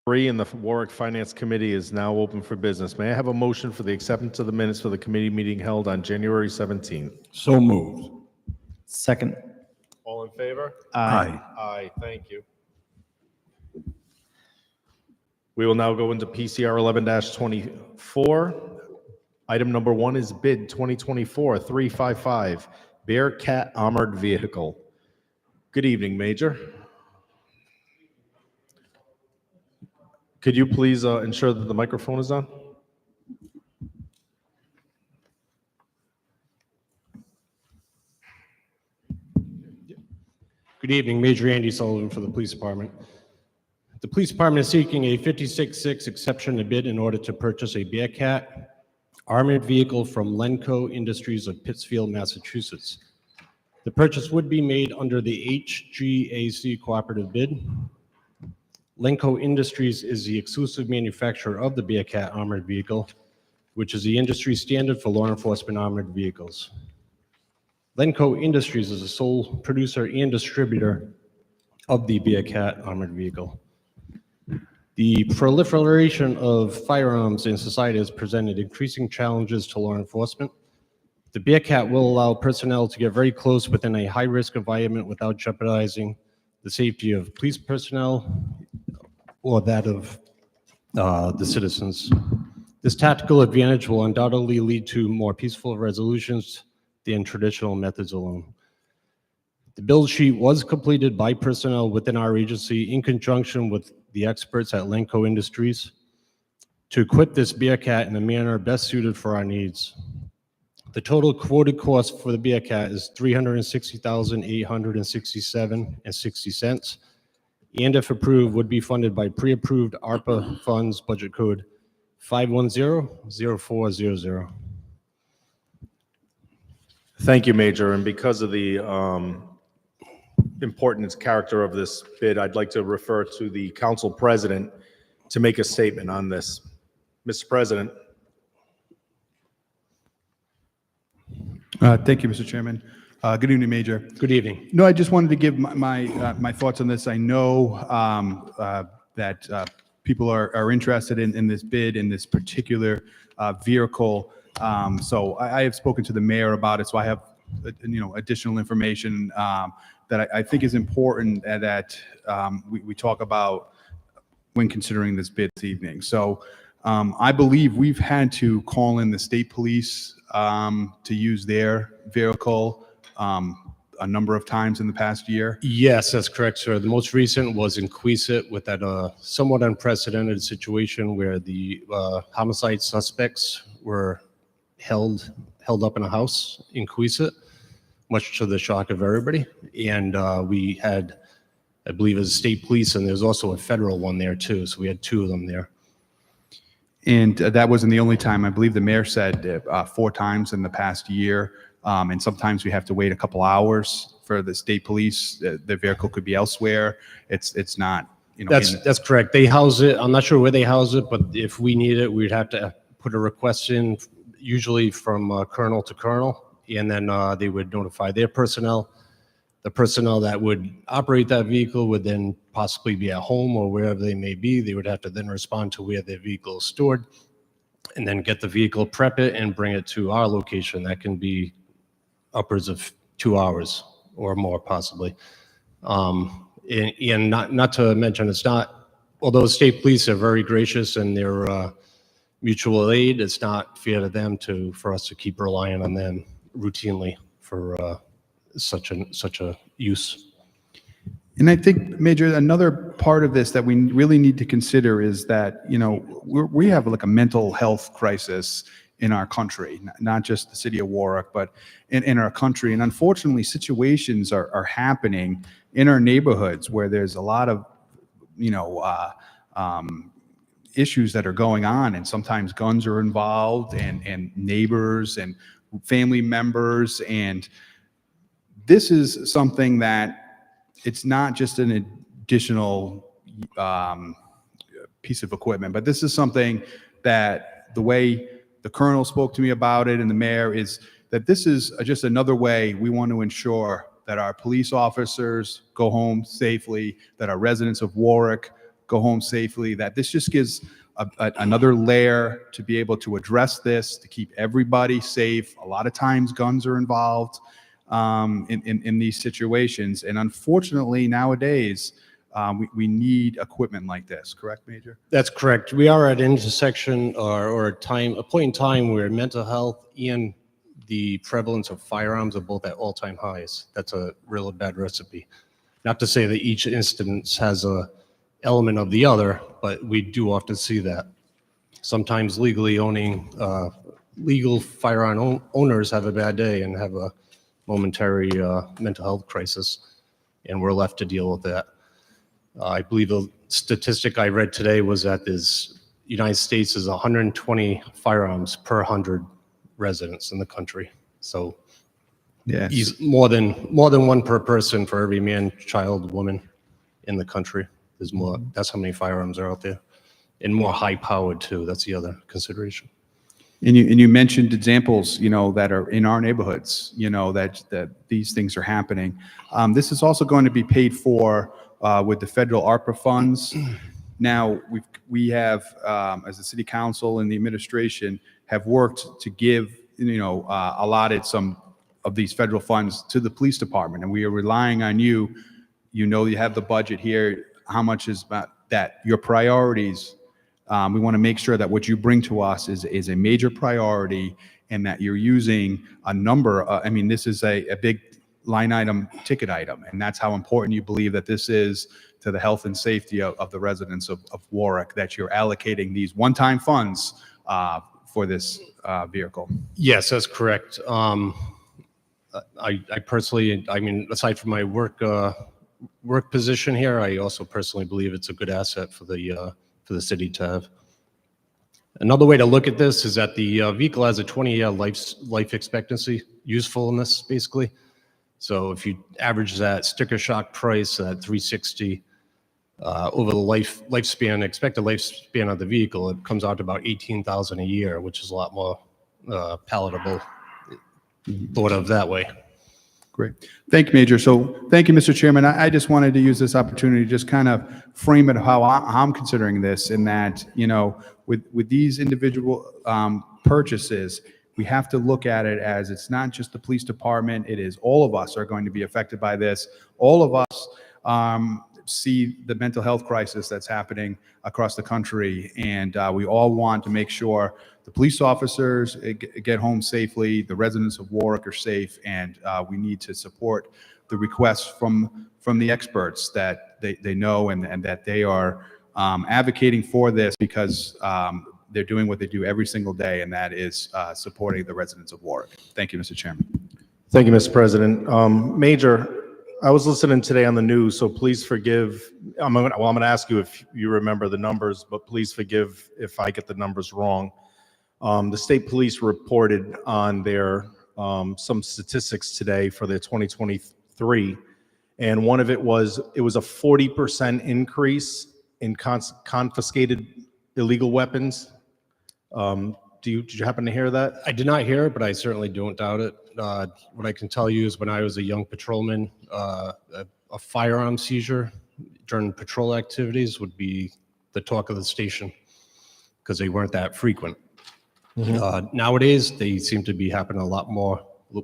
3 and the Warwick Finance Committee is now open for business. May I have a motion for the acceptance of the minutes for the committee meeting held on January 17th? So moved. Second. All in favor? Aye. Aye, thank you. We will now go into PCR 11-24. Item number 1 is bid 2024-355 Bearcat Armored Vehicle. Good evening, Major. Could you please ensure that the microphone is on? Good evening, Major Andy Sullivan for the Police Department. The Police Department is seeking a 56-6 exception to bid in order to purchase a Bearcat armored vehicle from Lenco Industries of Pittsfield, Massachusetts. The purchase would be made under the HGAC cooperative bid. Lenco Industries is the exclusive manufacturer of the Bearcat armored vehicle, which is the industry standard for law enforcement armored vehicles. Lenco Industries is the sole producer and distributor of the Bearcat armored vehicle. The proliferation of firearms in society has presented increasing challenges to law enforcement. The Bearcat will allow personnel to get very close within a high-risk environment without jeopardizing the safety of police personnel or that of the citizens. This tactical advantage will undoubtedly lead to more peaceful resolutions than traditional methods alone. The build sheet was completed by personnel within our agency in conjunction with the experts at Lenco Industries to equip this Bearcat in a manner best suited for our needs. The total quoted cost for the Bearcat is $360,867.60, and if approved, would be funded by pre-approved ARPA funds, budget code 510-0400. Thank you, Major. And because of the important character of this bid, I'd like to refer to the council president to make a statement on this. Mr. President. Thank you, Mr. Chairman. Good evening, Major. Good evening. No, I just wanted to give my thoughts on this. I know that people are interested in this bid, in this particular vehicle. So I have spoken to the mayor about it. So I have, additional information that I think is important that we talk about when considering this bid this evening. So I believe we've had to call in the state police to use their vehicle a number of times in the past year. Yes, that's correct, sir. The most recent was in Queesit with that somewhat unprecedented situation where the homicide suspects were held up in a house in Queesit, much to the shock of everybody. And we had, I believe, a state police, and there's also a federal one there too. So we had 2 of them there. And that wasn't the only time. I believe the mayor said 4 times in the past year. And sometimes we have to wait a couple hours for the state police. The vehicle could be elsewhere. It's not, That's correct. They house it. I'm not sure where they house it, but if we need it, we'd have to put a request in, usually from colonel to colonel, and then they would notify their personnel. The personnel that would operate that vehicle would then possibly be at home or wherever they may be. They would have to then respond to where their vehicle is stored and then get the vehicle, prep it, and bring it to our location. That can be upwards of 2 hours or more possibly. And not to mention, it's not, although state police are very gracious in their mutual aid, it's not fair to them for us to keep relying on them routinely for such a use. And I think, Major, another part of this that we really need to consider is that, we have like a mental health crisis in our country, not just the city of Warwick, but in our country. And unfortunately, situations are happening in our neighborhoods where there's a lot of, issues that are going on, and sometimes guns are involved, and neighbors and family members. And this is something that it's not just an additional piece of equipment, but this is something that the way the colonel spoke to me about it and the mayor is that this is just another way we want to ensure that our police officers go home safely, that our residents of Warwick go home safely, that this just gives another layer to be able to address this, to keep everybody safe. A lot of times guns are involved in these situations. And unfortunately, nowadays, we need equipment like this. Correct, Major? That's correct. We are at an intersection or a point in time where mental health and the prevalence of firearms are both at all-time highs. That's a real bad recipe. Not to say that each instance has a element of the other, but we do often see that. Sometimes legal firearm owners have a bad day and have a momentary mental health crisis, and we're left to deal with that. I believe the statistic I read today was that the United States is 120 firearms per 100 residents in the country. So Yes. he's more than one per person for every man, child, woman in the country. There's more. That's how many firearms are out there, and more high-powered too. That's the other consideration. And you mentioned examples, that are in our neighborhoods, that these things are happening. This is also going to be paid for with the federal ARPA funds. Now, we have, as the city council and the administration, have worked to give, allotted some of these federal funds to the police department, and we are relying on you. You have the budget here. How much is that? Your priorities. We want to make sure that what you bring to us is a major priority, and that you're using a number. This is a big line item, ticket item, and that's how important you believe that this is to the health and safety of the residents of Warwick, that you're allocating these one-time funds for this vehicle. Yes, that's correct. I personally, aside from my work position here, I also personally believe it's a good asset for the city to have. Another way to look at this is that the vehicle has a 20-year life expectancy, usefulness, basically. So if you average that sticker shock price at $360 over the lifespan, expected lifespan of the vehicle, it comes out to about $18,000 a year, which is a lot more palatable thought of that way. Great. Thank you, Major. So thank you, Mr. Chairman. I just wanted to use this opportunity to just kind of frame it how I'm considering this, in that, with these individual purchases, we have to look at it as it's not just the police department, it is all of us are going to be affected by this. All of us see the mental health crisis that's happening across the country, and we all want to make sure the police officers get home safely, the residents of Warwick are safe, and we need to support the requests from the experts that they know and that they are advocating for this, because they're doing what they do every single day, and that is supporting the residents of Warwick. Thank you, Mr. Chairman. Thank you, Mr. President. Major, I was listening today on the news, so please forgive. I'm going to ask you if you remember the numbers, but please forgive if I get the numbers wrong. The state police reported on their some statistics today for their 2023, and one of it was a 40% increase in confiscated illegal weapons. Did you happen to hear that? I did not hear it, but I certainly don't doubt it. What I can tell you is when I was a young patrolman, a firearm seizure during patrol activities would be the talk of the station, because they weren't that frequent. Nowadays, they seem to be happening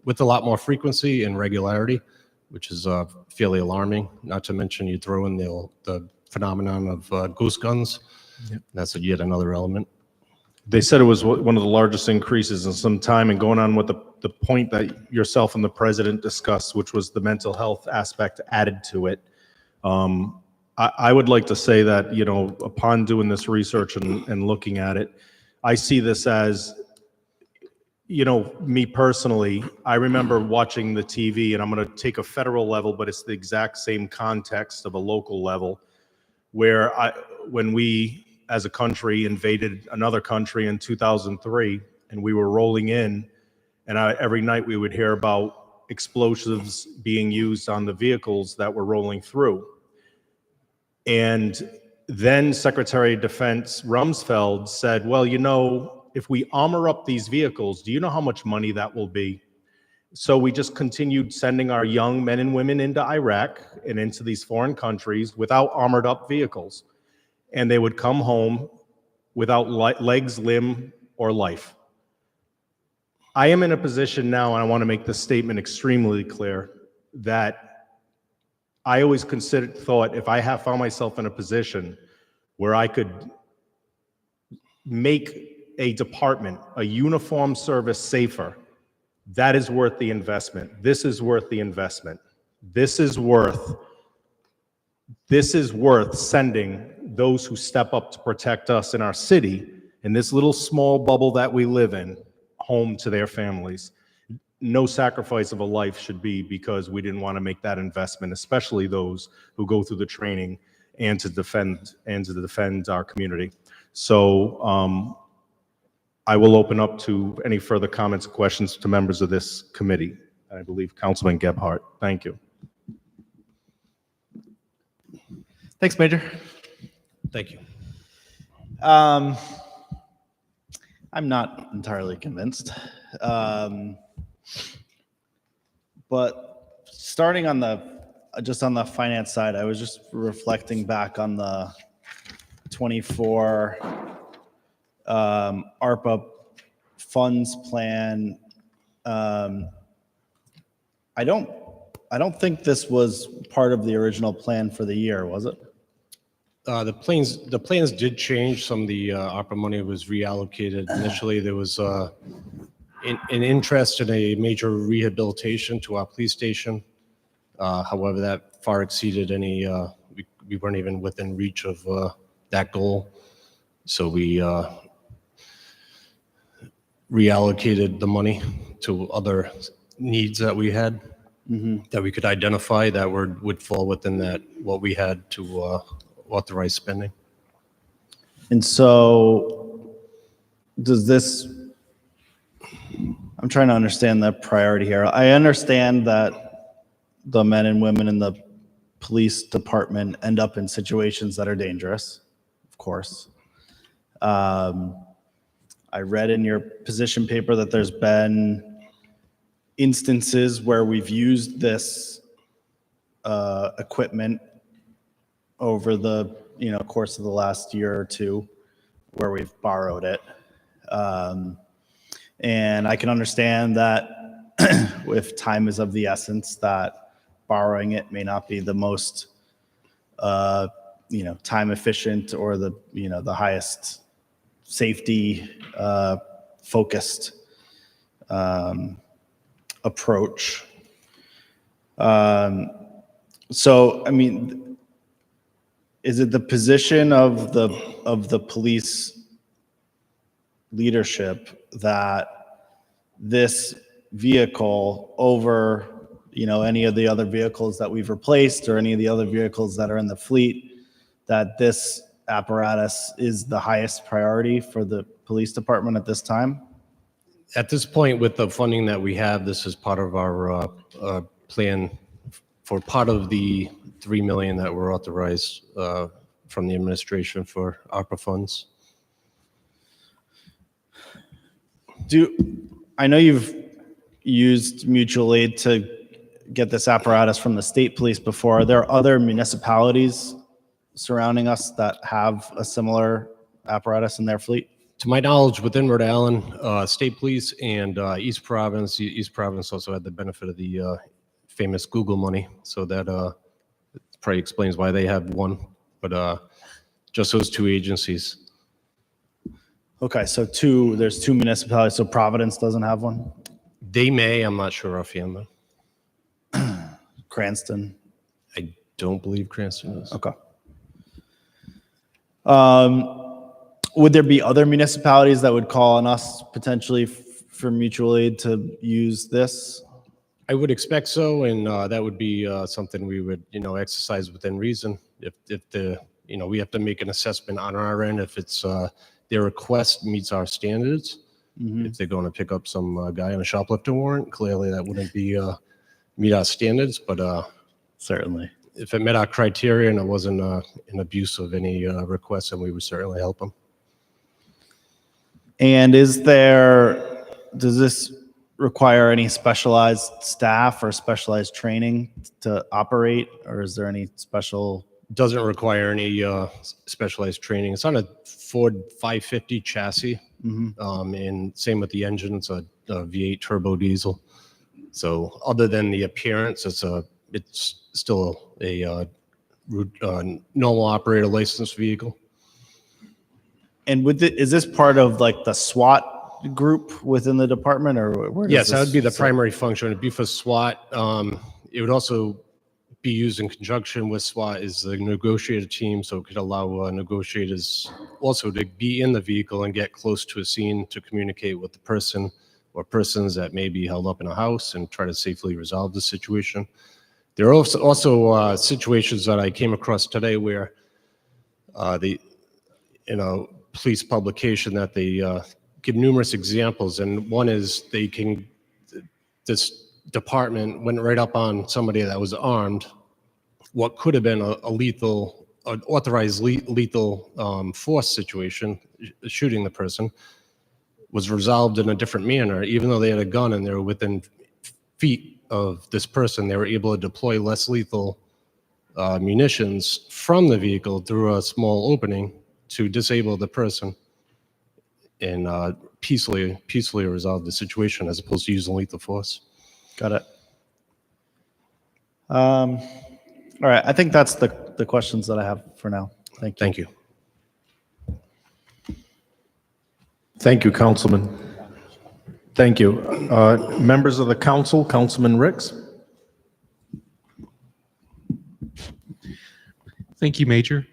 with a lot more frequency and regularity, which is fairly alarming. Not to mention, you throw in the phenomenon of ghost guns. Yep. That's yet another element. They said it was one of the largest increases in some time, and going on with the point that yourself and the president discussed, which was the mental health aspect added to it. I would like to say that, upon doing this research and looking at it, I see this as, me personally, I remember watching the TV, and I'm going to take a federal level, but it's the exact same context of a local level, where when we as a country invaded another country in 2003, and we were rolling in, and every night we would hear about explosives being used on the vehicles that were rolling through. And then Secretary of Defense Rumsfeld said, well, if we armor up these vehicles, do you know how much money that will be? So we just continued sending our young men and women into Iraq and into these foreign countries without armored up vehicles. and they would come home without legs, limb, or life. I am in a position now, and I want to make this statement extremely clear, that I always thought if I found myself in a position where I could make a department, a uniform service safer, that is worth the investment. This is worth the investment. This is worth sending those who step up to protect us in our city, in this little small bubble that we live in, home to their families. No sacrifice of a life should be because we didn't want to make that investment, especially those who go through the training and to defend our community. So I will open up to any further comments or questions to members of this committee. I believe Councilman Gebhardt. Thank you. Thanks, Major. Thank you. I'm not entirely convinced. But starting on just on the finance side, I was just reflecting back on the 24 ARPA funds plan. I don't think this was part of the original plan for the year, was it? The plans did change. Some of the ARPA money was reallocated. Initially, there was an interest in a major rehabilitation to our police station. However, that far exceeded any, we weren't even within reach of that goal. So we reallocated the money to other needs that we had, that we could identify that would fall within that, what we had to authorize spending. And so does this, I'm trying to understand the priority here. I understand that the men and women in the police department end up in situations that are dangerous, of course. I read in your position paper that there's been instances where we've used this equipment over the course of the last year or two, where we've borrowed it. And I can understand that if time is of the essence, that borrowing it may not be the most time efficient or the highest safety focused approach. So I mean, is it the position of the police leadership that this vehicle over any of the other vehicles that we've replaced or any of the other vehicles that are in the fleet, that this apparatus is the highest priority for the police department at this time? At this point, with the funding that we have, this is part of our plan for part of the $3 million that were authorized from the administration for ARPA funds. I know you've used mutual aid to get this apparatus from the state police before. Are there other municipalities surrounding us that have a similar apparatus in their fleet? To my knowledge, within Rhode Island, state police and East Province also had the benefit of the famous Google money. So that probably explains why they have one, but just those two agencies. Okay, so there's two municipalities, so Providence doesn't have one? They may, I'm not sure offhand though. Cranston? I don't believe Cranston does. Okay. Would there be other municipalities that would call on us potentially for mutual aid to use this? I would expect so, and that would be something we would, exercise within reason. If we have to make an assessment on our end if it's their request meets our standards. Mm-hmm. If they're going to pick up some guy on a shoplifting warrant, clearly that wouldn't be meet our standards. But certainly, if it met our criteria and it wasn't an abuse of any request, then we would certainly help them. And does this require any specialized staff or specialized training to operate, or is there any special doesn't require any specialized training. It's on a Ford 550 chassis, and same with the engine. It's a V8 turbo diesel. So other than the appearance, it's still a normal operator licensed vehicle. And is this part of like the SWAT group within the department, or where does Yes, that this would be the sit? primary function. It'd be for SWAT. It would also be used in conjunction with SWAT as the negotiator team, so it could allow negotiators also to be in the vehicle and get close to a scene to communicate with the person or persons that may be held up in a house and try to safely resolve the situation. There are also situations that I came across today where police publication that they give numerous examples, and one is this department went right up on somebody that was armed. What could have been an authorized lethal force situation, shooting the person, was resolved in a different manner. Even though they had a gun and they were within feet of this person, they were able to deploy less lethal munitions from the vehicle through a small opening to disable the person and peacefully resolve the situation as opposed to using lethal force. Got it. All right. I think that's the questions that I have for now. Thank you. Thank you. Thank you, Councilman. Thank you. Members of the council, Councilman Ricks. Thank you, Major.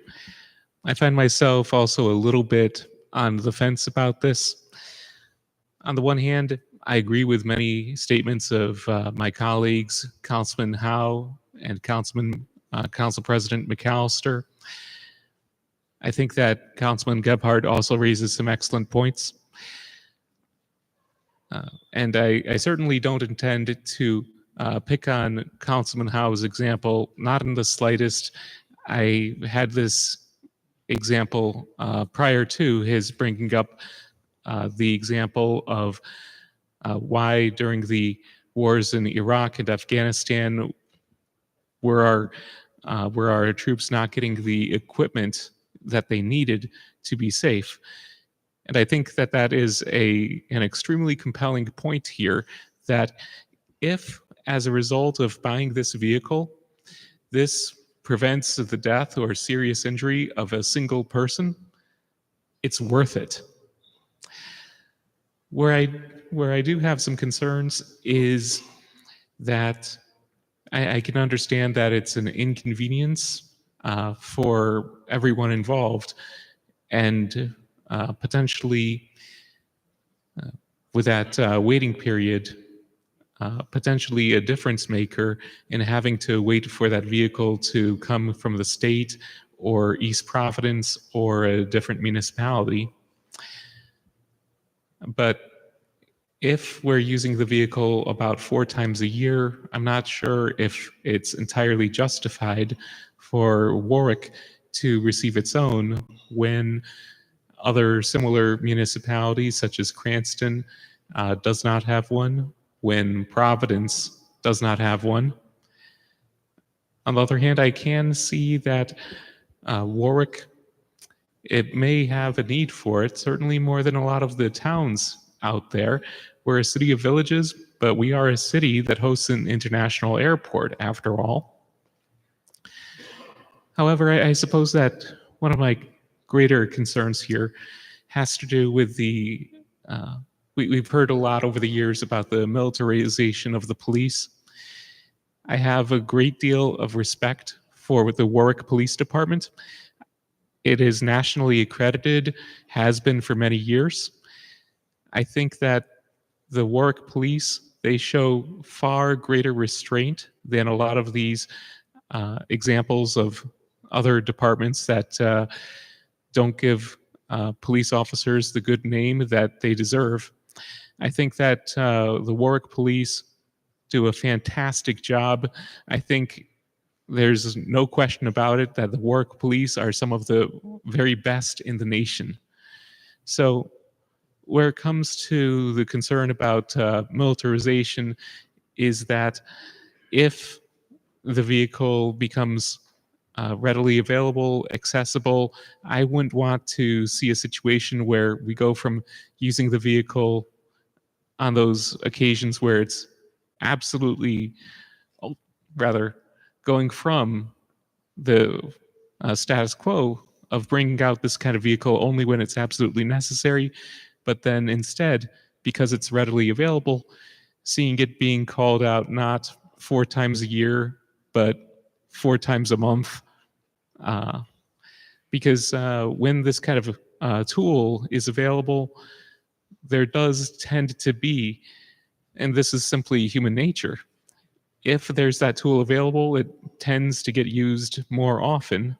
I find myself also a little bit on the fence about this. On the one hand, I agree with many statements of my colleagues, Councilman Howe and Council President McAllister. I think that Councilman Gebhardt also raises some excellent points. And I certainly don't intend to pick on Councilman Howe's example, not in the slightest. I had this example prior to his bringing up the example of why during the wars in Iraq and Afghanistan were our troops not getting the equipment that they needed to be safe. And I think that that is an extremely compelling point here, that if as a result of buying this vehicle, this prevents the death or serious injury of a single person, it's worth it. Where I do have some concerns is that I can understand that it's an inconvenience for everyone involved, and potentially with that waiting period, potentially a difference maker in having to wait for that vehicle to come from the state or East Providence or a different municipality. But if we're using the vehicle about 4 times a year, I'm not sure if it's entirely justified for Warwick to receive its own when other similar municipalities such as Cranston does not have one, when Providence does not have one. On the other hand, I can see that Warwick, it may have a need for it, certainly more than a lot of the towns out there. We're a city of villages, but we are a city that hosts an international airport, after all. However, I suppose that one of my greater concerns here has to do with the we've heard a lot over the years about the militarization of the police. I have a great deal of respect for the Warwick Police Department. It is nationally accredited, has been for many years. I think that the Warwick Police, they show far greater restraint than a lot of these examples of other departments that don't give police officers the good name that they deserve. I think that the Warwick Police do a fantastic job. I think there's no question about it that the Warwick Police are some of the very best in the nation. So where it comes to the concern about militarization is that if the vehicle becomes readily available, accessible. I wouldn't want to see a situation where we go from using the vehicle on those occasions where it's absolutely, rather, going from the status quo of bringing out this kind of vehicle only when it's absolutely necessary, but then instead, because it's readily available, seeing it being called out not 4 times a year, but 4 times a month. Because when this kind of tool is available, there does tend to be, and this is simply human nature, if there's that tool available, it tends to get used more often.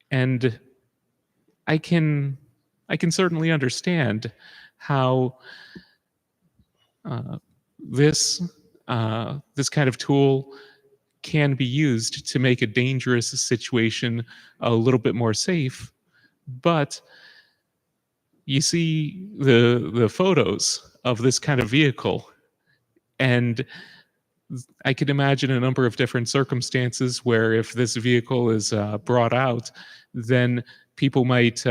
And I can certainly understand how this kind of tool can be used to make a dangerous situation a little bit more safe. But you see the photos of this kind of vehicle, and I could imagine a number of different circumstances where if this vehicle is brought out, then people might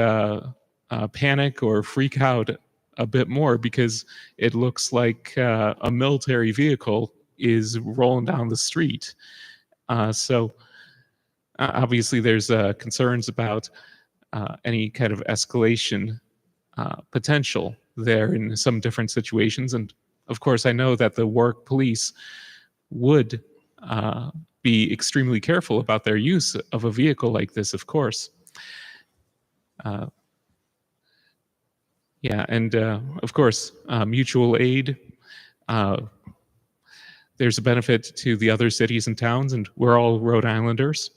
panic or freak out a bit more because it looks like a military vehicle is rolling down the street. So obviously there's concerns about any kind of escalation potential there in some different situations. And of course, I know that the Warwick police would be extremely careful about their use of a vehicle like this, of course. Yeah, and of course, mutual aid. There's a benefit to the other cities and towns, and we're all Rhode Islanders.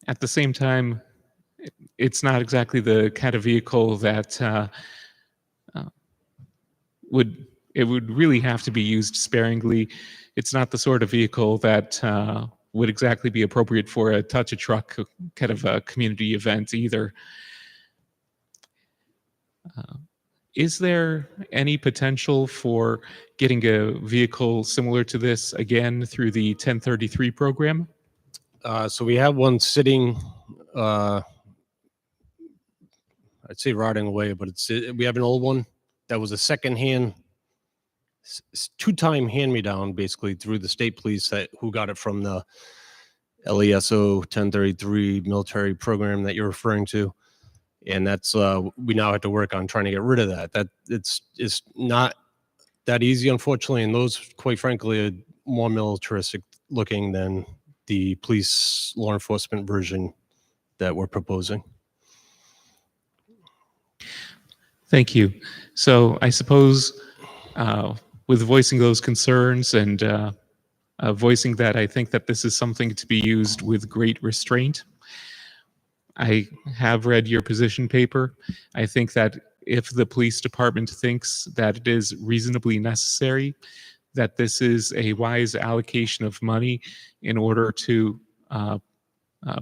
At the same time, it's not exactly the kind of vehicle that would really have to be used sparingly. It's not the sort of vehicle that would exactly be appropriate for a touch-a-truck kind of a community event either. Is there any potential for getting a vehicle similar to this again through the 1033 program? So we have one sitting, I'd say rotting away, but we have an old one that was a secondhand, 2-time hand-me-down, basically through the state police who got it from the LESO 1033 military program that you're referring to. And that's we now have to work on trying to get rid of that. It's not that easy, unfortunately, and those, quite frankly, are more militaristic looking than the police law enforcement version that we're proposing. Thank you. So I suppose with voicing those concerns and voicing that I think that this is something to be used with great restraint. I have read your position paper. I think that if the police department thinks that it is reasonably necessary, that this is a wise allocation of money in order to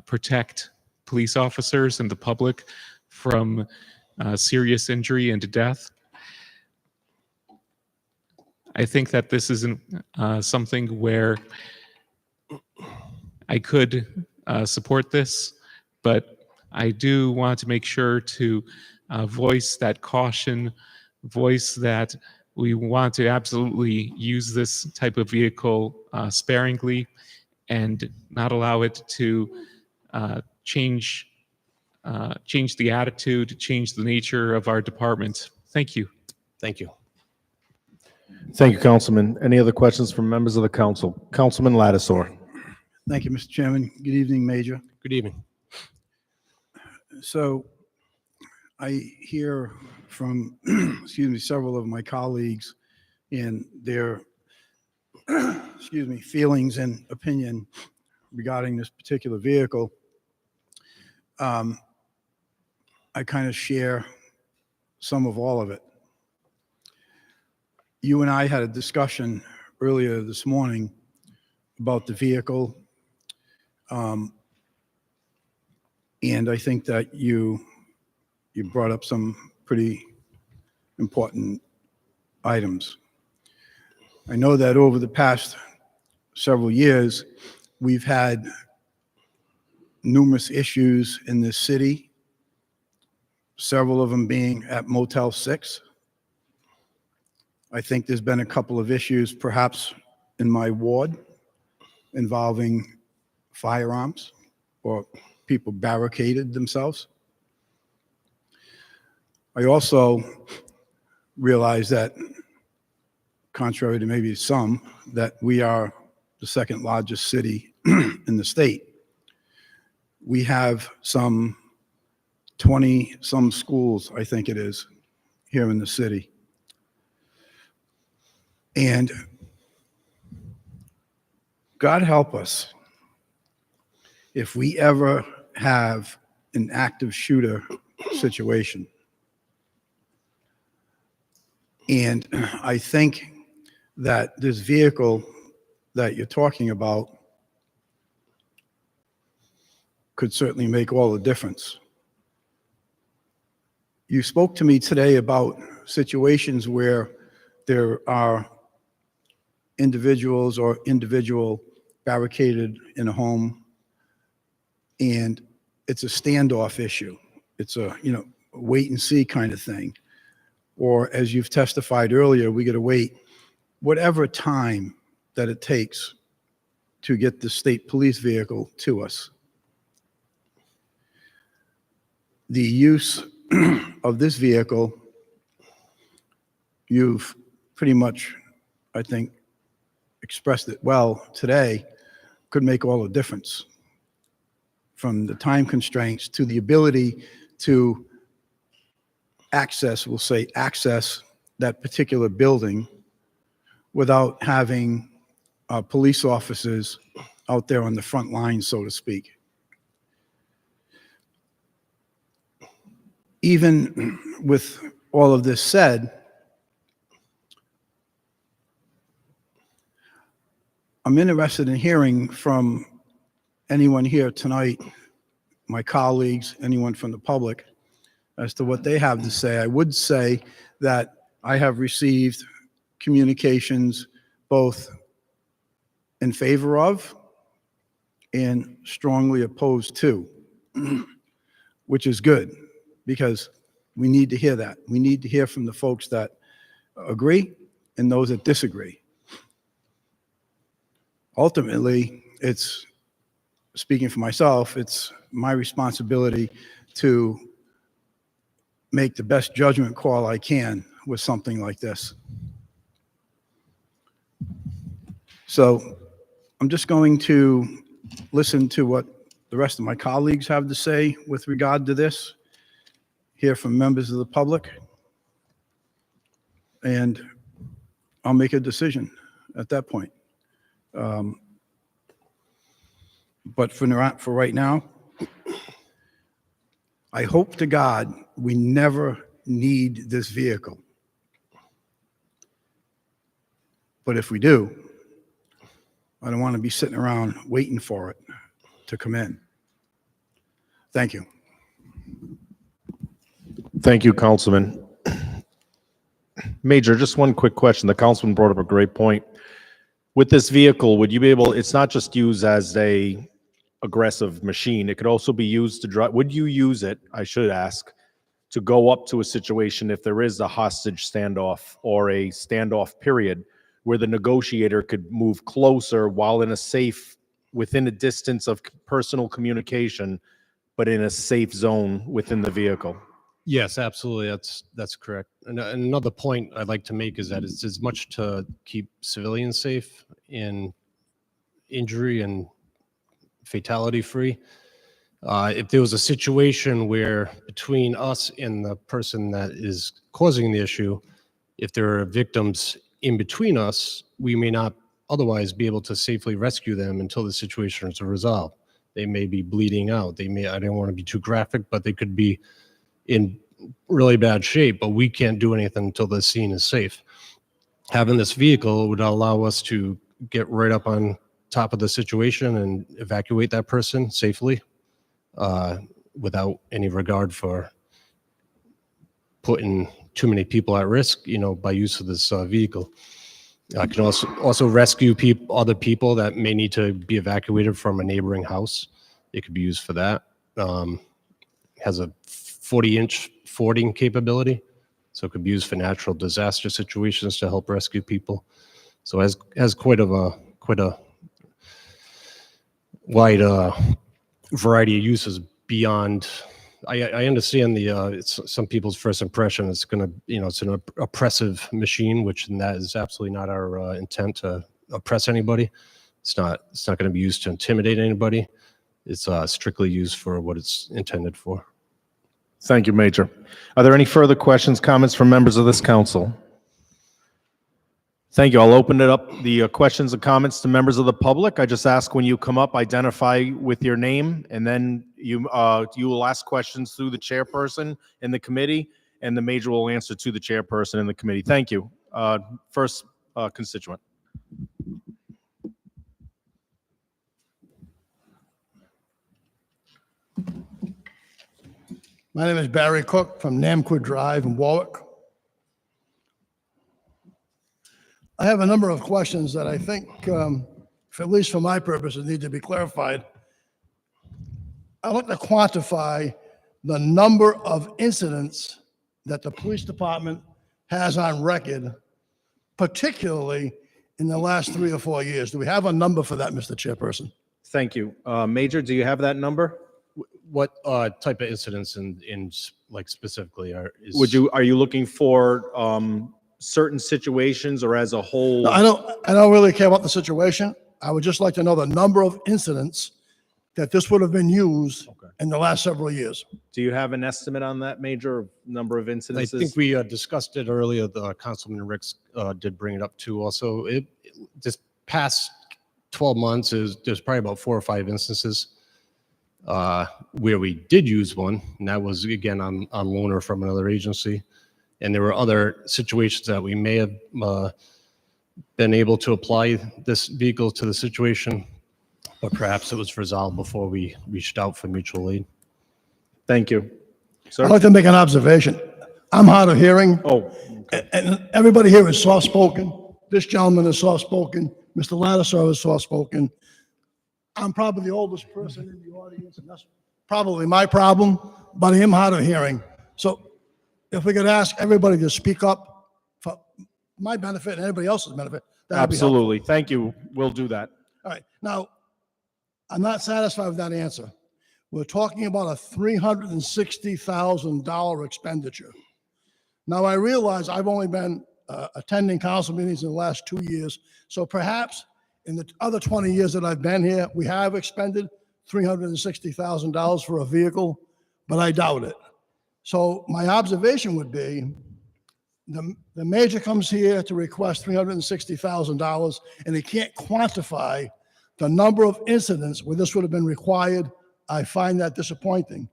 protect police officers and the public from serious injury and death. I think that this isn't something where I could support this, but I do want to make sure to voice that caution, voice that we want to absolutely use this type of vehicle sparingly and not allow it to change the attitude, change the nature of our department. Thank you. Thank you. Thank you, Councilman. Any other questions from members of the council? Councilman Lattisaur. Thank you, Mr. Chairman. Good evening, Major. Good evening. So I hear from, several of my colleagues in their, feelings and opinion regarding this particular vehicle. I kind of share some of all of it. You and I had a discussion earlier this morning about the vehicle. And I think that you brought up some pretty important items. I know that over the past several years, we've had numerous issues in this city, several of them being at Motel 6. I think there's been a couple of issues perhaps in my ward involving firearms or people barricaded themselves. I also realize that, contrary to maybe some, that we are the second largest city in the state. We have some 20-some schools, I think it is, here in the city. And God help us if we ever have an active shooter situation. And I think that this vehicle that you're talking about could certainly make all the difference. You spoke to me today about situations where there are individuals or individual barricaded in a home, and it's a standoff issue. It's a, wait and see kind of thing. Or as you've testified earlier, we got to wait whatever time that it takes to get the state police vehicle to us. The use of this vehicle, you've pretty much, I think, expressed it well today, could make all the difference. From the time constraints to the ability to access that particular building without having police officers out there on the front line, so to speak. Even with all of this said, I'm interested in hearing from anyone here tonight, my colleagues, anyone from the public, as to what they have to say. I would say that I have received communications both in favor of and strongly opposed to, which is good, because we need to hear that. We need to hear from the folks that agree and those that disagree. Ultimately, it's, speaking for myself, it's my responsibility to make the best judgment call I can with something like this. So I'm just going to listen to what the rest of my colleagues have to say with regard to this, hear from members of the public, and I'll make a decision at that point. But for right now, I hope to God we never need this vehicle. But if we do, I don't want to be sitting around waiting for it to come in. Thank you. Thank you, Councilman. Major, just one quick question. The councilman brought up a great point. With this vehicle, would you be able, it's not just used as a aggressive machine, it could also be used to drive, would you use it, I should ask, to go up to a situation if there is a hostage standoff or a standoff period where the negotiator could move closer while in a safe, within a distance of personal communication, but in a safe zone within the vehicle? Yes, absolutely. That's correct. And another point I'd like to make is that it's as much to keep civilians safe and injury and fatality free. If there was a situation where between us and the person that is causing the issue, if there are victims in between us, we may not otherwise be able to safely rescue them until the situation is resolved. They may be bleeding out. They may, I don't want to be too graphic, but they could be in really bad shape, but we can't do anything until the scene is safe. Having this vehicle would allow us to get right up on top of the situation and evacuate that person safely without any regard for putting too many people at risk, by use of this vehicle. Can also rescue other people that may need to be evacuated from a neighboring house. It could be used for that. Has a 40-inch fording capability, so it could be used for natural disaster situations to help rescue people. So it has quite a wide variety of uses beyond. I understand it's some people's first impression. It's going to, it's an oppressive machine, which that is absolutely not our intent to oppress anybody. It's not going to be used to intimidate anybody. It's strictly used for what it's intended for. Thank you, Major. Are there any further questions, comments from members of this council? Thank you. I'll open it up, the questions and comments to members of the public. I just ask when you come up, identify with your name, and then you will ask questions through the chairperson in the committee, and the major will answer to the chairperson in the committee. Thank you. First constituent. My name is Barry Cook from Namquid Drive in Warwick. I have a number of questions that I think, at least for my purposes, need to be clarified. I'd like to quantify the number of incidents that the police department has on record, particularly in the last 3 or 4 years. Do we have a number for that, Mr. Chairperson? Thank you. Major, do you have that number? What type of incidents in like specifically are you looking for certain situations or as a whole? No, I don't really care about the situation. I would just like to know the number of incidents that this would have been used in the last several years. Do you have an estimate on that, Major, number of incidences? I think we discussed it earlier. The Councilman Ricks did bring it up too. Also, this past 12 months there's probably about 4 or 5 instances where we did use one, and that was again on loaner from another agency. And there were other situations that we may have been able to apply this vehicle to the situation, but perhaps it was resolved before we reached out for mutual aid. Thank you. Sir? I'd like to make an observation. I'm hard of hearing. Oh, And everybody here is soft-spoken. This gentleman is soft-spoken. Mr. Lattiser is soft-spoken. I'm probably the oldest person in the audience, and that's probably my problem, but I am hard of hearing. So if we could ask everybody to speak up for my benefit and anybody else's benefit, that'd be helpful. absolutely. Thank you. We'll do that. All right. Now, I'm not satisfied with that answer. We're talking about a $360,000 expenditure. Now, I realize I've only been attending council meetings in the last 2 years, so perhaps in the other 20 years that I've been here, we have expended $360,000 for a vehicle, but I doubt it. So my observation would be the major comes here to request $360,000, and he can't quantify the number of incidents where this would have been required. I find that disappointing.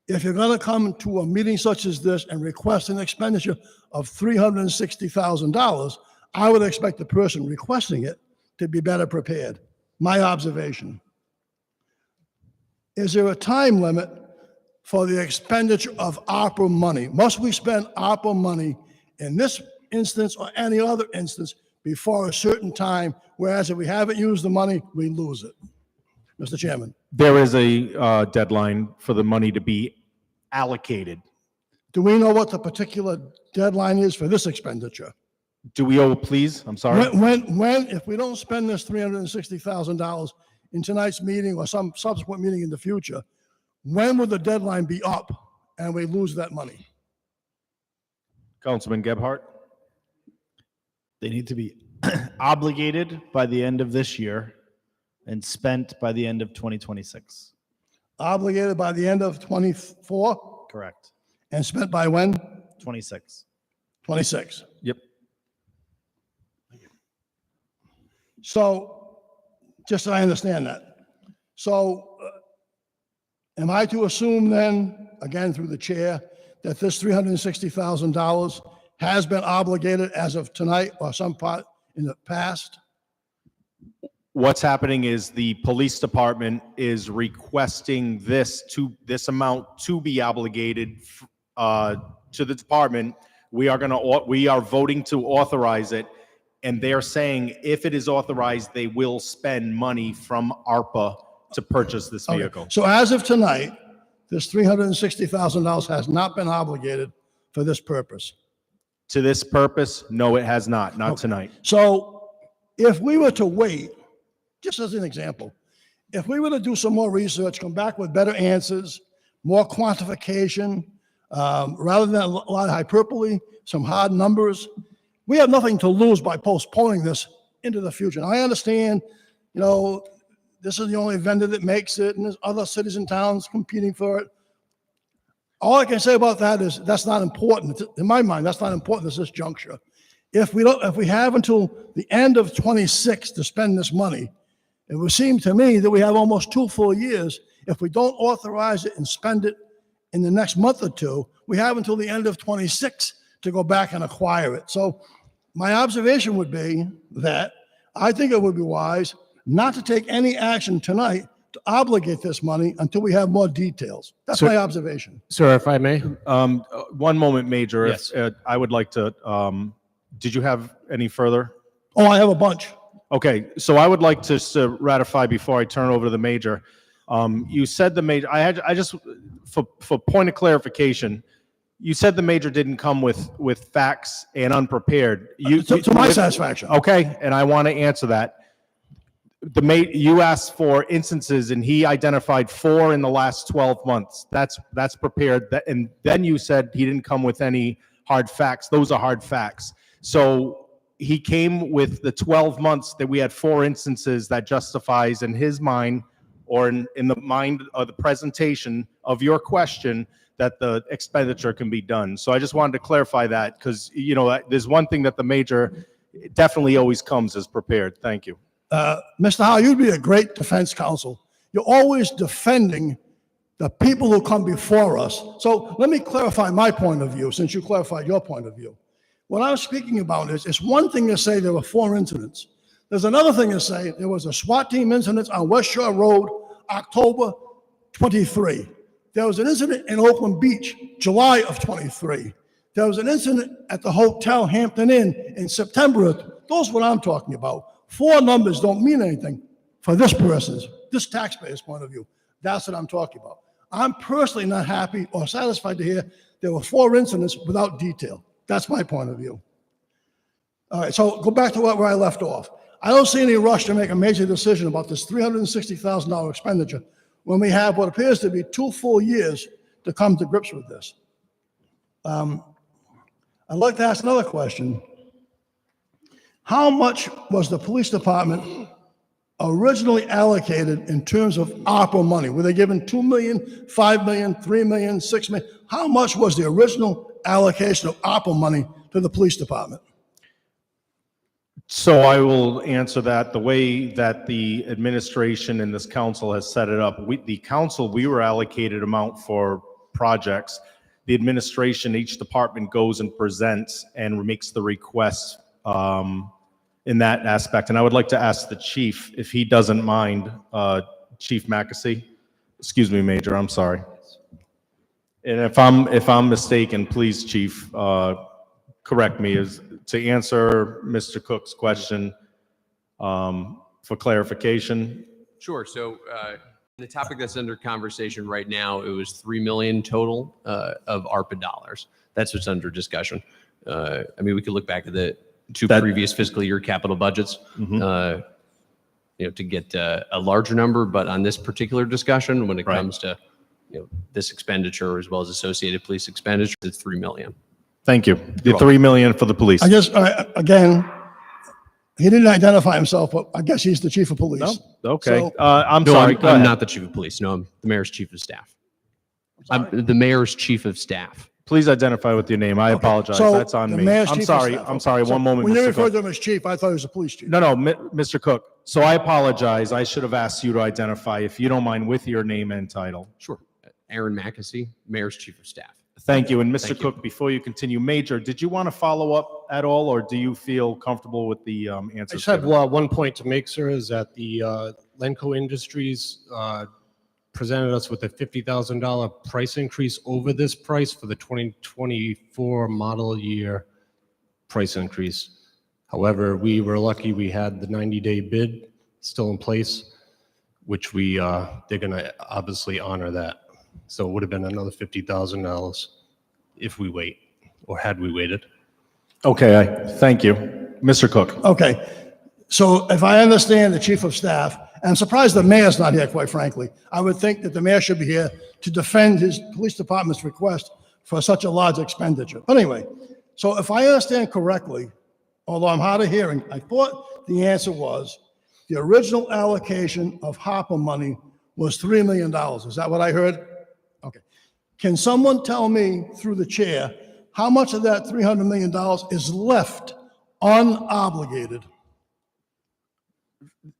If you're going to come to a meeting such as this and request an expenditure of $360,000, I would expect the person requesting it to be better prepared. My observation. Is there a time limit for the expenditure of ARPA money? Must we spend ARPA money in this instance or any other instance before a certain time, whereas if we haven't used the money, we lose it? Mr. Chairman. There is a deadline for the money to be allocated. Do we know what the particular deadline is for this expenditure? Do we owe, please? I'm sorry. When, if we don't spend this $360,000 in tonight's meeting or some subsequent meeting in the future, when will the deadline be up and we lose that money? Councilman Gebhardt? They need to be obligated by the end of this year and spent by the end of 2026. Obligated by the end of 24 Correct. and spent by when? 26. 26. Yep. So, just so I understand that. So, am I to assume then, again through the chair, that this $360,000 has been obligated as of tonight or some part in the past? What's happening is the police department is requesting this amount to be obligated to the department. We are voting to authorize it. and they're saying if it is authorized, they will spend money from ARPA to purchase this Okay. vehicle. So as of tonight, this $360,000 has not been obligated for this purpose. To this purpose, no, it has not tonight. So if we were to wait, just as an example, if we were to do some more research, come back with better answers, more quantification, rather than a lot of hyperbole, some hard numbers, we have nothing to lose by postponing this into the future. And I understand, this is the only vendor that makes it, and there's other cities and towns competing for it. All I can say about that is that's not important. In my mind, that's not important at this juncture. If we have until the end of 26 to spend this money, it would seem to me that we have almost 2 full years. If we don't authorize it and spend it in the next month or two, we have until the end of 26 to go back and acquire it. So my observation would be that I think it would be wise not to take any action tonight to obligate this money until we have more details. That's my observation. Sir, if I may? One moment, Major. Yes. I would like to, did you have any further? Oh, I have a bunch. Okay, so I would like to ratify before I turn over to the Major. You said the Major, I just, for point of clarification, you said the Major didn't come with facts and unprepared. To my satisfaction. Okay, and I want to answer that. You asked for instances, and he identified 4 in the last 12 months. That's prepared. And then you said he didn't come with any hard facts. Those are hard facts. So he came with the 12 months that we had 4 instances that justifies in his mind, or in the mind of the presentation of your question, that the expenditure can be done. So I just wanted to clarify that, because there's one thing that the Major definitely always comes as prepared. Thank you. Mr. Howe, you'd be a great defense counsel. You're always defending the people who come before us. So let me clarify my point of view, since you clarified your point of view. What I'm speaking about is, it's one thing to say there were 4 incidents. There's another thing to say there was a SWAT team incident on West Shore Road, October 23. There was an incident in Oakland Beach, July of 23. There was an incident at the Hotel Hampton Inn in September. Those are what I'm talking about. 4 numbers don't mean anything for this taxpayer's point of view. That's what I'm talking about. I'm personally not happy or satisfied to hear there were 4 incidents without detail. That's my point of view. All right, so go back to where I left off. I don't see any rush to make a major decision about this $360,000 expenditure when we have what appears to be 2 full years to come to grips with this. I'd like to ask another question. How much was the police department originally allocated in terms of ARPA money? Were they given $2 million, $5 million, $3 million, $6 million? How much was the original allocation of ARPA money to the police department? So I will answer that the way that the administration and this council has set it up. We were allocated amount for projects. The administration, each department goes and presents and makes the requests in that aspect. And I would like to ask the chief, if he doesn't mind, Chief Mackesy. Excuse me, Major, I'm sorry. And if I'm mistaken, please, Chief, correct me. Is to answer Mr. Cook's question for clarification. Sure. So the topic that's under conversation right now, it was $3 million total of ARPA dollars. That's what's under discussion. We could look back at the 2 previous fiscal year capital budgets, to get a larger number. But on this particular discussion, when it comes to this expenditure as well as associated police expenditure, it's $3 million. Thank you. The $3 million for the police. I guess, again, he didn't identify himself, but I guess he's the chief of police. No? Okay. So- I'm No, sorry. I'm not the chief of police. No, I'm the mayor's chief of staff. I'm the mayor's chief of staff. Please identify with your name. I apologize. So That's on the me. mayor's I'm chief of sorry. staff. I'm sorry. So One moment, when you Mr. referred Cook. to him as chief, I thought he was a police chief. No, Mr. Cook. So I apologize. I should have asked you to identify, if you don't mind, with your name and title. Sure. Aaron Mackesy, mayor's chief of staff. Thank you. And Mr. Thank you. Cook, before you continue, Major, did you want to follow up at all, or do you feel comfortable with the I answers? just have given? one point to make, sir, is that the Lenco Industries presented us with a $50,000 price increase over this price for the 2024 model year price increase. However, we were lucky we had the 90-day bid still in place, which they're going to obviously honor that. So it would have been another $50,000 if we wait, or had we waited. Okay, thank you. Mr. Cook. Okay, so if I understand the chief of staff, and I'm surprised the mayor's not here, quite frankly. I would think that the mayor should be here to defend his police department's request for such a large expenditure. But anyway, so if I understand correctly, although I'm hard of hearing, I thought the answer was the original allocation of HARPA money was $3 million. Is that what I heard? Okay. Can someone tell me through the chair how much of that $300 million is left unobligated?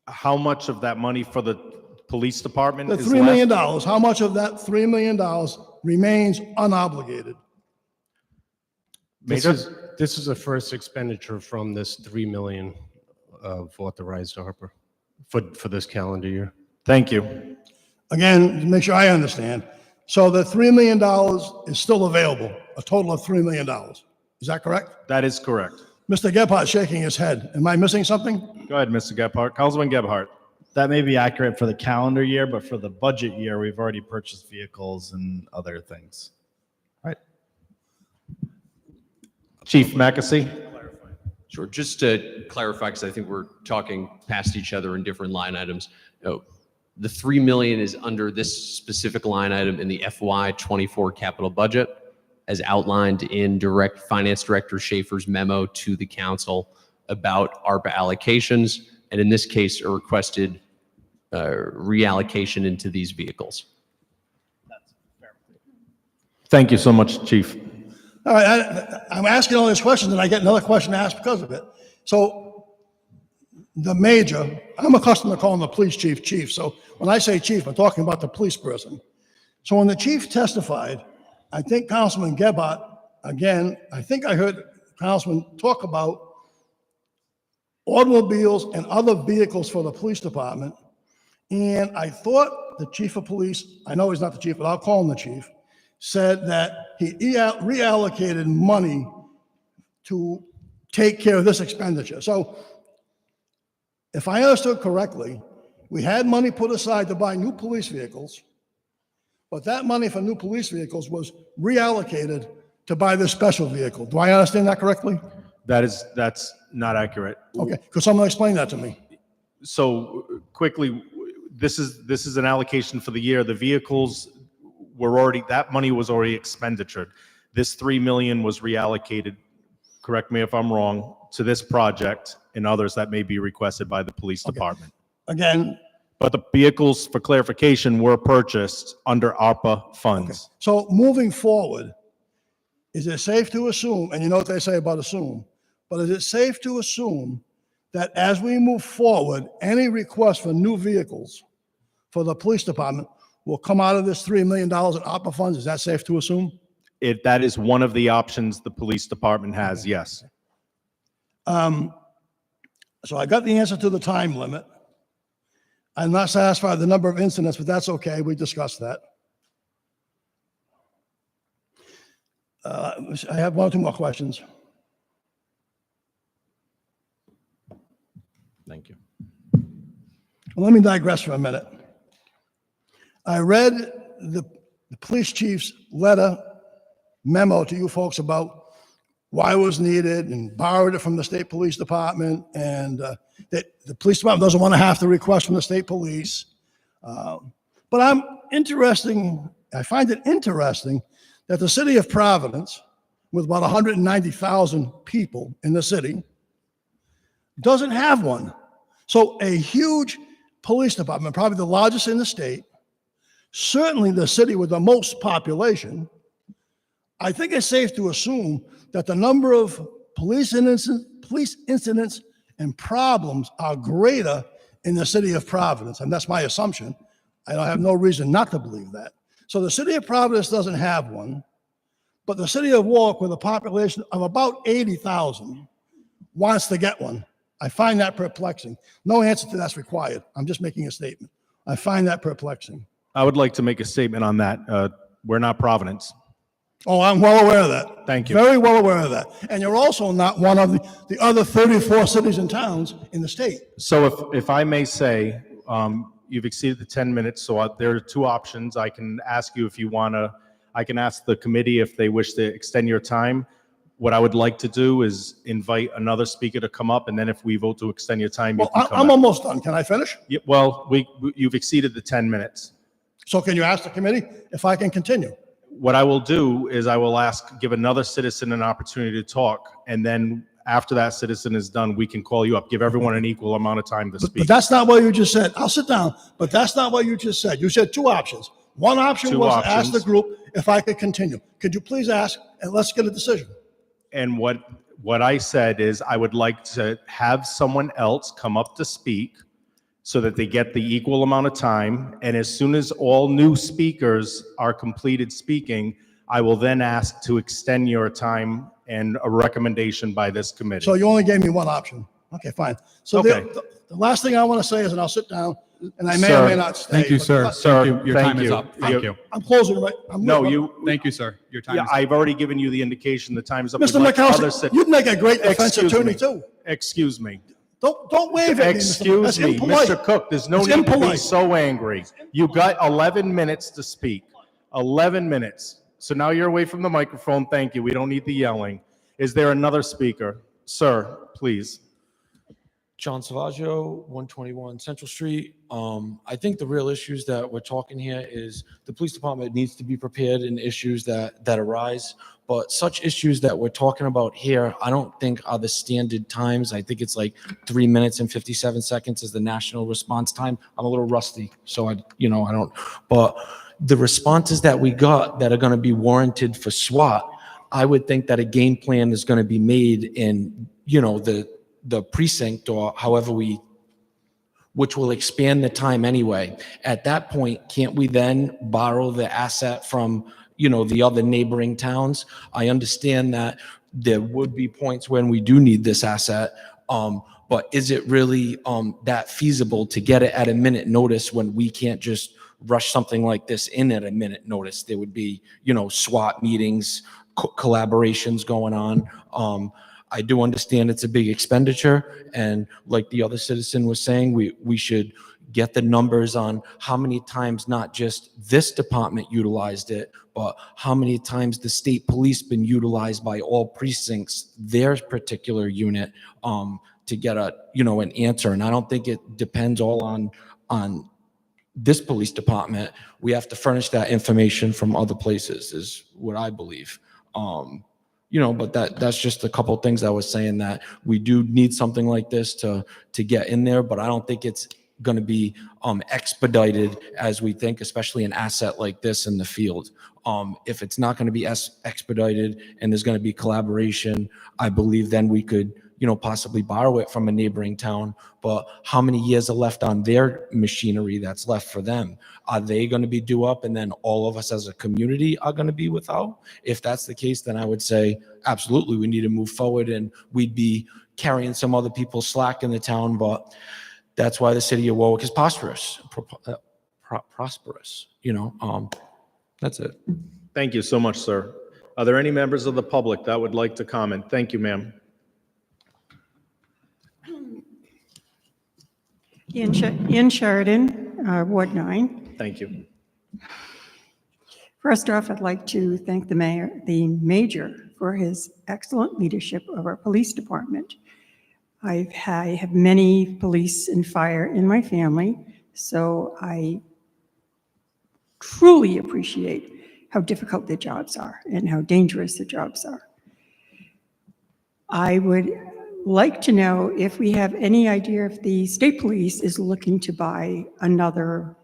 How much of that money for the police department The is $3 million, left? how much of that $3 million remains unobligated? Major? This is the first expenditure from this $3 million of authorized ARPA for this calendar year. Thank you. Again, to make sure I understand. So the $3 million is still available, a total of $3 million. Is that correct? That is correct. Mr. Gebhardt shaking his head. Am I missing something? Go ahead, Mr. Gebhardt. Councilman Gebhardt. That may be accurate for the calendar year, but for the budget year, we've already purchased vehicles and other things. Chief Mackesy. Sure. Just to clarify, because I think we're talking past each other in different line items. Oh, the $3 million is under this specific line item in the FY24 capital budget, as outlined in Finance Director Schaefer's memo to the council about ARPA allocations, and in this case, a requested reallocation into these vehicles. Thank you so much, Chief. All right, I'm asking all these questions and I get another question asked because of it. So the major, I'm accustomed to calling the police chief, chief. So when I say chief, I'm talking about the police person. So when the chief testified, I think Councilman Gebhardt, again, I think I heard Councilman talk about automobiles and other vehicles for the police department. And I thought the chief of police, I know he's not the chief, but I'll call him the chief, said that he reallocated money to take care of this expenditure. So if I understood correctly, we had money put aside to buy new police vehicles, but that money for new police vehicles was reallocated to buy this special vehicle. Do I understand that correctly? That's not accurate. Okay, could someone explain that to me? So quickly, this is an allocation for the year. The vehicles were already, that money was already expenditured. This $3 million was reallocated, correct me if I'm wrong, to this project and others that may be requested by the police department. Again, But the vehicles, for clarification, were purchased under ARPA funds. so moving forward, is it safe to assume, and you know what they say about assume, but is it safe to assume that as we move forward, any request for new vehicles for the police department will come out of this $3 million in ARPA funds? Is that safe to assume? That is one of the options the police department has, yes. So I got the answer to the time limit. I'm not satisfied with the number of incidents, but that's okay. We discussed that. I have one or two more questions. Thank you. Well, let me digress for a minute. I read the police chief's memo to you folks about why it was needed and borrowed it from the state police department, and that the police department doesn't want to have to request from the state police. But I find it interesting that the city of Providence, with about 190,000 people in the city, doesn't have one. So a huge police department, probably the largest in the state, certainly the city with the most population, I think it's safe to assume that the number of police incidents and problems are greater in the city of Providence. And that's my assumption. I have no reason not to believe that. So the city of Providence doesn't have one, but the city of Warwick, with a population of about 80,000, wants to get one. I find that perplexing. No answer to that's required. I'm just making a statement. I find that perplexing. I would like to make a statement on that. We're not Providence. Oh, I'm well aware of that. Thank you. Very well aware of that. And you're also not one of the other 34 cities and towns in the state. So if I may say, you've exceeded the 10 minutes, so there are two options. I can ask you if you want to, I can ask the committee if they wish to extend your time. What I would like to do is invite another speaker to come up, and then if we vote to extend your time, you Well, can come I'm back. almost done. Can I finish? Yeah, well, you've exceeded the 10 minutes. So can you ask the committee if I can continue? What I will do is I will give another citizen an opportunity to talk, and then after that citizen is done, we can call you up, give everyone an equal amount of time to But speak. that's not what you just said. I'll sit down, but that's not what you just said. You said two options. One option Two was to ask the options. group if I could continue. Could you please ask, and let's get a decision? And what I said is I would like to have someone else come up to speak so that they get the equal amount of time. And as soon as all new speakers are completed speaking, I will then ask to extend your time and a recommendation by this committee. So you only gave me one option. Okay, fine. So Okay. the last thing I want to say is, and I'll sit down, and I may or may not stay. Thank you, but sir. Sir, Thank you. Your thank time is you. up. Thank you. I'm closing, right? No, you, Thank you, sir. Your time yeah, is up. I've already given you the indication the time is up. Mr. We'd like other McCoskey, you'd make a great defense Excuse attorney me. too. Excuse me. Don't wave at me, Mr. Excuse That's me, impolite. Mr. Cook, there's no It's need to be impolite. so angry. You got 11 minutes to speak. 11 minutes. So now you're away from the microphone. Thank you. We don't need the yelling. Is there another speaker? Sir, please. John Savaggio, 121 Central Street. I think the real issues that we're talking here is the police department needs to be prepared in issues that arise. But such issues that we're talking about here, I don't think are the standard times. I think it's like 3 minutes and 57 seconds is the national response time. I'm a little rusty, so I don't. But the responses that we got that are going to be warranted for SWAT, I would think that a game plan is going to be made in, the precinct or however which will expand the time anyway. At that point, can't we then borrow the asset from, the other neighboring towns? I understand that there would be points when we do need this asset, but is it really that feasible to get it at a minute notice when we can't just rush something like this in at a minute notice? There would be, SWAT meetings, collaborations going on. I do understand it's a big expenditure, and like the other citizen was saying, we should get the numbers on how many times not just this department utilized it, but how many times the state police been utilized by all precincts, their particular unit, to get an answer. And I don't think it depends all on this police department. We have to furnish that information from other places, is what I believe. But that's just a couple of things I was saying, that we do need something like this to get in there, but I don't think it's going to be expedited as we think, especially an asset like this in the field. If it's not going to be expedited and there's going to be collaboration, I believe then we could, possibly borrow it from a neighboring town. But how many years are left on their machinery that's left for them? Are they going to be due up, and then all of us as a community are going to be without? If that's the case, then I would say absolutely we need to move forward, and we'd be carrying some other people's slack in the town. But that's why the city of Warwick is prosperous. That's it. Thank you so much, sir. Are there any members of the public that would like to comment? Thank you, ma'am. Ian Sheridan, Ward 9. Thank you. First off, I'd like to thank the major for his excellent leadership of our police department. I have many police and fire in my family, so I truly appreciate how difficult their jobs are and how dangerous their jobs are. I would like to know if we have any idea if the state police is looking to buy another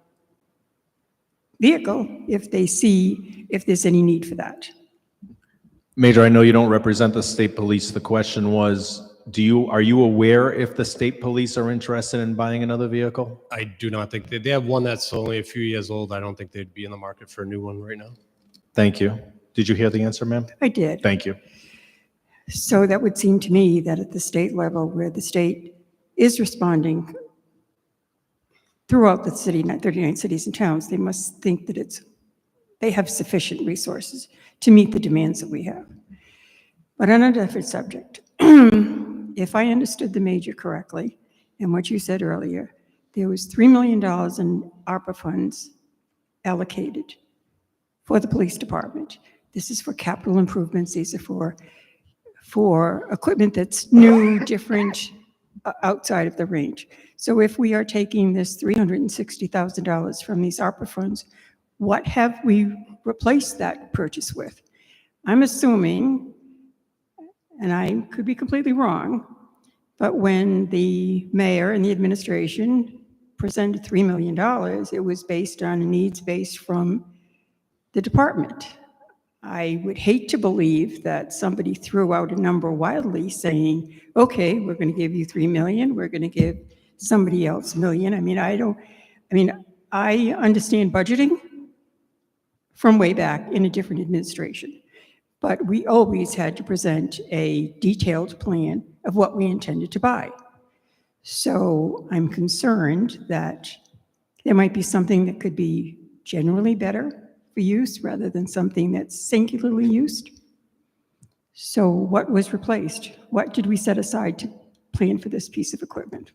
vehicle, if they see if there's any need for that. Major, I know you don't represent the state police. The question was, are you aware if the state police are interested in buying another vehicle? I do not think they have one that's only a few years old. I don't think they'd be in the market for a new one right now. Thank you. Did you hear the answer, ma'am? I did. Thank you. So that would seem to me that at the state level, where the state is responding throughout the city, not 39 cities and towns, they must think that it's they have sufficient resources to meet the demands that we have. But on a different subject, if I understood the major correctly, and what you said earlier, there was $3 million in ARPA funds allocated for the police department. This is for capital improvements. These are for equipment that's new, different, outside of the range. So if we are taking this $360,000 from these ARPA funds, what have we replaced that purchase with? I'm assuming, and I could be completely wrong, but when the mayor and the administration presented $3 million, it was based on a needs base from the department. I would hate to believe that somebody threw out a number wildly saying, okay, we're going to give you $3 million, we're going to give somebody else $1 million. I understand budgeting from way back in a different administration, but we always had to present a detailed plan of what we intended to buy. So I'm concerned that there might be something that could be generally better for use rather than something that's singularly used. So what was replaced? What did we set aside to plan for this piece of equipment?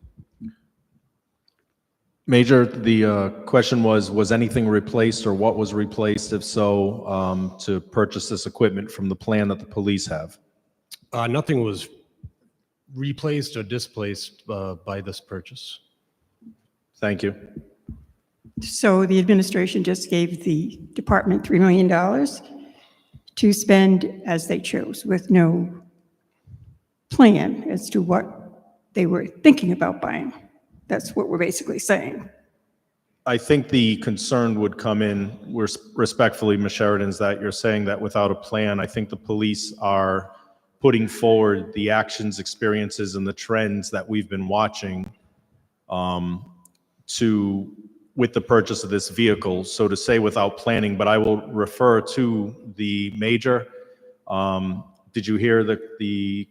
Major, the question was anything replaced or what was replaced? If so, to purchase this equipment from the plan that the police have? Nothing was replaced or displaced by this purchase. Thank you. So the administration just gave the department $3 million to spend as they chose with no plan as to what they were thinking about buying. That's what we're basically saying. I think the concern would come in, respectfully, Ms. Sheridan, is that you're saying that without a plan, I think the police are putting forward the actions, experiences, and the trends that we've been watching with the purchase of this vehicle. So to say without planning, but I will refer to the major. Did you hear the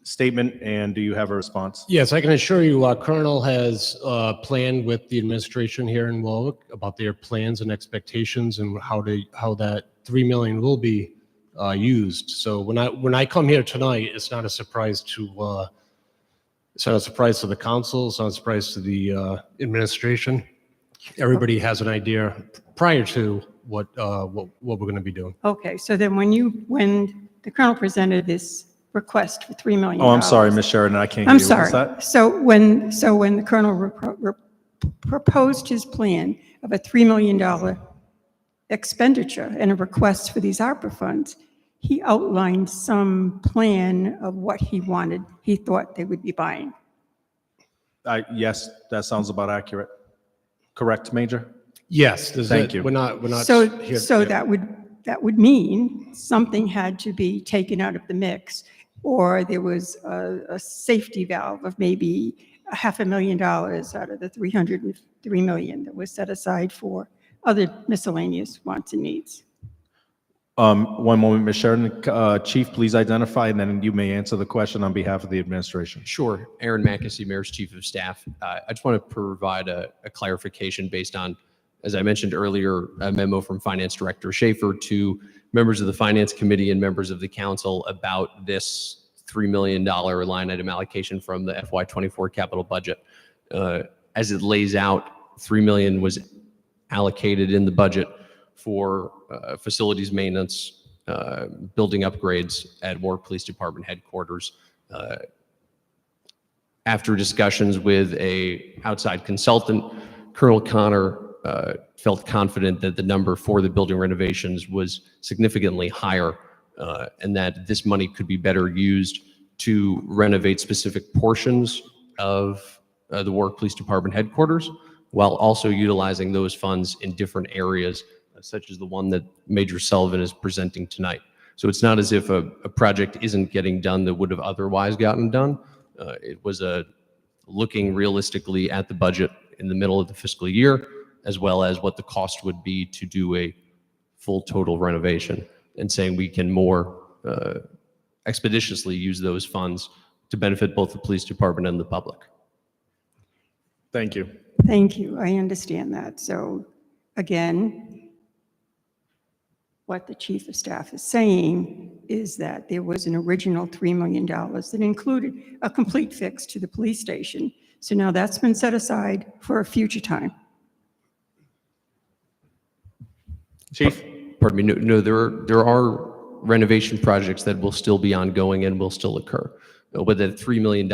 statement, and do you have a response? Yes, I can assure you, Colonel has planned with the administration here in Warwick about their plans and expectations and how that $3 million will be used. So when I come here tonight, it's not a surprise to the council. It's not a surprise to the administration. Everybody has an idea prior to what we're going to be doing. Okay, so then when the colonel presented this request for $3 million. Oh, I'm sorry, Ms. Sheridan, I can't hear I'm you. What was sorry. that? So when the colonel proposed his plan of a $3 million expenditure and a request for these ARPA funds, he outlined some plan of what he thought they would be buying. Yes, that sounds about accurate. Correct, Major? Yes. Thank you. We're not So here. that would mean something had to be taken out of the mix, or there was a safety valve of maybe $500,000 out of the $303 million that was set aside for other miscellaneous wants and needs. One moment, Ms. Sheridan. Chief, please identify, and then you may answer the question on behalf of the administration. Sure. Aaron Mackesy, Mayor's Chief of Staff. I just want to provide a clarification based on, as I mentioned earlier, a memo from Finance Director Schaefer to members of the Finance Committee and members of the Council about this $3 million line item allocation from the FY24 capital budget. As it lays out, $3 million was allocated in the budget for facilities maintenance, building upgrades at Warwick Police Department headquarters. After discussions with an outside consultant, Colonel Connor felt confident that the number for the building renovations was significantly higher, and that this money could be better used to renovate specific portions of the Warwick Police Department headquarters, while also utilizing those funds in different areas, such as the one that Major Sullivan is presenting tonight. So it's not as if a project isn't getting done that would have otherwise gotten done. It was looking realistically at the budget in the middle of the fiscal year, as well as what the cost would be to do a full total renovation, and saying we can more expeditiously use those funds to benefit both the police department and the public. Thank you. Thank you. I understand that. So again, What the chief of staff is saying is that there was an original $3 million that included a complete fix to the police station. So now that's been set aside for a future time. Chief? Pardon me, no, there are renovation projects that will still be ongoing and will still occur. But the $3 million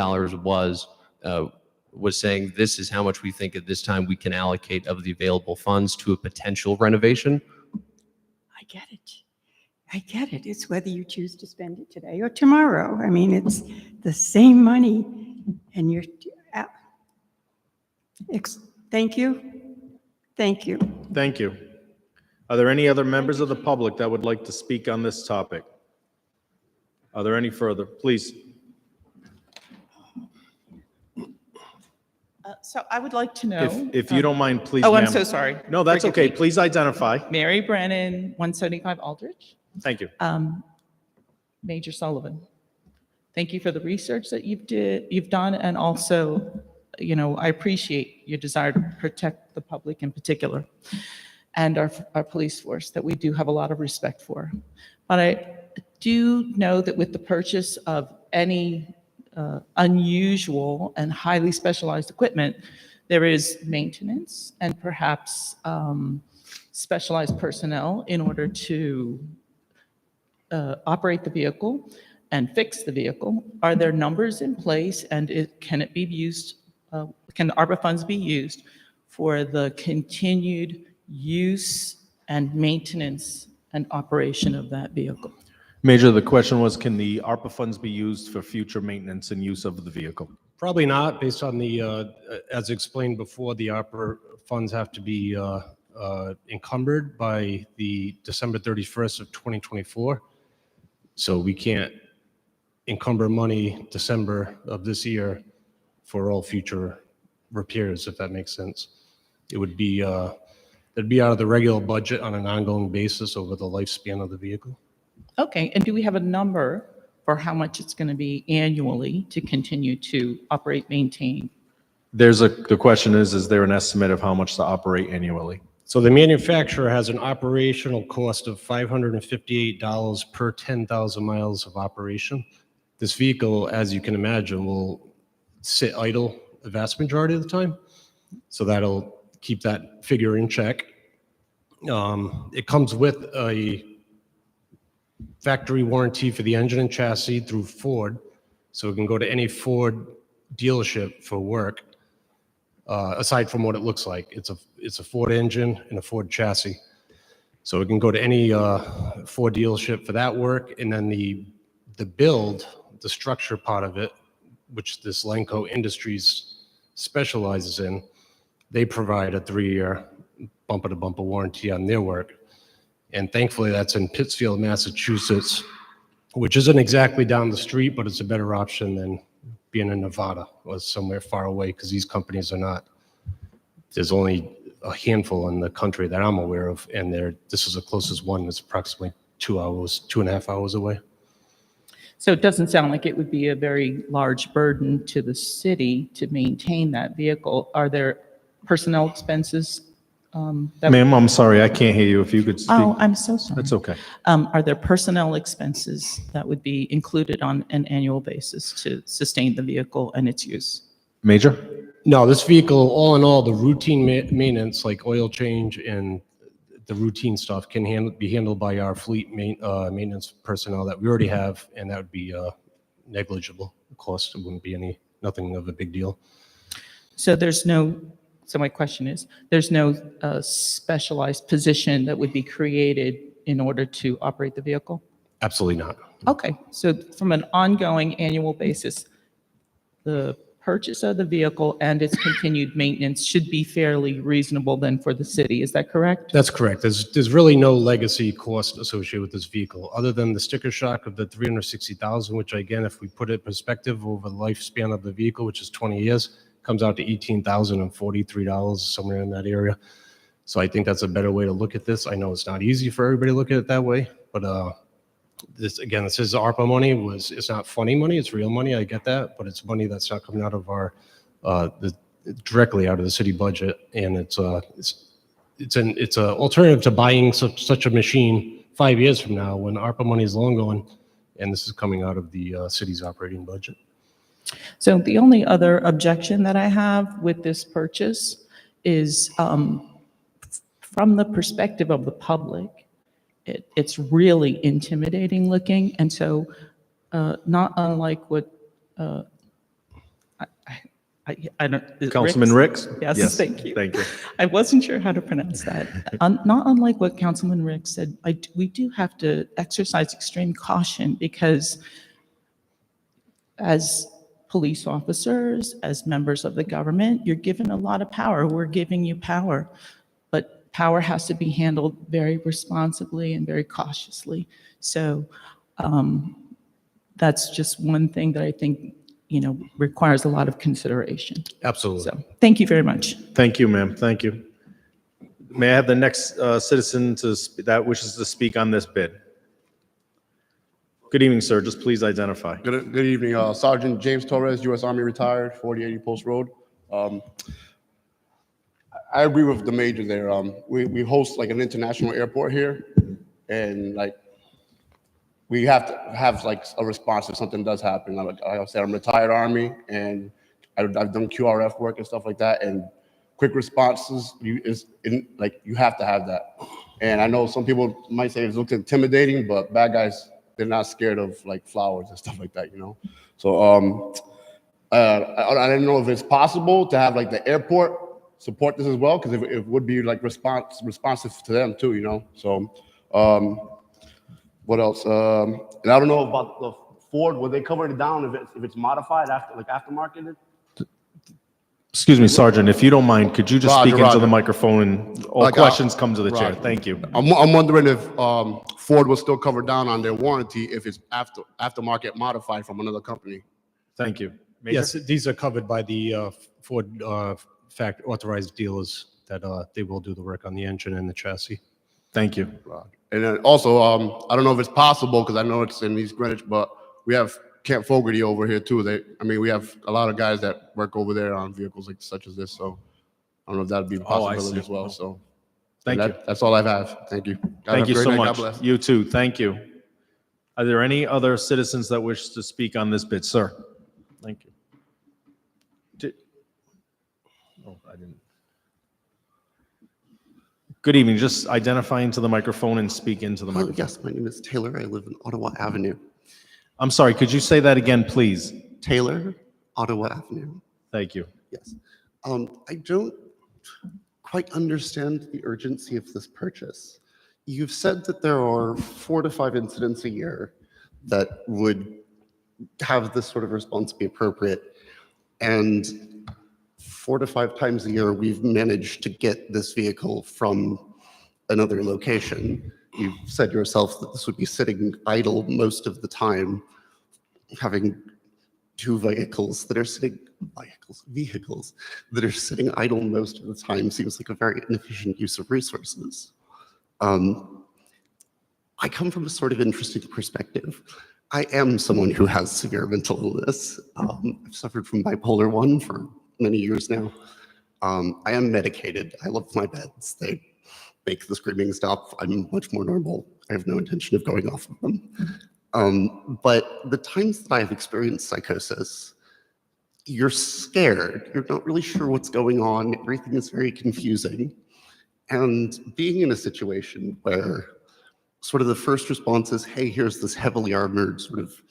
was saying this is how much we think at this time we can allocate of the available funds to a potential renovation. I get it. I get it. It's whether you choose to spend it today or tomorrow. I mean, it's the same money and you're, thank you. Thank you. Thank you. Are there any other members of the public that would like to speak on this topic? Are there any further? Please. So I would like to know. If you don't mind, please, Oh, I'm ma'am. so sorry. No, that's Forgive okay. me. Please identify. Mary Brennan, 175 Aldrich. Thank you. Major Sullivan. Thank you for the research that you've done, and also, you know, I appreciate your desire to protect the public in particular, and our police force that we do have a lot of respect for. But I do know that with the purchase of any unusual and highly specialized equipment, there is maintenance and perhaps specialized personnel in order to operate the vehicle and fix the vehicle. Are there numbers in place, and can it be used, can the ARPA funds be used for the continued use and maintenance and operation of that vehicle? Major, the question was, can the ARPA funds be used for future maintenance and use of the vehicle? Probably not, based on the, as explained before, the ARPA funds have to be encumbered by the December 31st of 2024. So we can't encumber money December of this year for all future repairs, if that makes sense. It would be, it'd be out of the regular budget on an ongoing basis over the lifespan of the vehicle. Okay, and do we have a number for how much it's going to be annually to continue to operate, maintain? The question is there an estimate of how much to operate annually? So the manufacturer has an operational cost of $558 per 10,000 miles of operation. This vehicle, as you can imagine, will sit idle the vast majority of the time. So that'll keep that figure in check. It comes with a factory warranty for the engine and chassis through Ford. So it can go to any Ford dealership for work. Aside from what it looks like, it's a Ford engine and a Ford chassis. So it can go to any Ford dealership for that work. And then the build, the structure part of it, which this Lenco Industries specializes in, they provide a 3-year bumper-to-bumper warranty on their work. And thankfully, that's in Pittsfield, Massachusetts, which isn't exactly down the street, but it's a better option than being in Nevada or somewhere far away, because these companies are not. There's only a handful in the country that I'm aware of, and this is the closest one that's approximately 2.5 hours away. So it doesn't sound like it would be a very large burden to the city to maintain that vehicle. Are there personnel expenses? Ma'am, I'm sorry, I can't hear you. If you could speak. Oh, I'm so sorry. That's okay. Are there personnel expenses that would be included on an annual basis to sustain the vehicle and its use? Major? No, this vehicle, all in all, the routine maintenance, like oil change and the routine stuff, can be handled by our fleet maintenance personnel that we already have, and that would be negligible cost. It wouldn't be nothing of a big deal. So so my question is, there's no specialized position that would be created in order to operate the vehicle? Absolutely not. Okay, so from an ongoing annual basis, the purchase of the vehicle and its continued maintenance should be fairly reasonable then for the city, is that correct? That's correct. There's really no legacy cost associated with this vehicle, other than the sticker shock of the $360,000, which again, if we put it in perspective over the lifespan of the vehicle, which is 20 years, comes out to $18,043, somewhere in that area. So I think that's a better way to look at this. I know it's not easy for everybody to look at it that way, but this is ARPA money. It's not funny money, it's real money, I get that, but it's money that's not coming out of our directly out of the city budget, and it's an alternative to buying such a machine 5 years from now when ARPA money is long gone, and this is coming out of the city's operating budget. So the only other objection that I have with this purchase is from the perspective of the public, it's really intimidating looking. And so not unlike what I don't. Councilman Ricks? Yes, thank you. Thank you. I wasn't sure how to pronounce that. Not unlike what Councilman Ricks said, we do have to exercise extreme caution because as police officers, as members of the government, you're given a lot of power. We're giving you power, but power has to be handled very responsibly and very cautiously. So that's just one thing that I think, requires a lot of consideration. Absolutely. So thank you very much. Thank you, ma'am. Thank you. May I have the next citizen that wishes to speak on this bid? Good evening, sir. Just please identify. Good evening, Sergeant James Torres, U.S. Army retired, 4080 Post Road. I agree with the major there. We host like an international airport here, and like we have to have like a response if something does happen. Like I said, I'm retired Army, and I've done QRF work and stuff like that, and quick responses. You have to have that. And I know some people might say it looks intimidating, but bad guys, they're not scared of like flowers and stuff like that, So I didn't know if it's possible to have like the airport support this as well, because it would be like responsive to them too, So what else? And I don't know about the Ford. Would they cover it down if it's modified aftermarketed? Excuse me, Sergeant, if you don't mind, could you just speak into Roger. the microphone and all questions come to the chair? Roger. Thank you. I'm wondering if Ford will still cover down on their warranty if it's aftermarket modified from another company. Thank you. Major? Yes, these are covered by the Ford authorized dealers that they will do the work on the engine and the chassis. Thank you. And then also, I don't know if it's possible because I know it's in East Greenwich, but we have Camp Fogarty over here too. We have a lot of guys that work over there on vehicles like such as this. So I don't know if that'd be a possibility as well. So Thank you. That's all I have. Thank you. Thank you Have a great so night. God much. bless. You too. Thank you. Are there any other citizens that wish to speak on this bid? Sir? Thank you. Oh, I didn't. Good evening. Just identify into the microphone and speak into the microphone. Yes, my name is Taylor. I live in Ottawa Avenue. I'm sorry. Could you say that again, please? Taylor, Ottawa Avenue. Thank you. Yes. I don't quite understand the urgency of this purchase. You've said that there are 4 to 5 incidents a year that would have this sort of response be appropriate. And 4 to 5 times a year, we've managed to get this vehicle from another location. You've said yourself that this would be sitting idle most of the time. Having 2 vehicles that are sitting idle most of the time seems like a very inefficient use of resources. I come from a sort of interesting perspective. I am someone who has severe mental illness. I've suffered from bipolar 1 for many years now. I am medicated. I love my meds. They make the screaming stop. I'm much more normal. I have no intention of going off of them. But the times that I have experienced psychosis, you're scared. You're not really sure what's going on. Everything is very confusing. And being in a situation where sort of the first response is, hey, here's this heavily armored sort of,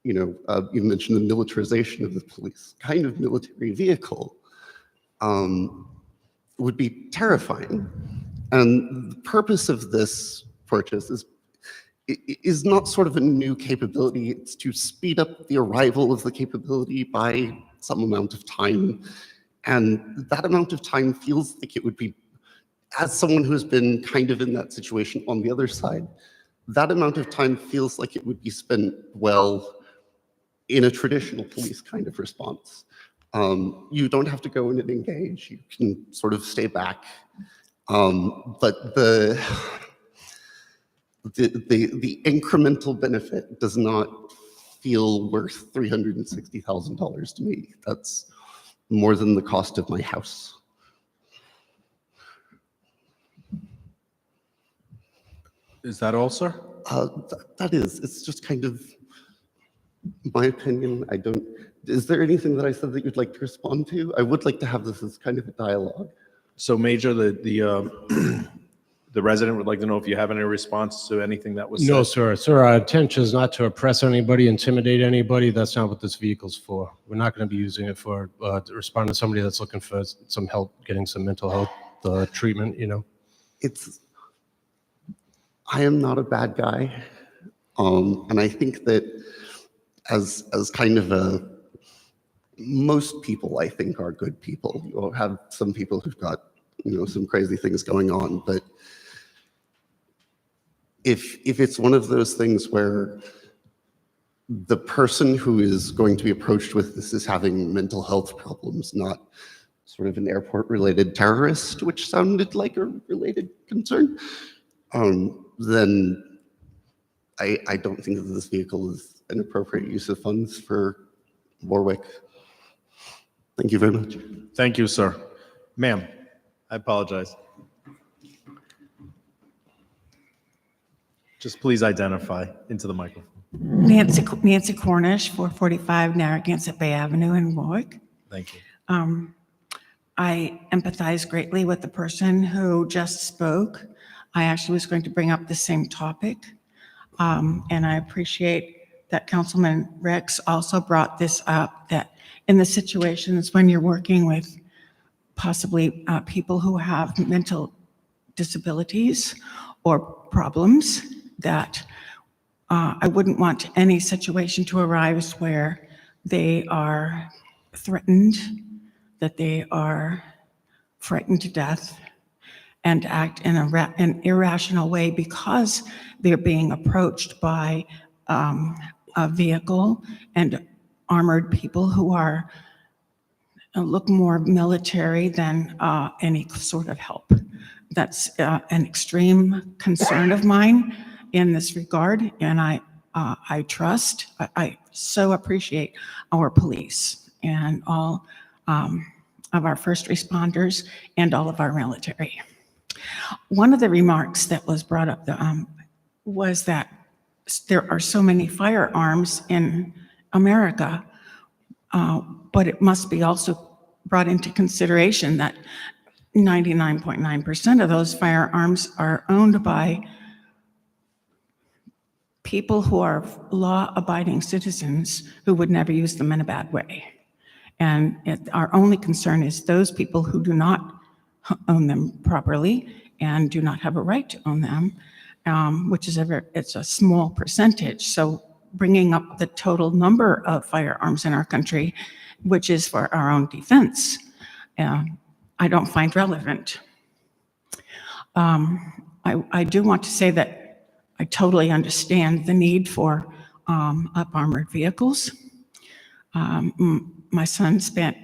you mentioned the militarization of the police, kind of military vehicle, would be terrifying. And the purpose of this purchase is not sort of a new capability. It's to speed up the arrival of the capability by some amount of time. And that amount of time feels like it would be, as someone who has been kind of in that situation on the other side, that amount of time feels like it would be spent well in a traditional police kind of response. You don't have to go in and engage. You can sort of stay back. But the incremental benefit does not feel worth $360,000 to me. That's more than the cost of my house. Is that all, sir? That is, it's just kind of my opinion. Is there anything that I said that you'd like to respond to? I would like to have this as kind of a dialogue. So Major, the resident would like to know if you have any response to anything that was said. No, sir. Sir, our intention is not to oppress anybody, intimidate anybody. That's not what this vehicle's for. We're not going to be using it for to respond to somebody that's looking for some help getting some mental health treatment, you know. I am not a bad guy. And I think that as kind of most people, I think, are good people. You'll have some people who've got, some crazy things going on, but if it's one of those things where the person who is going to be approached with this is having mental health problems, not sort of an airport-related terrorist, which sounded like a related concern, then I don't think that this vehicle is an appropriate use of funds for Warwick. Thank you very much. Thank you, sir. Ma'am, I apologize. Just please identify into the microphone. Nancy Cornish, 445 Narragansett Bay Avenue in Warwick. Thank you. I empathize greatly with the person who just spoke. I actually was going to bring up the same topic. And I appreciate that Councilman Rex also brought this up, that in the situations when you're working with possibly people who have mental disabilities or problems, that I wouldn't want any situation to arise where they are threatened, that they are frightened to death, and act in an irrational way because they're being approached by a vehicle and armored people who are look more military than any sort of help. That's an extreme concern of mine in this regard, and I so appreciate our police and all of our first responders and all of our military. One of the remarks that was brought up was that there are so many firearms in America, but it must be also brought into consideration that 99.9% of those firearms are owned by people who are law-abiding citizens who would never use them in a bad way. And our only concern is those people who do not own them properly and do not have a right to own them, which is it's a small percentage. So bringing up the total number of firearms in our country, which is for our own defense, I don't find relevant. I do want to say that I totally understand the need for up-armored vehicles. My son spent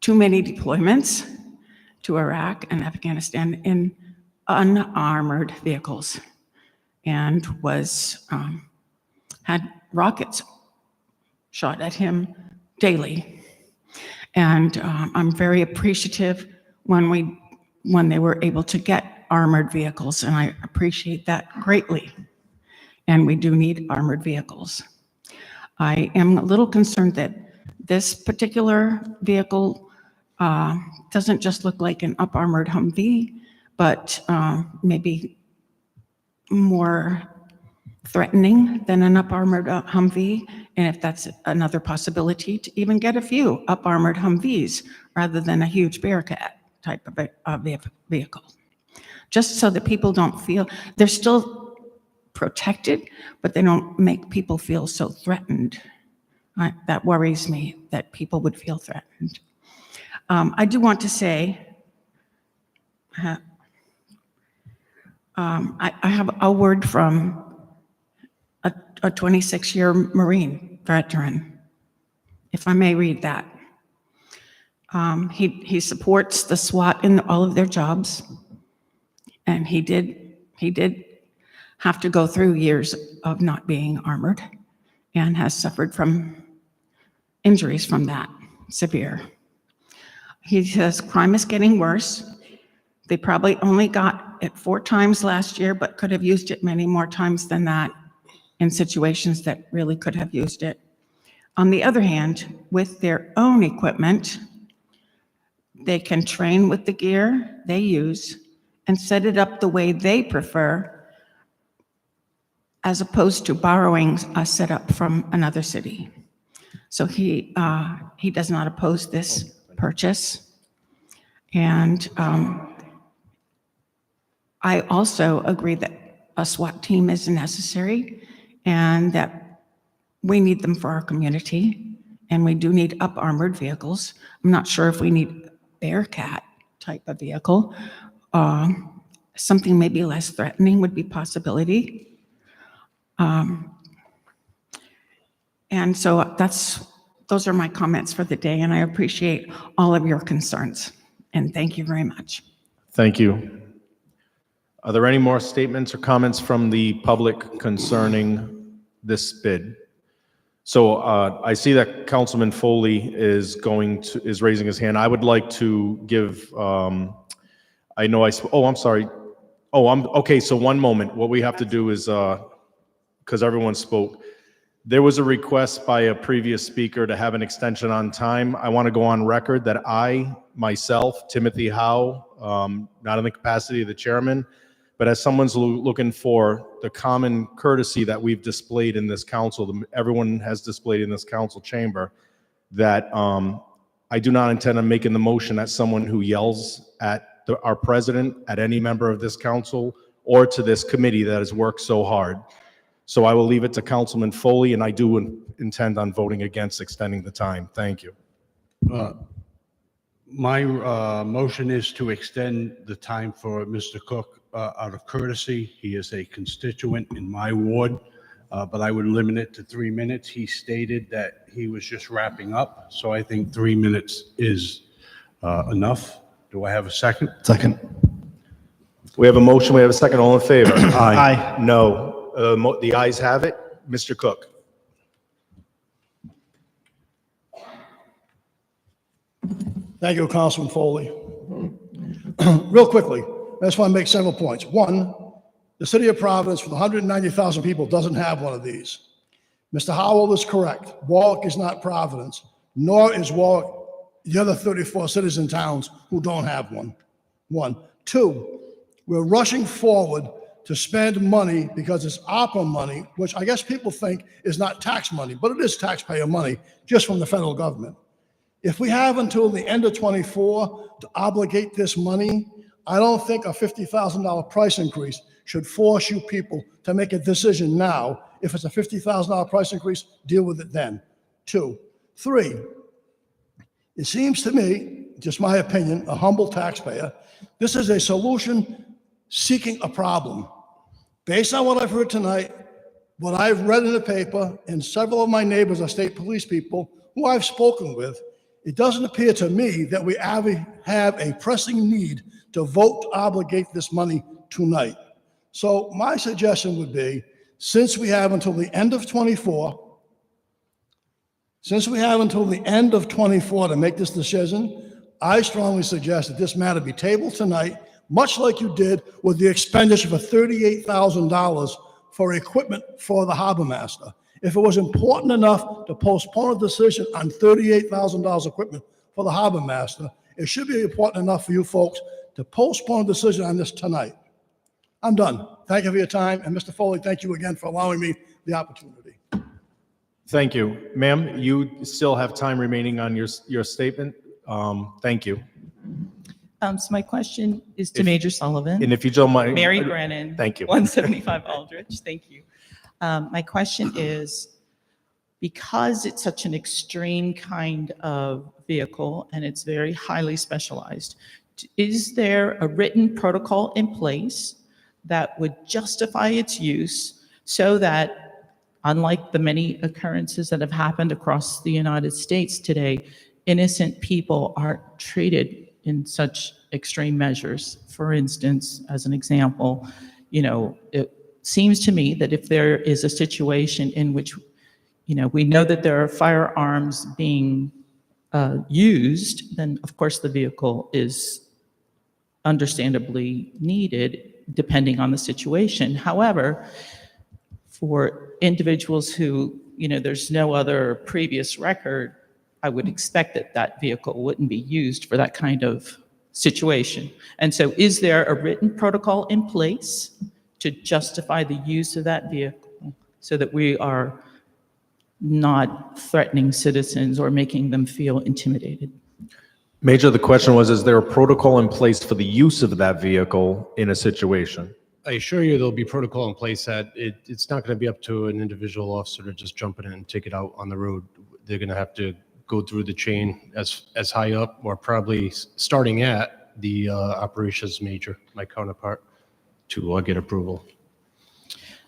too many deployments to Iraq and Afghanistan in unarmored vehicles and had rockets shot at him daily. And I'm very appreciative when they were able to get armored vehicles, and I appreciate that greatly. And we do need armored vehicles. I am a little concerned that this particular vehicle doesn't just look like an up-armored Humvee, but maybe more threatening than an up-armored Humvee, and if that's another possibility, to even get a few up-armored Humvees rather than a huge Bearcat type of vehicle. Just so that people don't feel, they're still protected, but they don't make people feel so threatened. That worries me, that people would feel threatened. I do want to say, I have a word from a 26-year Marine veteran, if I may read that. He supports the SWAT in all of their jobs, and he did have to go through years of not being armored and has suffered from injuries from that, severe. He says, crime is getting worse. They probably only got it 4 times last year, but could have used it many more times than that in situations that really could have used it. On the other hand, with their own equipment, they can train with the gear they use and set it up the way they prefer, as opposed to borrowing a setup from another city. So he does not oppose this purchase. And I also agree that a SWAT team is necessary and that we need them for our community, and we do need up-armored vehicles. I'm not sure if we need Bearcat type of vehicle. Something maybe less threatening would be a possibility. And so those are my comments for the day, and I appreciate all of your concerns. And thank you very much. Thank you. Are there any more statements or comments from the public concerning this bid? So I see that Councilman Foley is raising his hand. I would like to give, I'm sorry. Okay, so one moment. What we have to do is, because everyone spoke, there was a request by a previous speaker to have an extension on time. I want to go on record that I, myself, Timothy Howe, not in the capacity of the chairman, but as someone's looking for the common courtesy that we've displayed in this council, everyone has displayed in this council chamber, that I do not intend on making the motion as someone who yells at our president, at any member of this council, or to this committee that has worked so hard. So I will leave it to Councilman Foley, and I do intend on voting against extending the time. Thank you. My motion is to extend the time for Mr. Cook out of courtesy. He is a constituent in my ward, but I would limit it to 3 minutes. He stated that he was just wrapping up, so I think 3 minutes is enough. Do I have a second? Second. We have a motion, we have a second. All in favor? Aye. No. The ayes have it. Mr. Cook. Thank you, Councilman Foley. Real quickly, I just want to make several points. One, the city of Providence with 190,000 people doesn't have one of these. Mr. Howell is correct. Warwick is not Providence, nor is Warwick the other 34 cities and towns who don't have one. One. Two, we're rushing forward to spend money because it's ARPA money, which I guess people think is not tax money, but it is taxpayer money just from the federal government. If we have until the end of '24 to obligate this money, I don't think a $50,000 price increase should force you people to make a decision now. If it's a $50,000 price increase, deal with it then. 2. 3, it seems to me, just my opinion, a humble taxpayer, this is a solution seeking a problem. Based on what I've heard tonight, what I've read in the paper, and several of my neighbors are state police people who I've spoken with, it doesn't appear to me that we have a pressing need to vote to obligate this money tonight. So my suggestion would be, since we have until the end of '24, to make this decision, I strongly suggest that this matter be tabled tonight, much like you did with the expenditure for $38,000 for equipment for the harbor master. If it was important enough to postpone a decision on $38,000 equipment for the harbor master, it should be important enough for you folks to postpone a decision on this tonight. I'm done. Thank you for your time. And Mr. Foley, thank you again for allowing me the opportunity. Thank you. Ma'am, you still have time remaining on your statement. Thank you. So my question is to Major Sullivan. And if you don't mind. Mary Brennan. Thank you. 175 Aldrich. Thank you. My question is, because it's such an extreme kind of vehicle and it's very highly specialized, is there a written protocol in place that would justify its use so that, unlike the many occurrences that have happened across the United States today, innocent people aren't treated in such extreme measures? For instance, as an example, it seems to me that if there is a situation in which, we know that there are firearms being used, then of course the vehicle is understandably needed depending on the situation. However, for individuals who, there's no other previous record, I would expect that that vehicle wouldn't be used for that kind of situation. And so is there a written protocol in place to justify the use of that vehicle so that we are not threatening citizens or making them feel intimidated? Major, the question was, is there a protocol in place for the use of that vehicle in a situation? I assure you there'll be protocol in place that it's not going to be up to an individual officer to just jump in and take it out on the road. They're going to have to go through the chain as high up, or probably starting at the operations major, my counterpart, to get approval.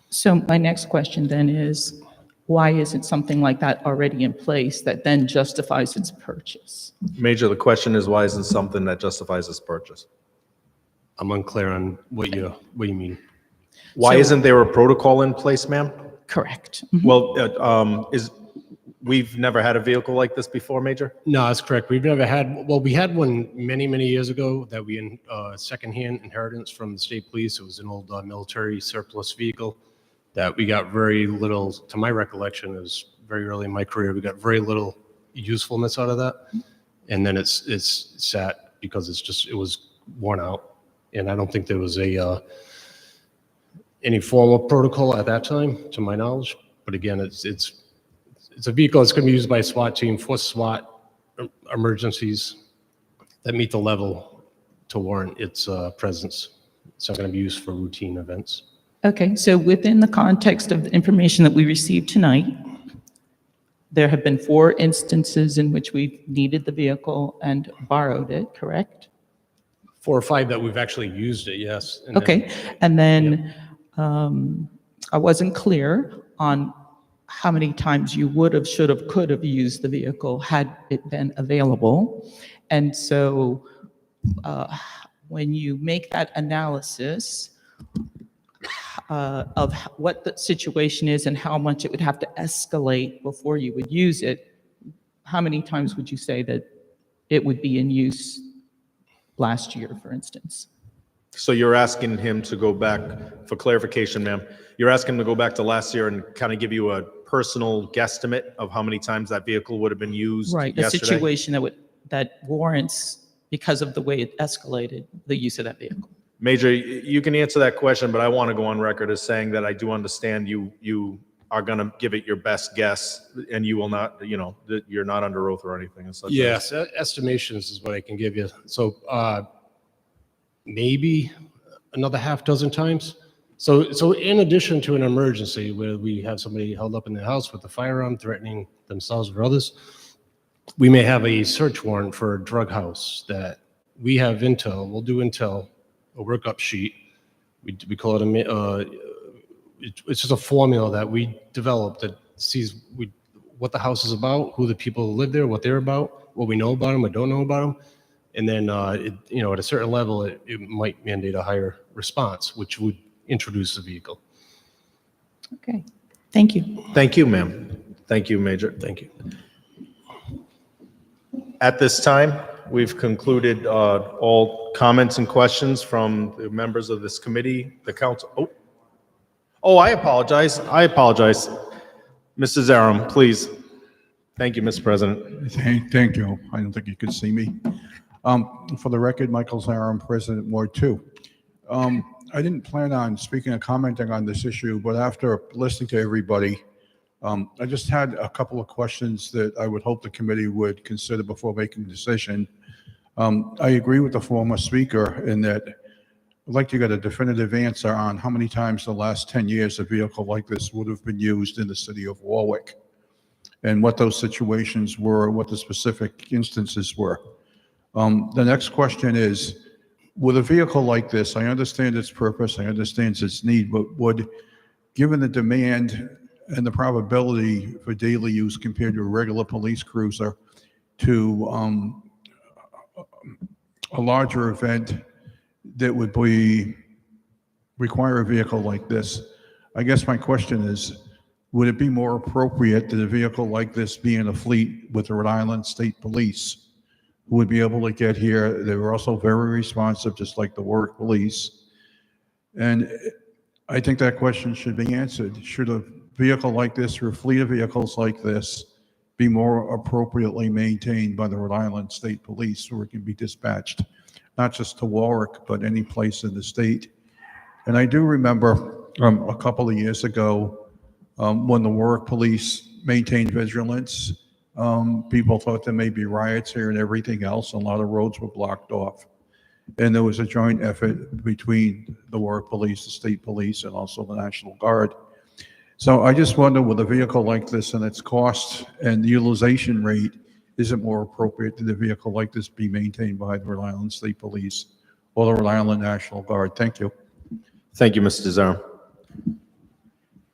So my next question then is, why isn't something like that already in place that then justifies its purchase? Major, the question is, why isn't something that justifies this purchase? I'm unclear on what you mean. Why So- isn't there a protocol in place, ma'am? Correct. Well, we've never had a vehicle like this before, Major? No, that's correct. We've never had, well, we had one many, many years ago that we, secondhand inheritance from the state police. It was an old military surplus vehicle that we got very little, to my recollection, it was very early in my career, we got very little usefulness out of that. And then it's sat because it was worn out. And I don't think there was any formal protocol at that time, to my knowledge. But again, it's a vehicle that's going to be used by a SWAT team for SWAT emergencies that meet the level to warrant its presence. It's not going to be used for routine events. Okay, so within the context of the information that we received tonight, there have been 4 instances in which we've needed the vehicle and borrowed it, correct? 4 or 5 that we've actually used it, yes. And then- Okay, and then I wasn't clear on how many times you would have, should have, could have used the vehicle had it been available. And so when you make that analysis of what the situation is and how much it would have to escalate before you would use it, how many times would you say that it would be in use last year, for instance? So you're asking him to go back, for clarification, ma'am, you're asking him to go back to last year and kind of give you a personal guesstimate of how many times that vehicle would have been used Right, a yesterday? situation that warrants, because of the way it escalated, the use of that vehicle. Major, you can answer that question, but I want to go on record as saying that I do understand you are going to give it your best guess, and you will not, that you're not under oath or anything as such. Yes, estimations is what I can give you. So maybe another half dozen times. So in addition to an emergency where we have somebody held up in their house with a firearm threatening themselves or others, we may have a search warrant for a drug house that we have intel. We'll do intel, a workup sheet. We call it it's just a formula that we developed that sees what the house is about, who the people who live there, what they're about, what we know about them or don't know about them. And then, at a certain level, it might mandate a higher response, which would introduce the vehicle. Okay, thank you. Thank you, ma'am. Thank you, Major. Thank you. At this time, we've concluded all comments and questions from the members of this committee, the council. Oh, I apologize. Mrs. Aram, please. Thank you, Mr. President. Thank you. I don't think you could see me. For the record, Michael Zarum, President Ward 2. I didn't plan on speaking or commenting on this issue, but after listening to everybody, I just had a couple of questions that I would hope the committee would consider before making a decision. I agree with the former speaker in that I'd like to get a definitive answer on how many times in the last 10 years a vehicle like this would have been used in the city of Warwick, and what those situations were, what the specific instances were. The next question is, with a vehicle like this, I understand its purpose, I understand its need, but would, given the demand and the probability for daily use compared to a regular police cruiser, to a larger event that would require a vehicle like this, I guess my question is, would it be more appropriate that a vehicle like this be in a fleet with the Rhode Island State Police, who would be able to get here. They were also very responsive, just like the Warwick Police. And I think that question should be answered. Should a vehicle like this or a fleet of vehicles like this be more appropriately maintained by the Rhode Island State Police, where it can be dispatched, not just to Warwick, but any place in the state? And I do remember a couple of years ago, when the Warwick Police maintained vigilance, people thought there may be riots here and everything else, and a lot of roads were blocked off. And there was a joint effort between the Warwick Police, the State Police, and also the National Guard. So I just wonder, with a vehicle like this and its cost and the utilization rate, is it more appropriate that a vehicle like this be maintained by the Rhode Island State Police or the Rhode Island National Guard? Thank you. Thank you, Mr. Deserve.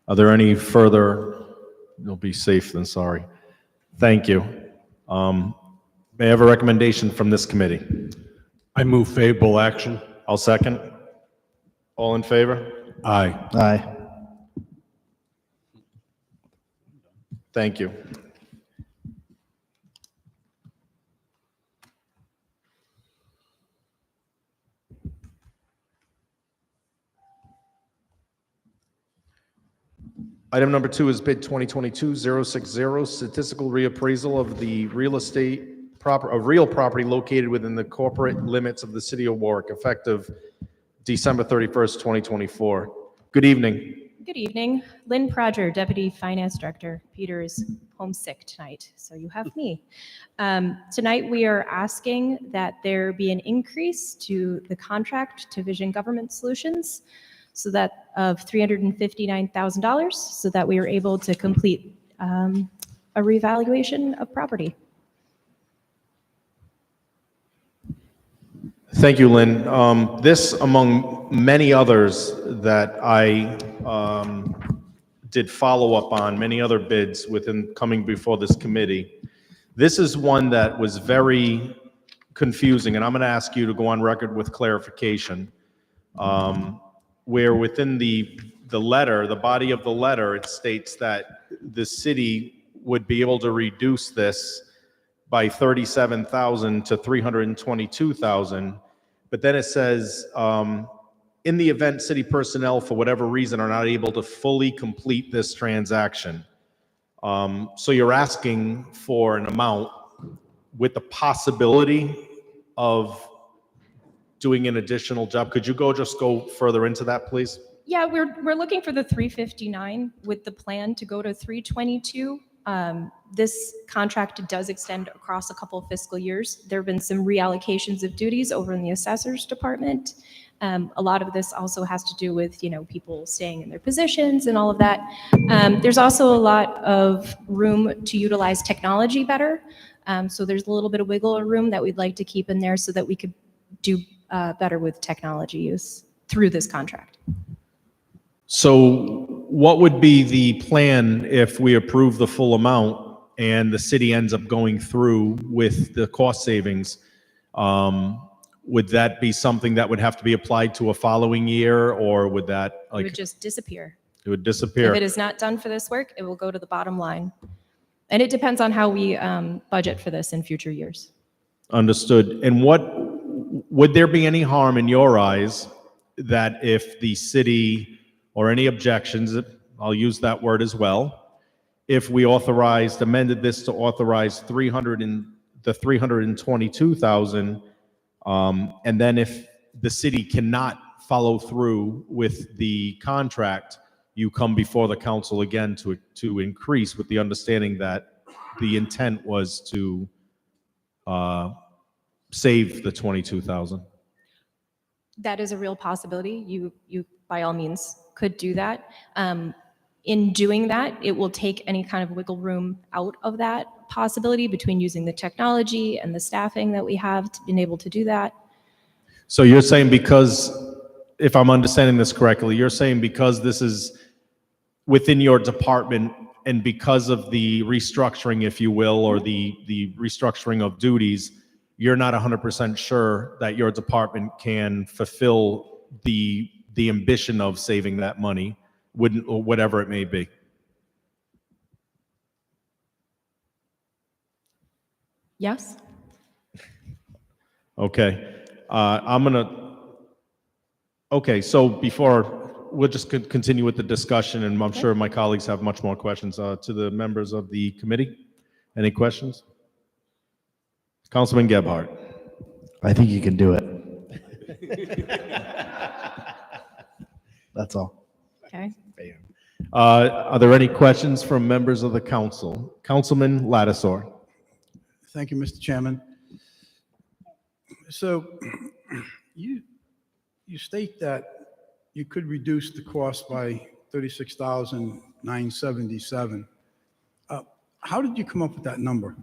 Are there any further? You'll be safe than sorry. Thank you. May I have a recommendation from this committee? I move favorable action. I'll second. All in favor? Aye. Aye. Thank you. Item number 2 is bid 2022-060, statistical reappraisal of the real property located within the corporate limits of the city of Warwick, effective December 31st, 2024. Good evening. Good evening. Lynn Prodger, Deputy Finance Director. Peter is homesick tonight, so you have me. Tonight we are asking that there be an increase to the contract to Vision Government Solutions, so that of $359,000, so that we are able to complete a revaluation of property. Thank you, Lynn. This, among many others that I did follow up on, many other bids within coming before this committee, this is one that was very confusing, and I'm going to ask you to go on record with clarification. Where within the letter, the body of the letter, it states that the city would be able to reduce this by $37,000 to $322,000. But then it says, in the event city personnel, for whatever reason, are not able to fully complete this transaction. So you're asking for an amount with the possibility of doing an additional job. Could you just go further into that, please? Yeah, we're looking for the 359 with the plan to go to 322. This contract does extend across a couple of fiscal years. There have been some reallocations of duties over in the assessor's department. A lot of this also has to do with, people staying in their positions and all of that. There's also a lot of room to utilize technology better. So there's a little bit of wiggle room that we'd like to keep in there so that we could do better with technology use through this contract. So what would be the plan if we approve the full amount and the city ends up going through with the cost savings? Would that be something that would have to be applied to a following year, or would that It would just disappear. It would disappear? If it is not done for this work, it will go to the bottom line. And it depends on how we budget for this in future years. Understood. And would there be any harm in your eyes that if the city, or any objections, I'll use that word as well, if we amended this to authorize the 322,000, and then if the city cannot follow through with the contract, you come before the council again to increase, with the understanding that the intent was to save the 22,000? That is a real possibility. You by all means could do that. In doing that, it will take any kind of wiggle room out of that possibility between using the technology and the staffing that we have to be able to do that. So you're saying, because, if I'm understanding this correctly, you're saying because this is within your department and because of the restructuring, if you will, or the restructuring of duties, you're not 100% sure that your department can fulfill the ambition of saving that money, or whatever it may be. Yes? Okay. Okay, so we'll just continue with the discussion, and I'm sure my colleagues have much more questions. To the members of the committee, any questions? Councilman Gebhardt. I think you can do it. That's all. Okay. Are there any questions from members of the council? Councilman Lattisaur. Thank you, Mr. Chairman. So you state that you could reduce the cost by $36,977. How did you come up with that number?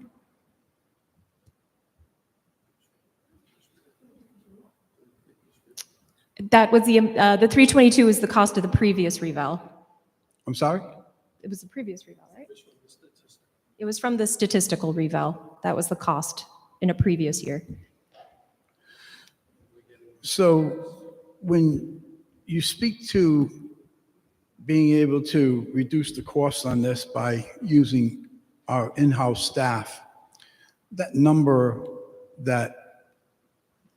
That was the 322 is the cost of the previous reval. I'm sorry? It was the previous reval, right? It was from the statistical reval. That was the cost in a previous year. So when you speak to being able to reduce the costs on this by using our in-house staff, that number that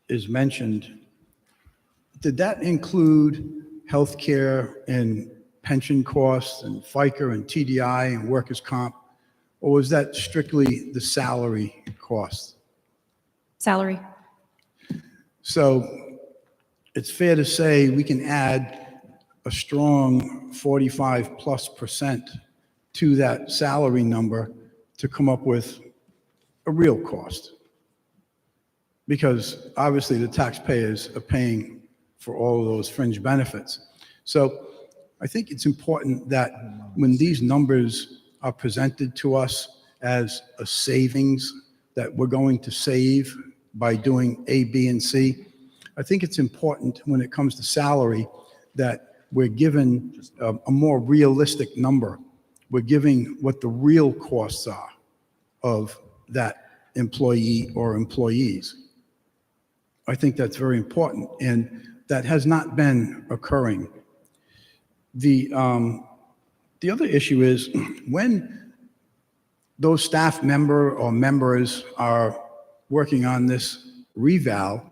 is mentioned, did that include healthcare and pension costs and FICA and TDI and workers' comp? Or was that strictly the salary cost? Salary. So it's fair to say we can add a strong 45+% to that salary number to come up with a real cost. Because obviously the taxpayers are paying for all of those fringe benefits. So I think it's important that when these numbers are presented to us as a savings that we're going to save by doing A, B, and C, I think it's important when it comes to salary that we're given a more realistic number. We're giving what the real costs are of that employee or employees. I think that's very important, and that has not been occurring. The other issue is when those staff member or members are working on this reval,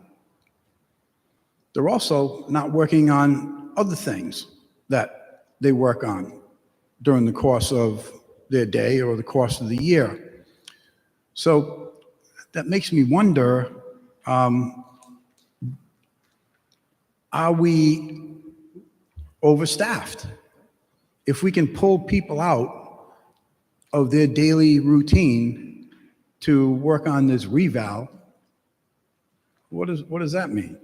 they're also not working on other things that they work on during the course of their day or the course of the year. So that makes me wonder, are we overstaffed? If we can pull people out of their daily routine to work on this reval, what does that mean?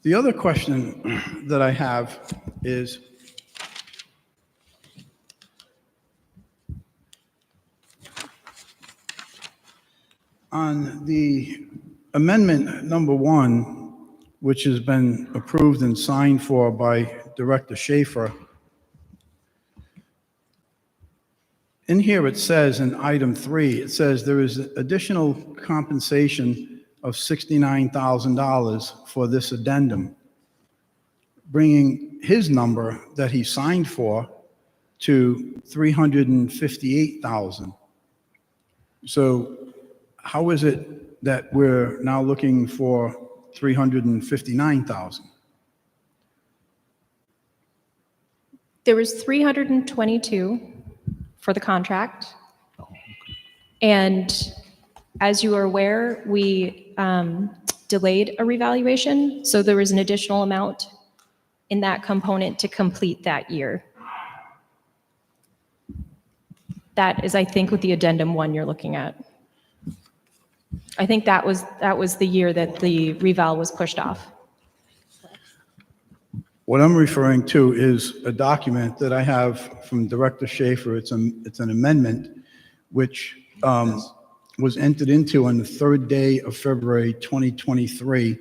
The other question that I have is, on the amendment number 1, which has been approved and signed for by Director Schaefer, in here it says in item 3, it says there is additional compensation of $69,000 for this addendum, bringing his number that he signed for to $358,000. So how is it that we're now looking for $359,000? There was 322 for the contract. And as you are aware, we delayed a revaluation. So there was an additional amount in that component to complete that year. That is, I think, with the addendum 1 you're looking at. I think that was the year that the reval was pushed off. What I'm referring to is a document that I have from Director Schaefer. It's an amendment which was entered into on the 3rd day of February 2023,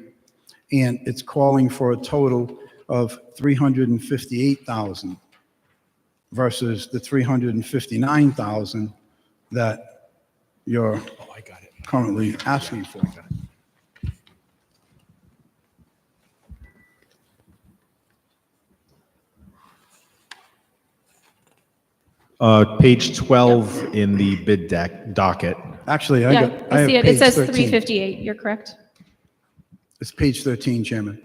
and it's calling for a total of $358,000 versus the $359,000 that you're currently asking for. Page 12 in the bid docket. Actually, Yeah, I I see have it. It page says 13. 358. You're correct. It's page 13, Chairman.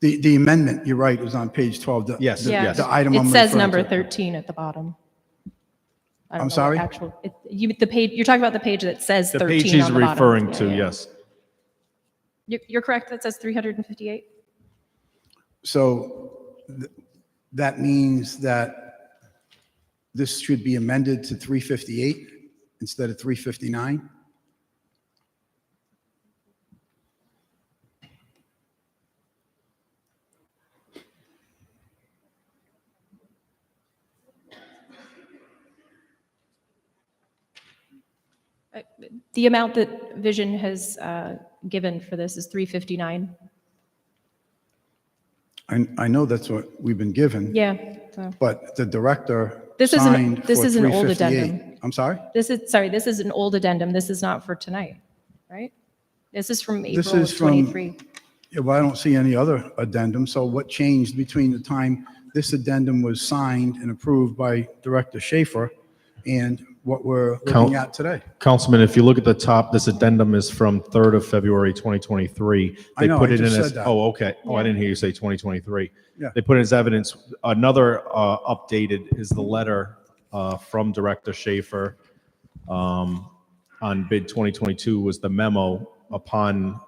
The amendment, you're right, is on page 12. Yes, Yeah. The item It I'm says referring number to. 13 at the bottom. I don't I'm know what sorry? the page, you're talking about the page that says The 13 page he's on the bottom. referring Yeah, to, yeah. yes. You're correct. That says 358. So that means that this should be amended to 358 instead of 359? The amount that Vision has given for this is 359. I know that's what we've been given. Yeah. So But the director This is signed an, this for is an old 358. addendum. I'm sorry? This is an old addendum. This is not for tonight, right? This is from This April is of from- 23. Yeah, well, I don't see any other addendum. So what changed between the time this addendum was signed and approved by Director Schaefer and what we're looking at today? Councilman, if you look at the top, this addendum is from 3rd of February, 2023. I know, put I it just in as, said that. oh, okay. Oh, I didn't hear you say 2023. Yeah. They put it as evidence. Another updated is the letter from Director Schaefer on bid 2022 was the memo upon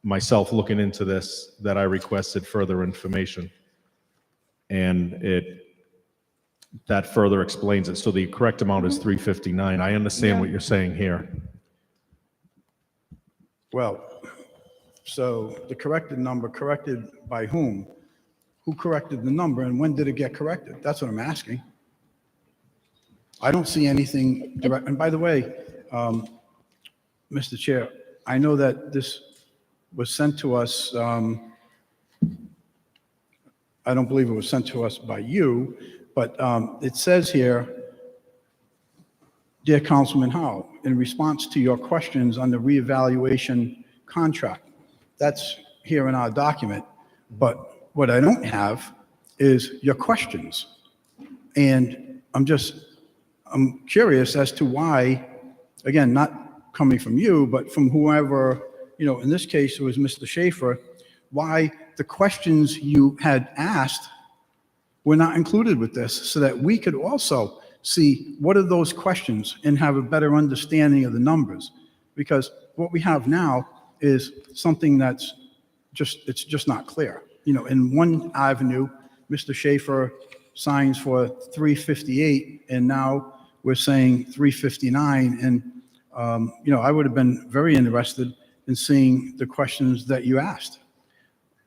myself looking into this that I requested further information. And that further explains it. So the correct amount is 359. I understand what you're saying here. Well, so the corrected number, corrected by whom? Who corrected the number and when did it get corrected? That's what I'm asking. I don't see anything direct. And by the way, Mr. Chair, I know that this was sent to us. I don't believe it was sent to us by you, but it says here, Dear Councilman Howe, in response to your questions on the reevaluation contract, that's here in our document, but what I don't have is your questions. And I'm curious as to why, again, not coming from you, but from whoever, in this case, it was Mr. Schaefer, why the questions you had asked were not included with this so that we could also see what are those questions and have a better understanding of the numbers. Because what we have now is something that's it's just not clear. In one avenue, Mr. Schaefer signs for 358 and now we're saying 359. And, I would have been very interested in seeing the questions that you asked.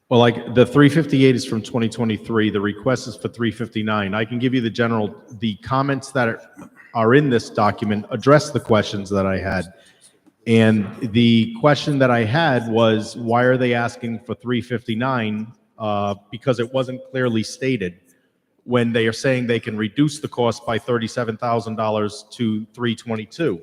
Well, like the 358 is from 2023. The request is for 359. I can give you the comments that are in this document address the questions that I had. And the question that I had was, why are they asking for 359? Because it wasn't clearly stated when they are saying they can reduce the cost by $37,000 to 322.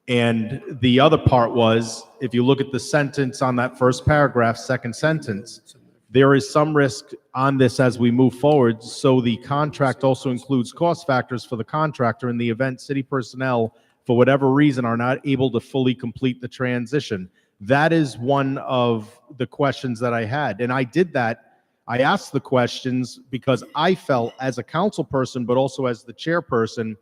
And the other part was, if you look at the sentence on that first paragraph, second sentence, there is some risk on this as we move forward. So the contract also includes cost factors for the contractor in the event city personnel, for whatever reason, are not able to fully complete the transition. That is one of the questions that I had. And I did that. I asked the questions because I felt as a council person, but also as the chairperson,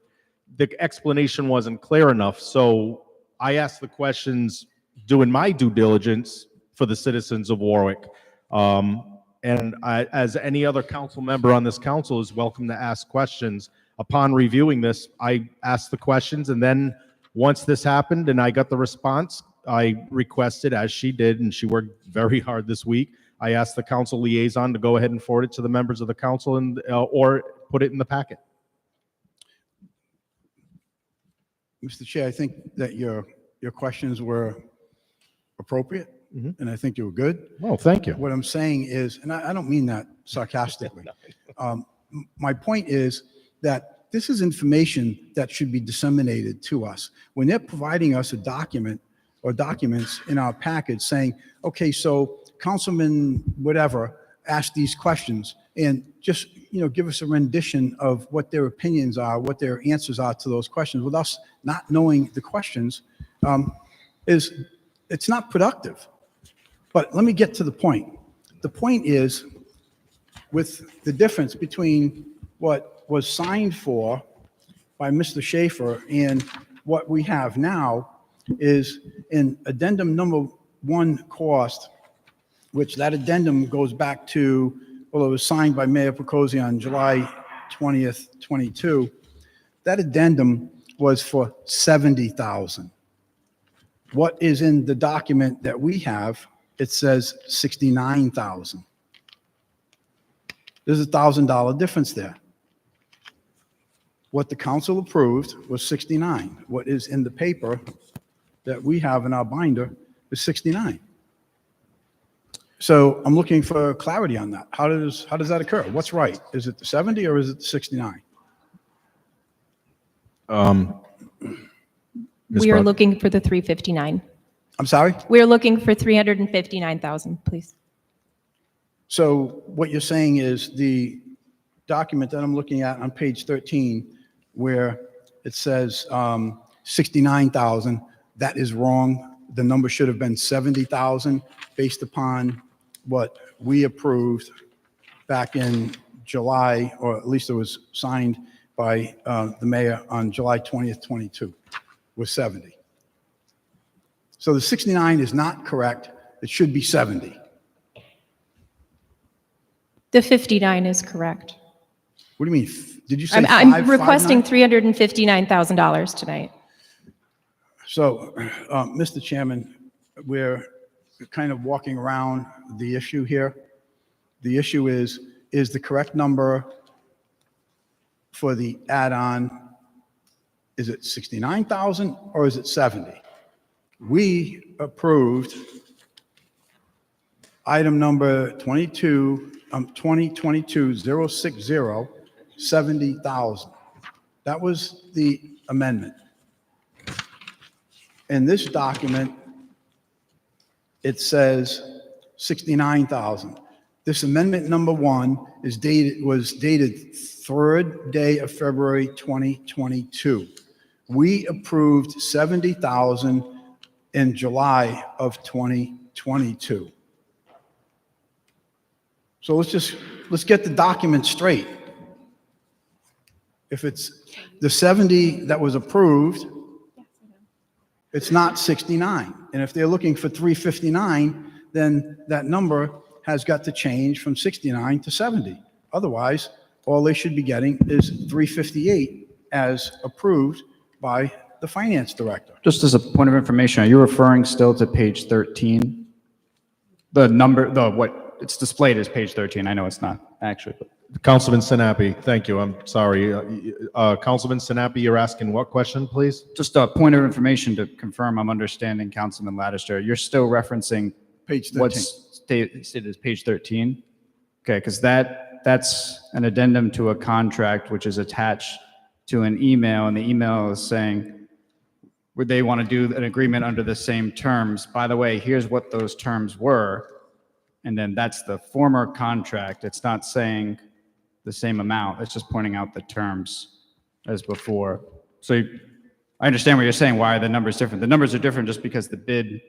the explanation wasn't clear enough. So I asked the questions doing my due diligence for the citizens of Warwick. And as any other council member on this council is welcome to ask questions. Upon reviewing this, I asked the questions, and then once this happened and I got the response, I requested, as she did, and she worked very hard this week, I asked the council liaison to go ahead and forward it to the members of the council and or put it in the packet. Mr. Chair, I think that your questions were appropriate, and I think you were good. Oh, thank you. What I'm saying is, and I don't mean that sarcastically, my point is that this is information that should be disseminated to us. When they're providing us a document or documents in our package saying, okay, so Councilman whatever ask these questions and just, give us a rendition of what their opinions are, what their answers are to those questions, with us not knowing the questions, it's not productive. But let me get to the point. The point is, with the difference between what was signed for by Mr. Schaefer and what we have now is in addendum number 1 cost, which that addendum goes back to, well, it was signed by Mayor Picozzi on July 20th, 22. That addendum was for $70,000. What is in the document that we have, it says $69,000. There's a $1,000 difference there. What the council approved was 69. What is in the paper that we have in our binder is 69. So I'm looking for clarity on that. How does that occur? What's right? Is it the 70 or is it the 69? We are looking for the 359. I'm sorry? We're looking for 359,000, please. So what you're saying is the document that I'm looking at on page 13, where it says 69,000, that is wrong. The number should have been 70,000 based upon what we approved back in July, or at least it was signed by the mayor on July 20th, 22, was 70. So the 69 is not correct. It should be 70. The 59 is correct. What do you mean? Did you say I'm requesting 559? $359,000 tonight. So, Mr. Chairman, we're kind of walking around the issue here. The issue is the correct number for the add-on, is it 69,000 or is it 70? We approved item number 2022-060, 70,000. That was the amendment. In this document, it says 69,000. This amendment number 1 was dated 3rd day of February 2022. We approved 70,000 in July of 2022. So let's get the document straight. If it's the 70 that was approved, it's not 69. And if they're looking for 359, then that number has got to change from 69 to 70. Otherwise, all they should be getting is 358 as approved by the finance director. Just as a point of information, are you referring still to page 13? The number, what it's displayed as page 13. I know it's not actually. Councilman Sinapi, thank you. I'm sorry. Councilman Sinapi, you're asking what question, please? Just a point of information to confirm I'm understanding, Councilman Lattister. You're still referencing page 13. What's stated as page 13? Okay, because that's an addendum to a contract which is attached to an email, and the email is saying, would they want to do an agreement under the same terms? By the way, here's what those terms were. And then that's the former contract. It's not saying the same amount. It's just pointing out the terms as before. So I understand what you're saying, why are the numbers different. The numbers are different just because the bid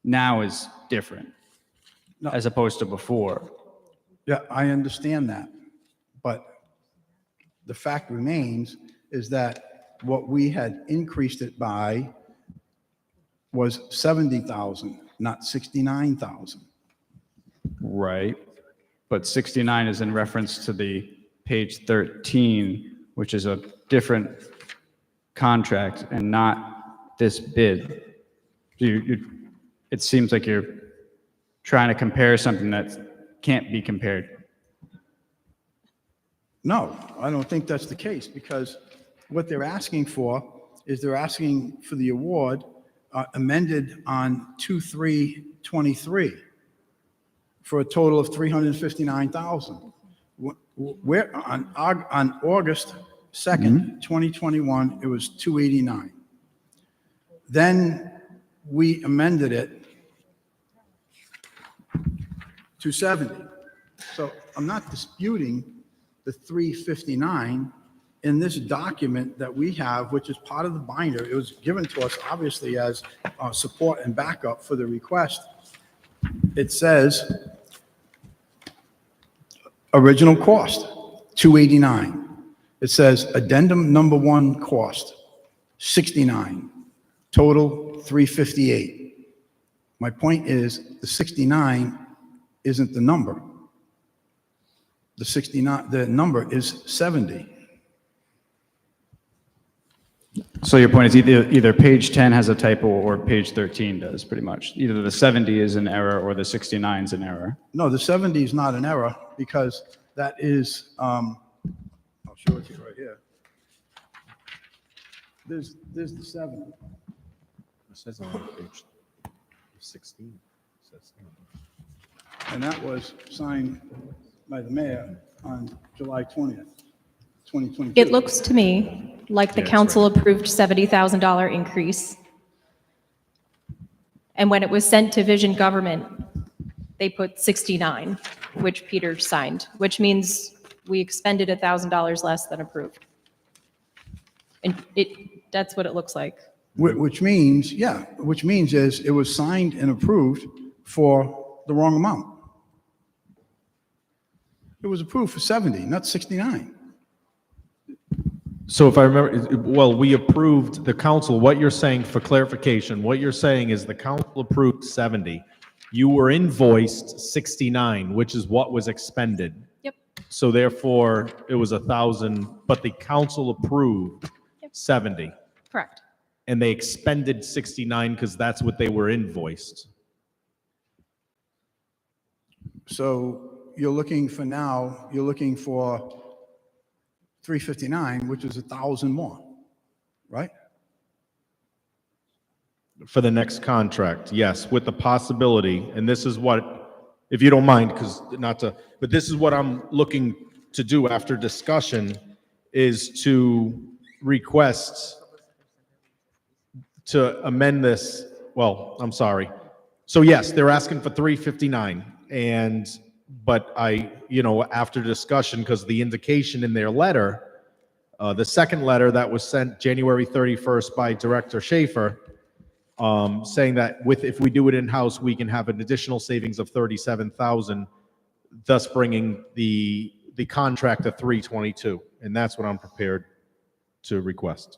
now is different as opposed to before. Yeah, I understand that. But the fact remains is that what we had increased it by was 70,000, not 69,000. Right. But 69 is in reference to the page 13, which is a different contract and not this bid. It seems like you're trying to compare something that can't be compared. No, I don't think that's the case, because what they're asking for is they're asking for the award amended on 2/3/23 for a total of 359,000. We're on August 2nd, 2021, it was 289. Then we amended it to 70. So I'm not disputing the 359 in this document that we have, which is part of the binder. It was given to us obviously as support and backup for the request. It says original cost, 289. It says addendum number 1 cost, 69. Total, 358. My point is the 69 isn't the number. The 69, the number is 70. So your point is either page 10 has a typo or page 13 does, pretty much. Either the 70 is an error or the 69 is an error. No, the 70 is not an error because that is, I'll show it to you right here. There's the 70. It says on page 16. And that was signed by the mayor on July 20th, 2022. It looks to me like the council approved $70,000 increase. And when it was sent to Vision Government, they put 69, which Peter signed, which means we expended $1,000 less than approved. And that's what it looks like. Which means, yeah, which means is it was signed and approved for the wrong amount. It was approved for 70, not 69. So if I remember, well, we approved the council, what you're saying for clarification, what you're saying is the council approved 70. You were invoiced 69, which is what was expended. Yep. So therefore, it was 1,000, but the council approved 70. Correct. And they expended 69 because that's what they were invoiced. So you're looking for now, you're looking for 359, which is 1,000 more, right? For the next contract, yes, with the possibility, and this is what, if you don't mind, because not to, but this is what I'm looking to do after discussion, is to request to amend this, well, I'm sorry. So yes, they're asking for 359, but after discussion, because the indication in their letter, the second letter that was sent January 31st by Director Schaefer, saying that if we do it in-house, we can have an additional savings of 37,000, thus bringing the contract to 322, and that's what I'm prepared to request.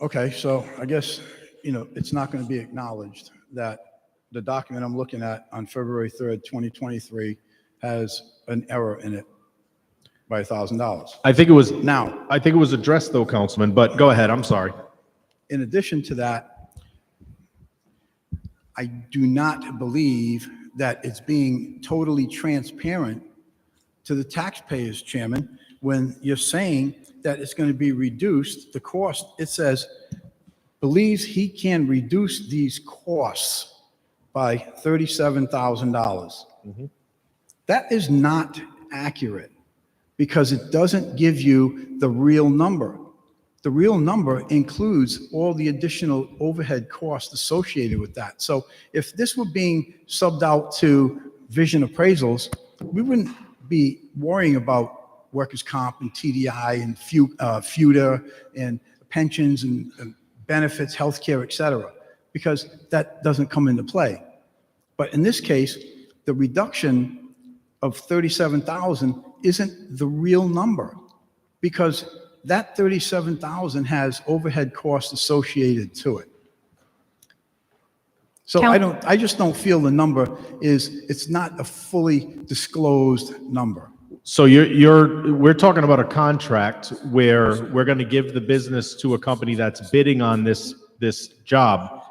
Okay, so I guess, it's not going to be acknowledged that the document I'm looking at on February 3rd, 2023 has an error in it by $1,000. I think it was addressed though, Councilman, but go ahead, I'm sorry. In addition to that, I do not believe that it's being totally transparent to the taxpayers, Chairman, when you're saying that it's going to be reduced, the cost, it says, believes he can reduce these costs by $37,000. That is not accurate because it doesn't give you the real number. The real number includes all the additional overhead costs associated with that. So if this were being subbed out to Vision Appraisals, we wouldn't be worrying about workers' comp and TDI and FUTA and pensions and benefits, healthcare, et cetera, because that doesn't come into play. But in this case, the reduction of 37,000 isn't the real number because that 37,000 has overhead costs associated to it. So I just don't feel the number it's not a fully disclosed number. So we're talking about a contract where we're going to give the business to a company that's bidding on this job.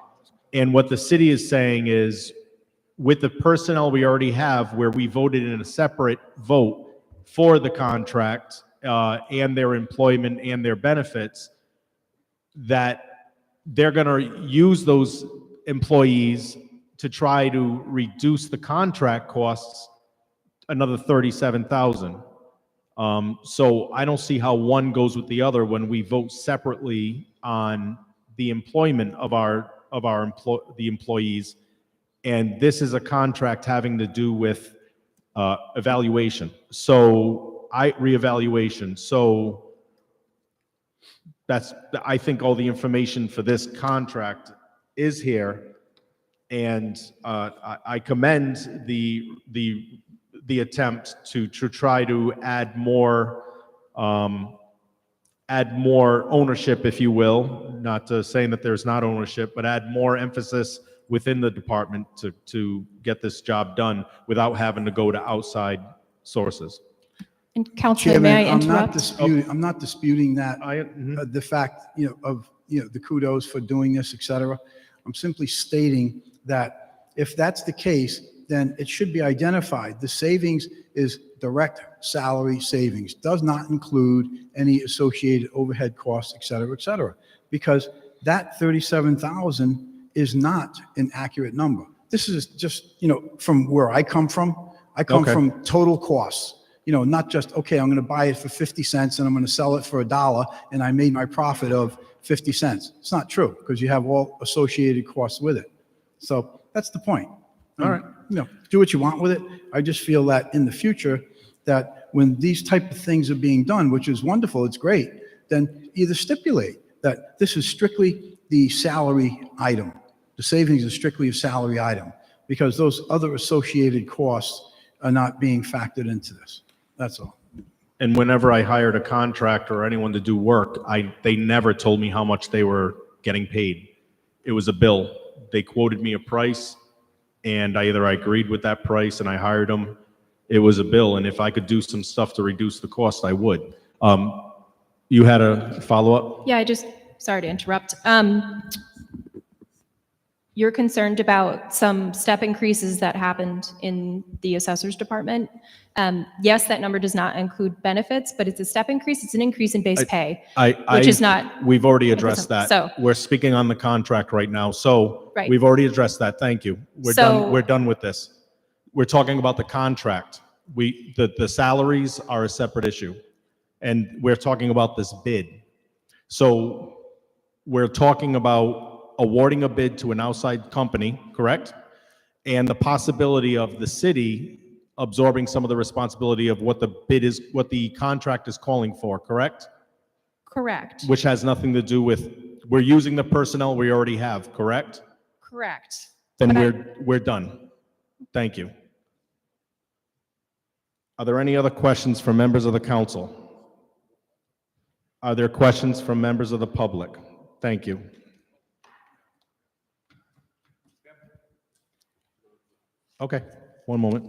And what the city is saying is with the personnel we already have where we voted in a separate vote for the contract and their employment and their benefits, that they're going to use those employees to try to reduce the contract costs another 37,000. So I don't see how one goes with the other when we vote separately on the employment of the employees And this is a contract having to do with evaluation. So reevaluation. So I think all the information for this contract is here. And I commend the attempt to try to add more ownership, if you will, not saying that there's not ownership, but add more emphasis within the department to get this job done without having to go to outside sources. And Councilman, may I interrupt? I'm not disputing that, the fact, of, the kudos for doing this, et cetera. I'm simply stating that if that's the case, then it should be identified. The savings is direct salary savings, does not include any associated overhead costs, et cetera, because that 37,000 is not an accurate number. This is just, from where I come from. I come from total costs, not just, okay, I'm going to buy it for 50 cents and I'm going to sell it for $1 and I made my profit of 50 cents. It's not true because you have all associated costs with it. So that's the point. All right. Do what you want with it. I just feel that in the future, that when these type of things are being done, which is wonderful, it's great, then either stipulate that this is strictly the salary item. The savings is strictly a salary item because those other associated costs are not being factored into this. That's all. And whenever I hired a contractor or anyone to do work, they never told me how much they were getting paid. It was a bill. They quoted me a price, and I agreed with that price and I hired them. It was a bill, and if I could do some stuff to reduce the cost, I would. You had a follow-up? Yeah, sorry to interrupt. You're concerned about some step increases that happened in the assessor's department. Yes, that number does not include benefits, but it's a step increase. It's an increase in base pay, which is not. We've already addressed that. So we're speaking on the contract right now. So Right. we've already addressed that. Thank you. We're done with this. We're talking about the contract. The salaries are a separate issue, and we're talking about this bid. So we're talking about awarding a bid to an outside company, correct? And the possibility of the city absorbing some of the responsibility of what the bid is, what the contract is calling for, correct? Correct. Which has nothing to do with, we're using the personnel we already have, correct? Correct. Then But we're done. Thank you. Are there any other questions from members of the council? Are there questions from members of the public? Thank you. Okay, one moment.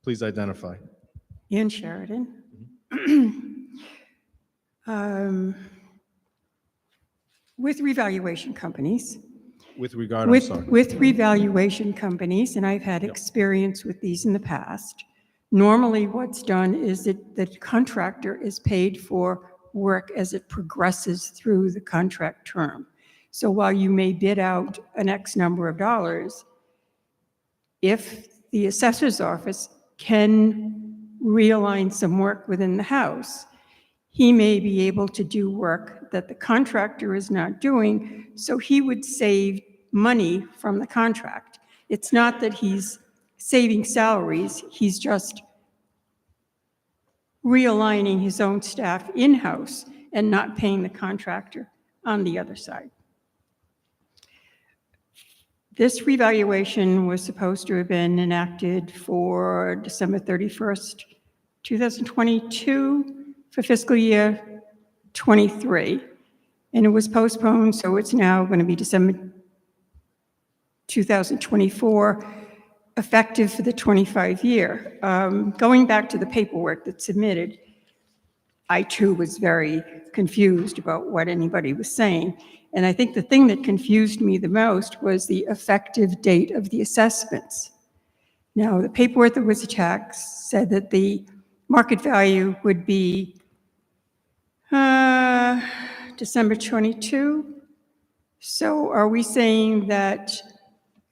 Please identify. Ian Sheridan. With revaluation companies. With regard, I'm sorry. With revaluation companies, and I've had experience with these in the past, normally what's done is that the contractor is paid for work as it progresses through the contract term. So while you may bid out an X number of dollars, if the assessor's office can realign some work within the house, he may be able to do work that the contractor is not doing, so he would save money from the contract. It's not that he's saving salaries, he's just realigning his own staff in-house and not paying the contractor on the other side. This revaluation was supposed to have been enacted for December 31st, 2022 for fiscal year 23. And it was postponed, so it's now going to be December 2024, effective for the 25 year. Going back to the paperwork that's submitted, I too was very confused about what anybody was saying. And I think the thing that confused me the most was the effective date of the assessments. Now, the paperwork that was attached said that the market value would be December 22. So are we saying that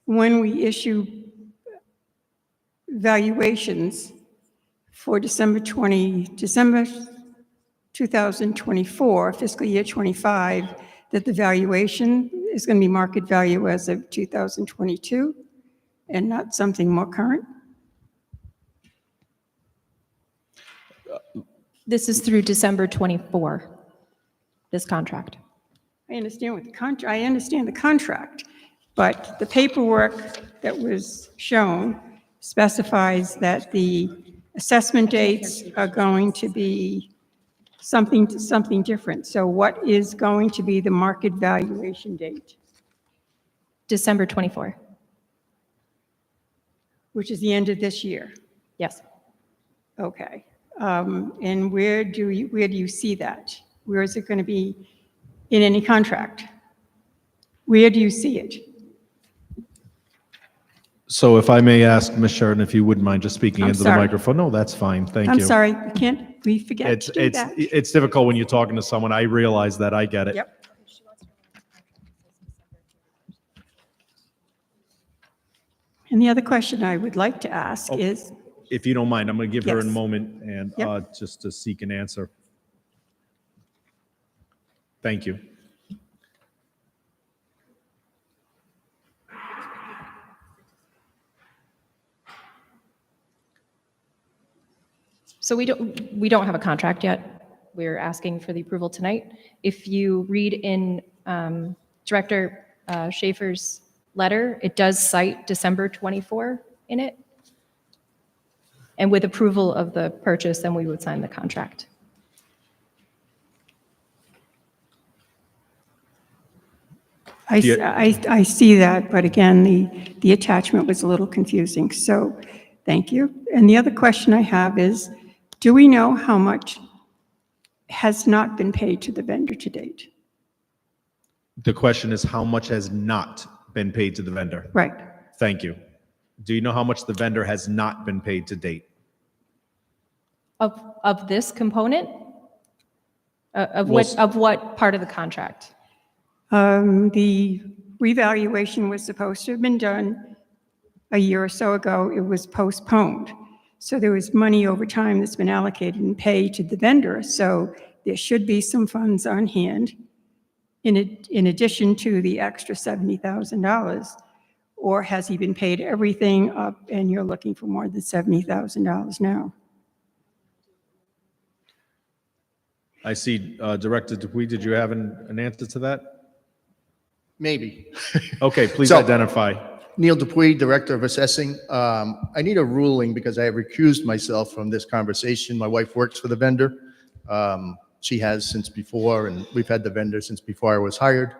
when we issue valuations for December 2024, fiscal year 25, that the valuation is going to be market value as of 2022 and not something more current? This is through December 24, this contract. I understand what the contract, I understand the contract, but the paperwork that was shown specifies that the assessment dates are going to be something different. So what is going to be the market valuation date? December 24. Which is the end of this year? Yes. Okay. And where do you see that? Where is it going to be in any contract? Where do you see it? So if I may ask, Ms. Sheridan, if you wouldn't mind just speaking I'm into the sorry. microphone. No, that's fine. Thank you. I'm sorry, we forget to do that. It's difficult when you're talking to someone. I realize that. I get it. Yep. And the other question I would like to ask is, If you don't mind, I'm going to give her a Yes. moment and Yep. just to seek an answer. Thank you. So we don't have a contract yet. We're asking for the approval tonight. If you read in Director Schaefer's letter, it does cite December 24 in it. And with approval of the purchase, then we would sign the contract. I see that, but again, the attachment was a little confusing, so thank you. And the other question I have is, do we know how much has not been paid to the vendor to date? The question is, how much has not been paid to the vendor? Right. Thank you. Do you know how much the vendor has not been paid to date? Of this component? Of Well, what part of the contract? The revaluation was supposed to have been done a year or so ago. It was postponed. So there was money over time that's been allocated and paid to the vendor. So there should be some funds on hand in addition to the extra $70,000. Or has he been paid everything up and you're looking for more than $70,000 now? I see Director Dupuy, did you have an answer to that? Maybe. Okay, please So- identify. Neil Dupuy, Director of Assessing. I need a ruling because I have recused myself from this conversation. My wife works for the vendor. She has since before, and we've had the vendor since before I was hired.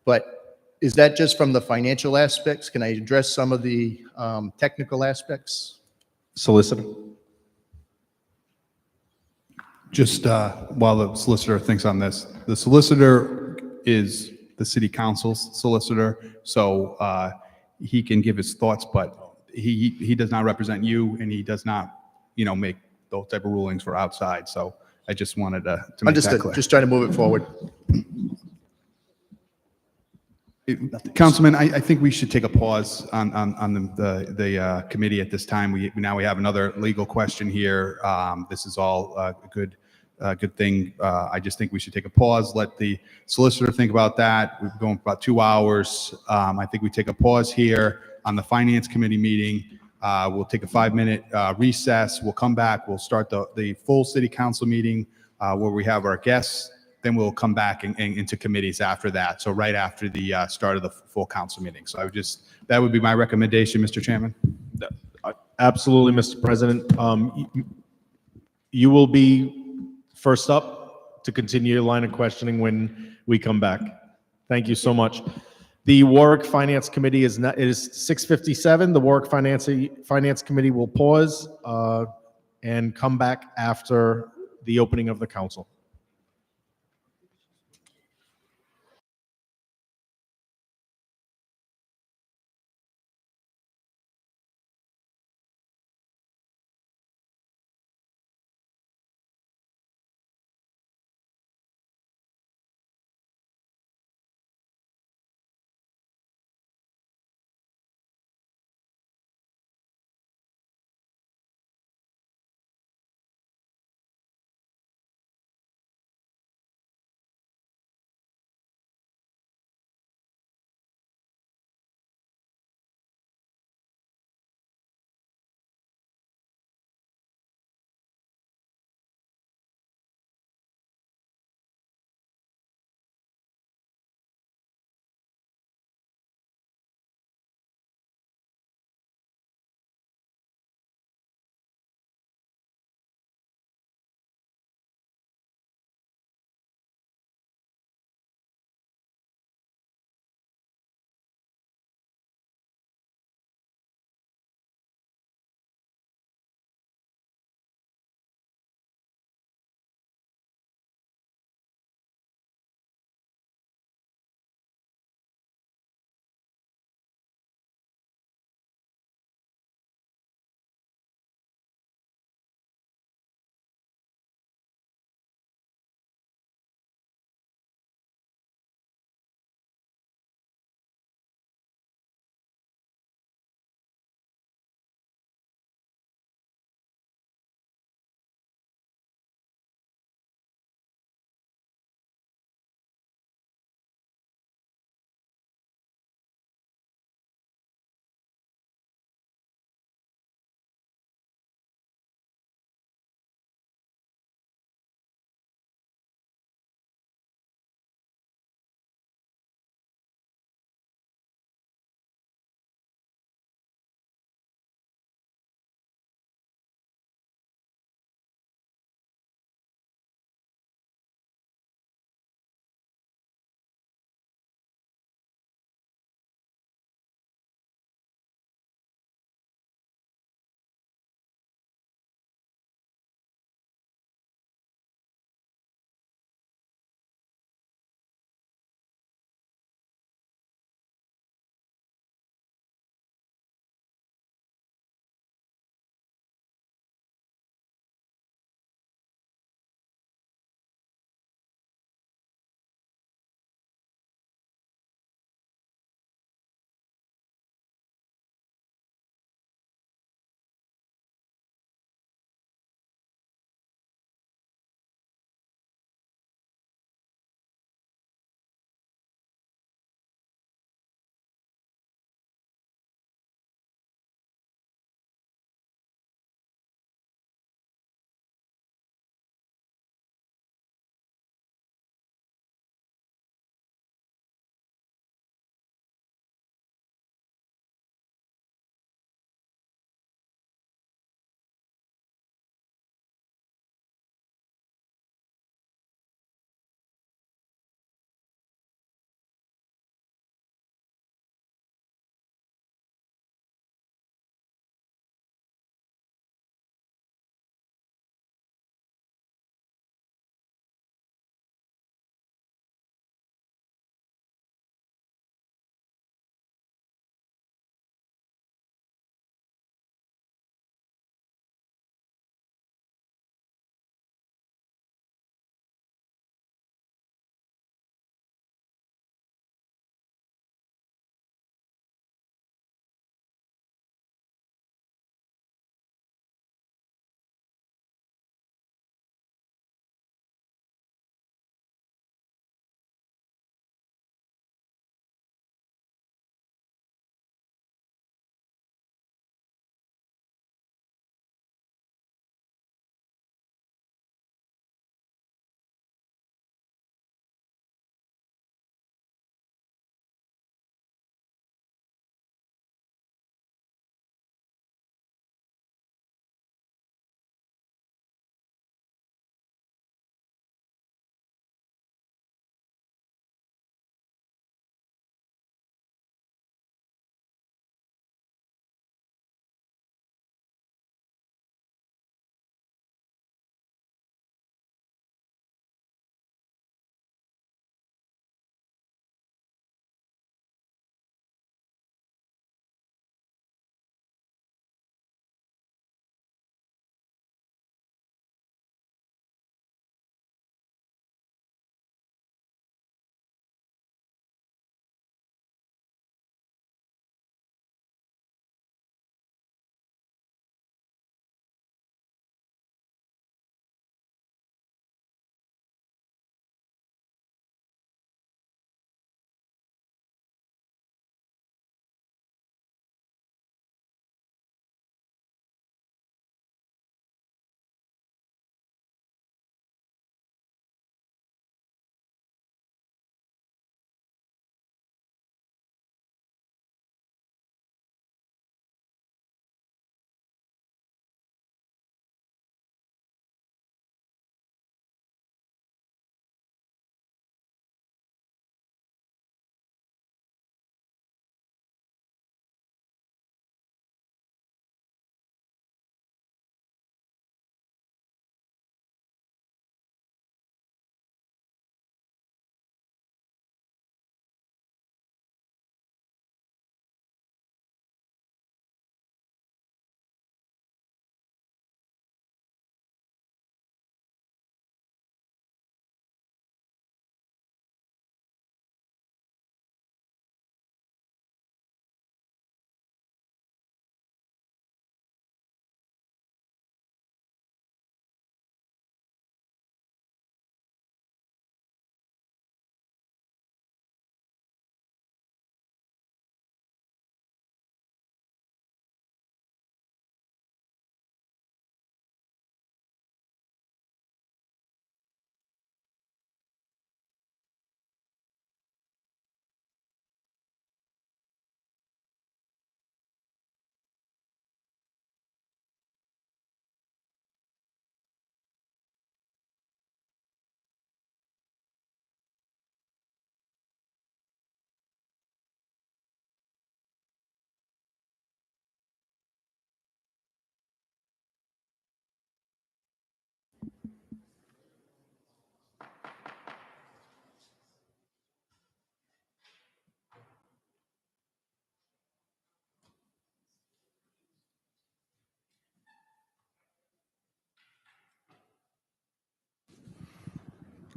But is that just from the financial aspects? Can I address some of the technical aspects? Solicitor. Just while the solicitor thinks on this, the solicitor is the city council's solicitor, so he can give his thoughts, but he does not represent you, and he does not, make those type of rulings for outside. So I just wanted to make that Understood. clear. Just trying to move it forward. Councilman, I think we should take a pause on the committee at this time. We have another legal question here. This is all a good thing. I just think we should take a pause, let the solicitor think about that. We've been going for about 2 hours. I think we take a pause here on the finance committee meeting. We'll take a 5-minute recess. We'll come back. We'll start the full city council meeting where we have our guests. Then we'll come back into committees after that. So right after the start of the full council meeting. So that would be my recommendation, Mr. Chairman. Absolutely, Mr. President. You will be first up to continue your line of questioning when we come back. Thank you so much. The Warwick Finance Committee is 6:57. The Warwick Finance Committee will pause and come back after the opening of the council.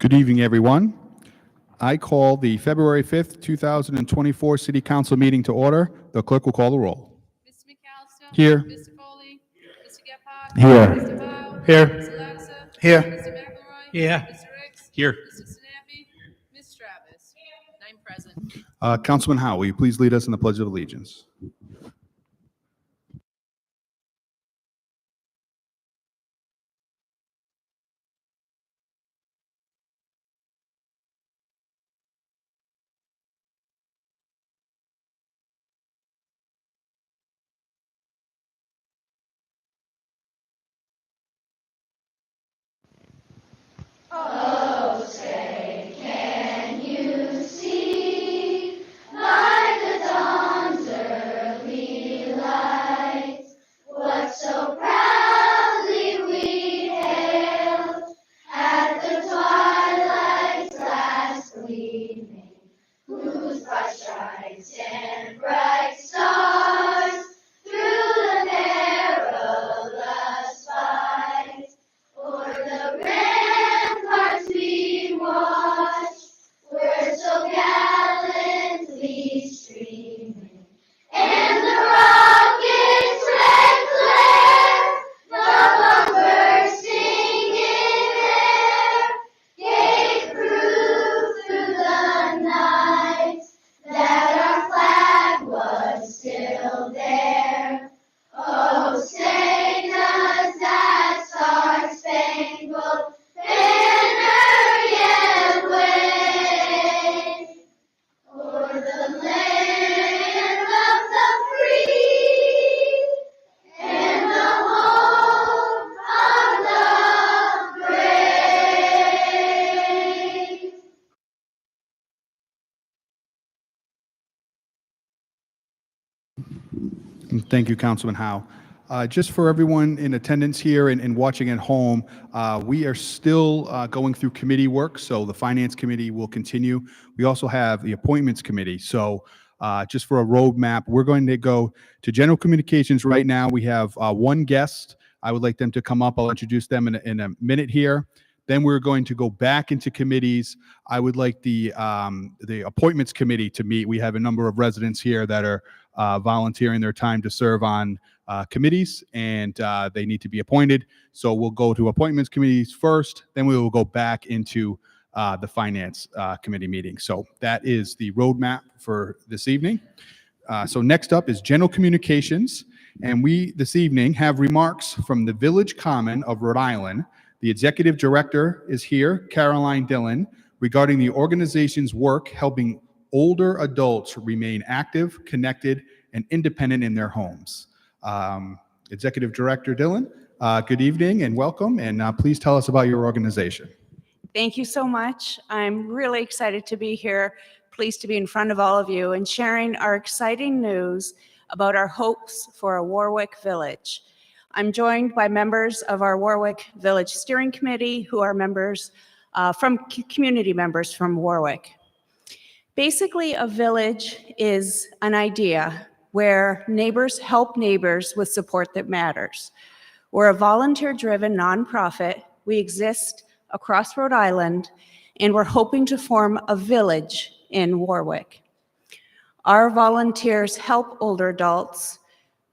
Good evening, everyone. I call the February 5th, 2024 City Council meeting to order. The clerk will call the roll. Mr. McAllister? Here. Mr. Foley? Mr. Gephardt? Here. Mr. Howe? Here. Mr. Lattiser? Here. Mr. McElroy? Here. Mr. Ricks? Here. Mr. Sinapi? Ms. Travis? 9 present. Councilman Howe, will you please lead us in the Pledge of Allegiance? Oh, say, can you see by the dawn's early light what so proudly we hailed at the twilight's last gleaming, whose bright stripes and bright stars through the perilous fight o'er the ramparts we watched were so gallantly streaming, and the rocket's red glare, the bursting in air, gave proof through the night that our flag was still there. Oh, say does that star-spangled banner yet wave o'er the land of the free and the home of the brave? Thank you, Councilman Howe. Just for everyone in attendance here and watching at home, we are still going through committee work, so the Finance Committee will continue. We also have the Appointments Committee, so just for a roadmap, we're going to go to General Communications right now. We have one guest. I would like them to come up. I'll introduce them in a minute here. Then we're going to go back into committees. I would like the Appointments Committee to meet. We have a number of residents here that are volunteering their time to serve on committees, and they need to be appointed. So we'll go to Appointments Committees first, then we will go back into the Finance Committee meeting. So that is the roadmap for this evening. So next up is General Communications, and we this evening have remarks from the Village Common of Rhode Island. The Executive Director is here, Caroline Dillon, regarding the organization's work helping older adults remain active, connected, and independent in their homes. Executive Director Dillon, good evening and welcome, and please tell us about your organization. Thank you so much. I'm really excited to be here, pleased to be in front of all of you and sharing our exciting news about our hopes for a Warwick Village. I'm joined by members of our Warwick Village Steering Committee who are members community members from Warwick. Basically, a village is an idea where neighbors help neighbors with support that matters. We're a volunteer-driven nonprofit. We exist across Rhode Island, and we're hoping to form a village in Warwick. Our volunteers help older adults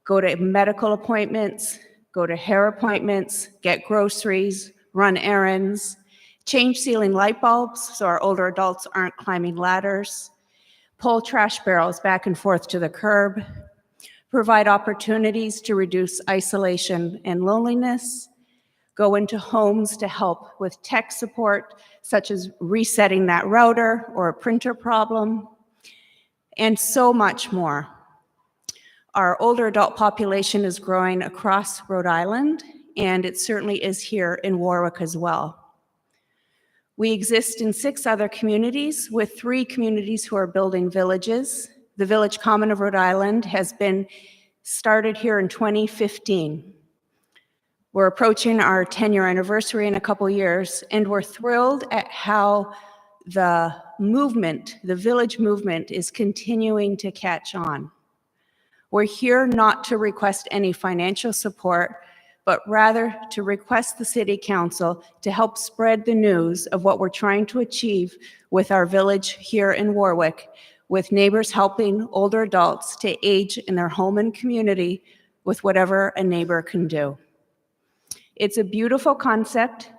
go to medical appointments, go to hair appointments, get groceries, run errands, change ceiling light bulbs so our older adults aren't climbing ladders, pull trash barrels back and forth to the curb, provide opportunities to reduce isolation and loneliness, go into homes to help with tech support, such as resetting that router or a printer problem, and so much more. Our older adult population is growing across Rhode Island, and it certainly is here in Warwick as well. We exist in 6 other communities, with 3 communities who are building villages. The Village Common of Rhode Island has been started here in 2015. We're approaching our 10-year anniversary in a couple years, and we're thrilled at how the movement, the village movement, is continuing to catch on. We're here not to request any financial support, but rather to request the City Council to help spread the news of what we're trying to achieve with our village here in Warwick, with neighbors helping older adults to age in their home and community with whatever a neighbor can do. It's a beautiful concept.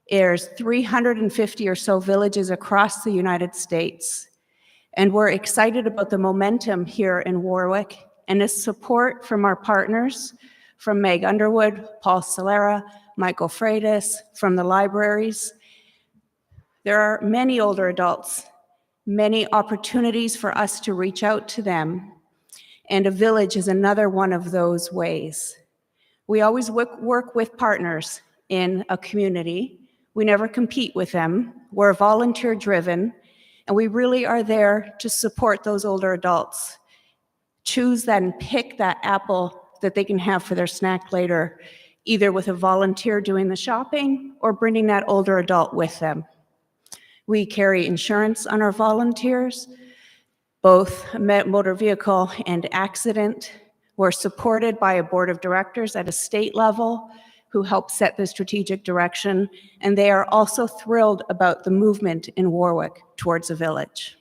There's 350 or so villages across the United States, and we're excited about the momentum here in Warwick and the support from our partners, from Meg Underwood, Paul Solera, Michael Freitas, from the libraries. There are many older adults, many opportunities for us to reach out to them, and a village is another one of those ways. We always work with partners in a community. We never compete with them. We're volunteer-driven, and we really are there to support those older adults. Choose that and pick that apple that they can have for their snack later, either with a volunteer doing the shopping or bringing that older adult with them. We carry insurance on our volunteers, both motor vehicle and accident. We're supported by a board of directors at a state level who help set the strategic direction, and they are also thrilled about the movement in Warwick towards a village.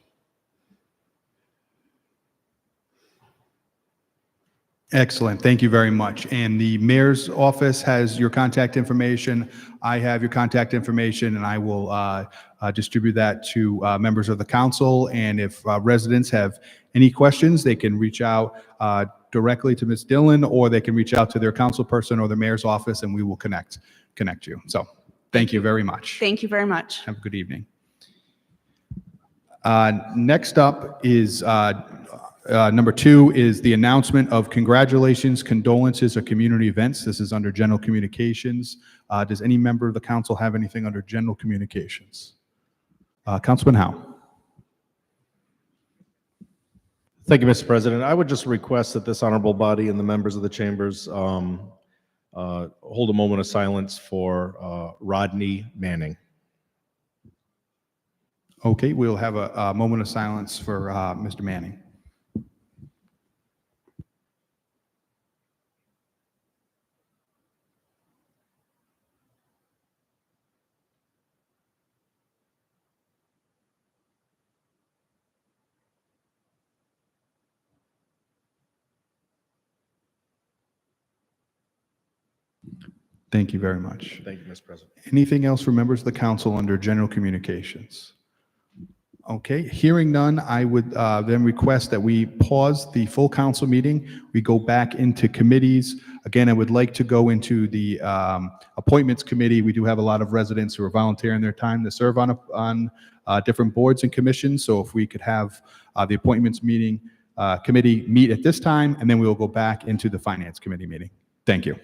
Excellent. Thank you very much. And the mayor's office has your contact information. I have your contact information, and I will distribute that to members of the council. And if residents have any questions, they can reach out directly to Ms. Dillon, or they can reach out to their council person or the mayor's office, and we will connect you. So thank you very much. Thank you very much. Have a good evening. Next up is number 2 is the announcement of congratulations, condolences, or community events. This is under general communications. Does any member of the council have anything under general communications? Councilman Howe. Thank you, Mr. President. I would just request that this honorable body and the members of the chambers hold a moment of silence for Rodney Manning. Okay, we'll have a moment of silence for Mr. Manning. Thank you very much. Thank you, Mr. President. Anything else for members of the council under general communications? Okay, hearing none, I would then request that we pause the full council meeting. We go back into committees. Again, I would like to go into the appointments committee. We do have a lot of residents who are volunteering their time to serve on different boards and commissions. So if we could have the appointments committee meet at this time, and then we will go back into the finance committee meeting. Thank you.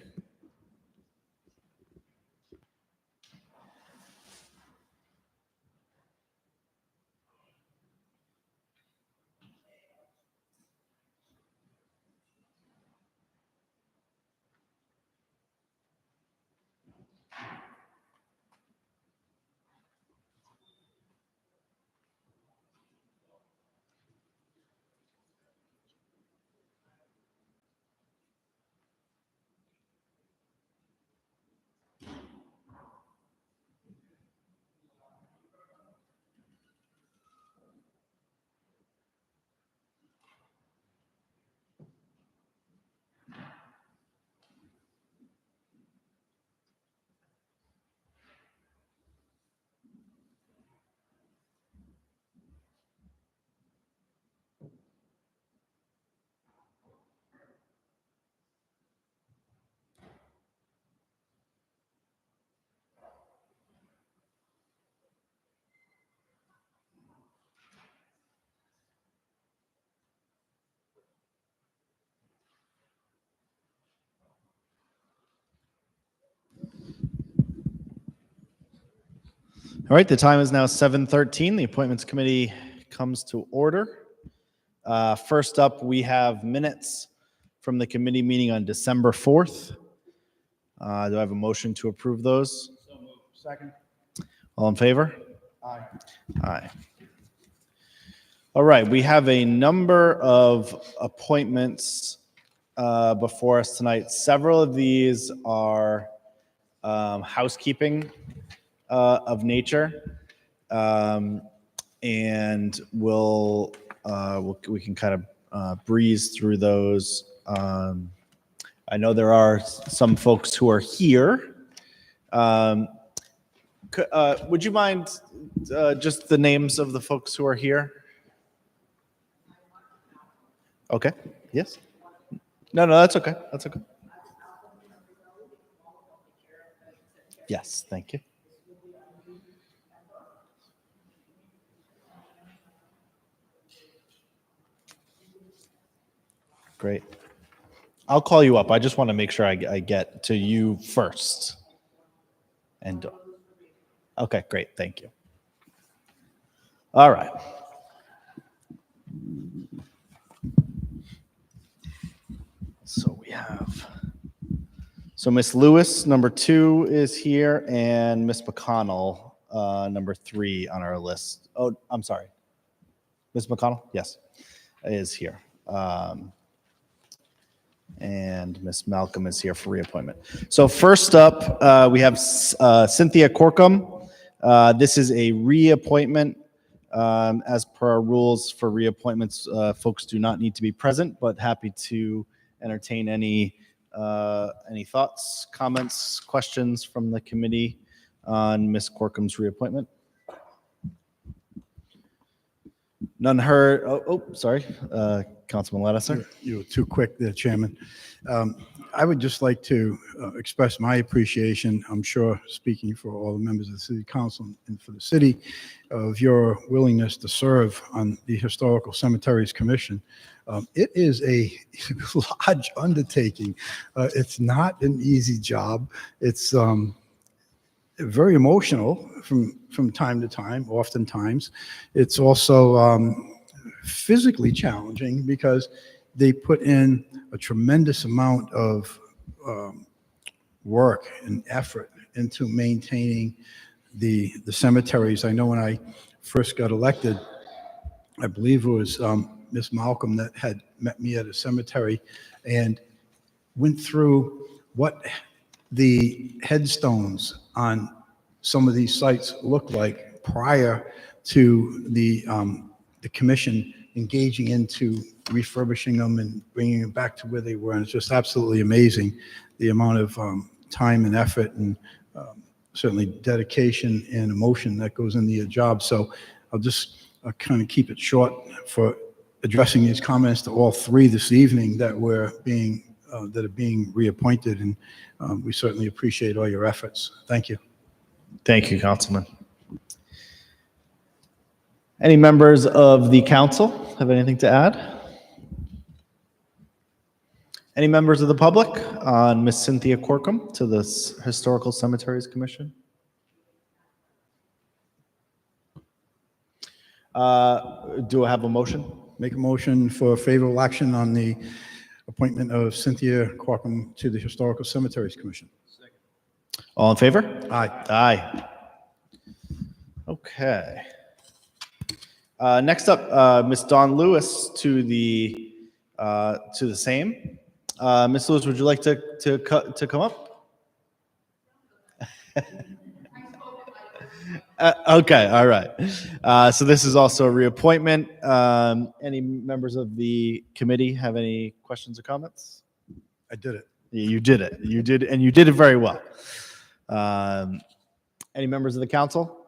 All right, the time is now 7:13. The Appointments Committee comes to order. First up, we have minutes from the committee meeting on December 4th. Do I have a motion to approve those? So moved. Second. All in favor? Aye. Aye. All right, we have a number of appointments before us tonight. Several of these are housekeeping of nature. And we can kind of breeze through those. I know there are some folks who are here. Would you mind just the names of the folks who are here? Okay, yes. No, that's okay. That's okay. Yes, thank you. Great. I'll call you up. I just want to make sure I get to you first. And okay, great. Thank you. All right. So we have, Miss Lewis, number 2 is here, and Miss McConnell, number 3 on our list. Oh, I'm sorry. Miss McConnell, yes, is here. And Miss Malcolm is here for reappointment. So first up, we have Cynthia Corkum. This is a reappointment. As per our rules for reappointments, folks do not need to be present, but happy to entertain any thoughts, comments, questions from the committee on Ms. Corkum's reappointment. None heard. Sorry. Councilman Lattiser. You were too quick there, Chairman. I would just like to express my appreciation, I'm sure speaking for all the members of the City Council and for the city, of your willingness to serve on the Historical Cemeteries Commission. It is a large undertaking. It's not an easy job. It's very emotional from time to time, oftentimes. It's also physically challenging because they put in a tremendous amount of work and effort into maintaining the cemeteries. I know when I first got elected, I believe it was Miss Malcolm that had met me at a cemetery and went through what the headstones on some of these sites looked like prior to the commission engaging into refurbishing them and bringing them back to where they were. And it's just absolutely amazing the amount of time and effort and certainly dedication and emotion that goes into your job. So I'll just kind of keep it short for addressing these comments to all 3 this evening that are being reappointed. And we certainly appreciate all your efforts. Thank you. Thank you, Councilman. Any members of the council have anything to add? Any members of the public on Miss Cynthia Corkum to the Historical Cemeteries Commission? Do I have a motion? Make a motion for favorable action on the appointment of Cynthia Corkum to the Historical Cemeteries Commission. All in favor? Aye. Aye. Okay. Next up, Miss Dawn Lewis to the same. Miss Lewis, would you like to come up? Okay, all right. So this is also a reappointment. Any members of the committee have any questions or comments? I did it. You did it. You did, and you did it very well. Any members of the council?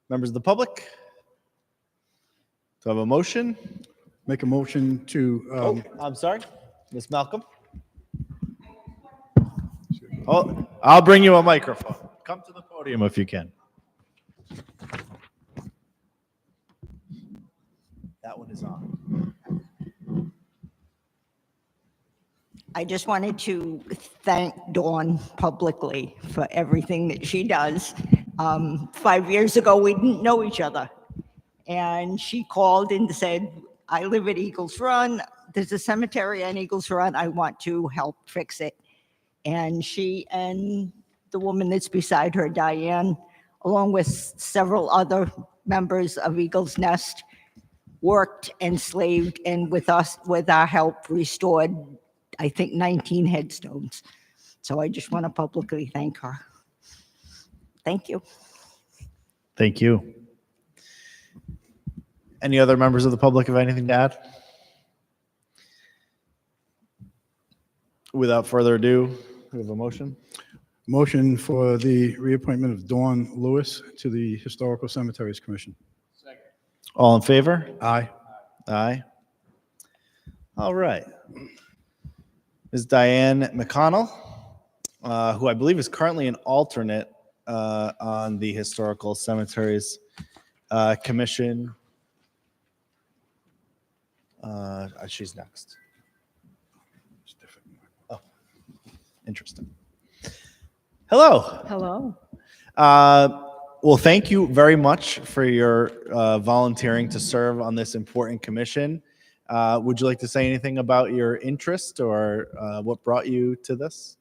Members of the public? Do I have a motion? Make a motion to. I'm sorry, Miss Malcolm. Oh, I'll bring you a microphone. Come to the podium if you can. That one is on. I just wanted to thank Dawn publicly for everything that she does. 5 years ago, we didn't know each other. And she called and said, I live at Eagles Run. There's a cemetery on Eagles Run. I want to help fix it. And she and the woman that's beside her, Diane, along with several other members of Eagles Nest, worked, enslaved, and with us, with our help, restored, I think, 19 headstones. So I just want to publicly thank her. Thank you. Thank you. Any other members of the public have anything to add? Without further ado, we have a motion. Motion for the reappointment of Dawn Lewis to the Historical Cemeteries Commission. All in favor? Aye. Aye. All right. Ms. Diane McConnell, who I believe is currently an alternate on the Historical Cemeteries Commission. She's next. Oh, interesting. Hello. Hello. Well, thank you very much for your volunteering to serve on this important commission. Would you like to say anything about your interest or what brought you to this?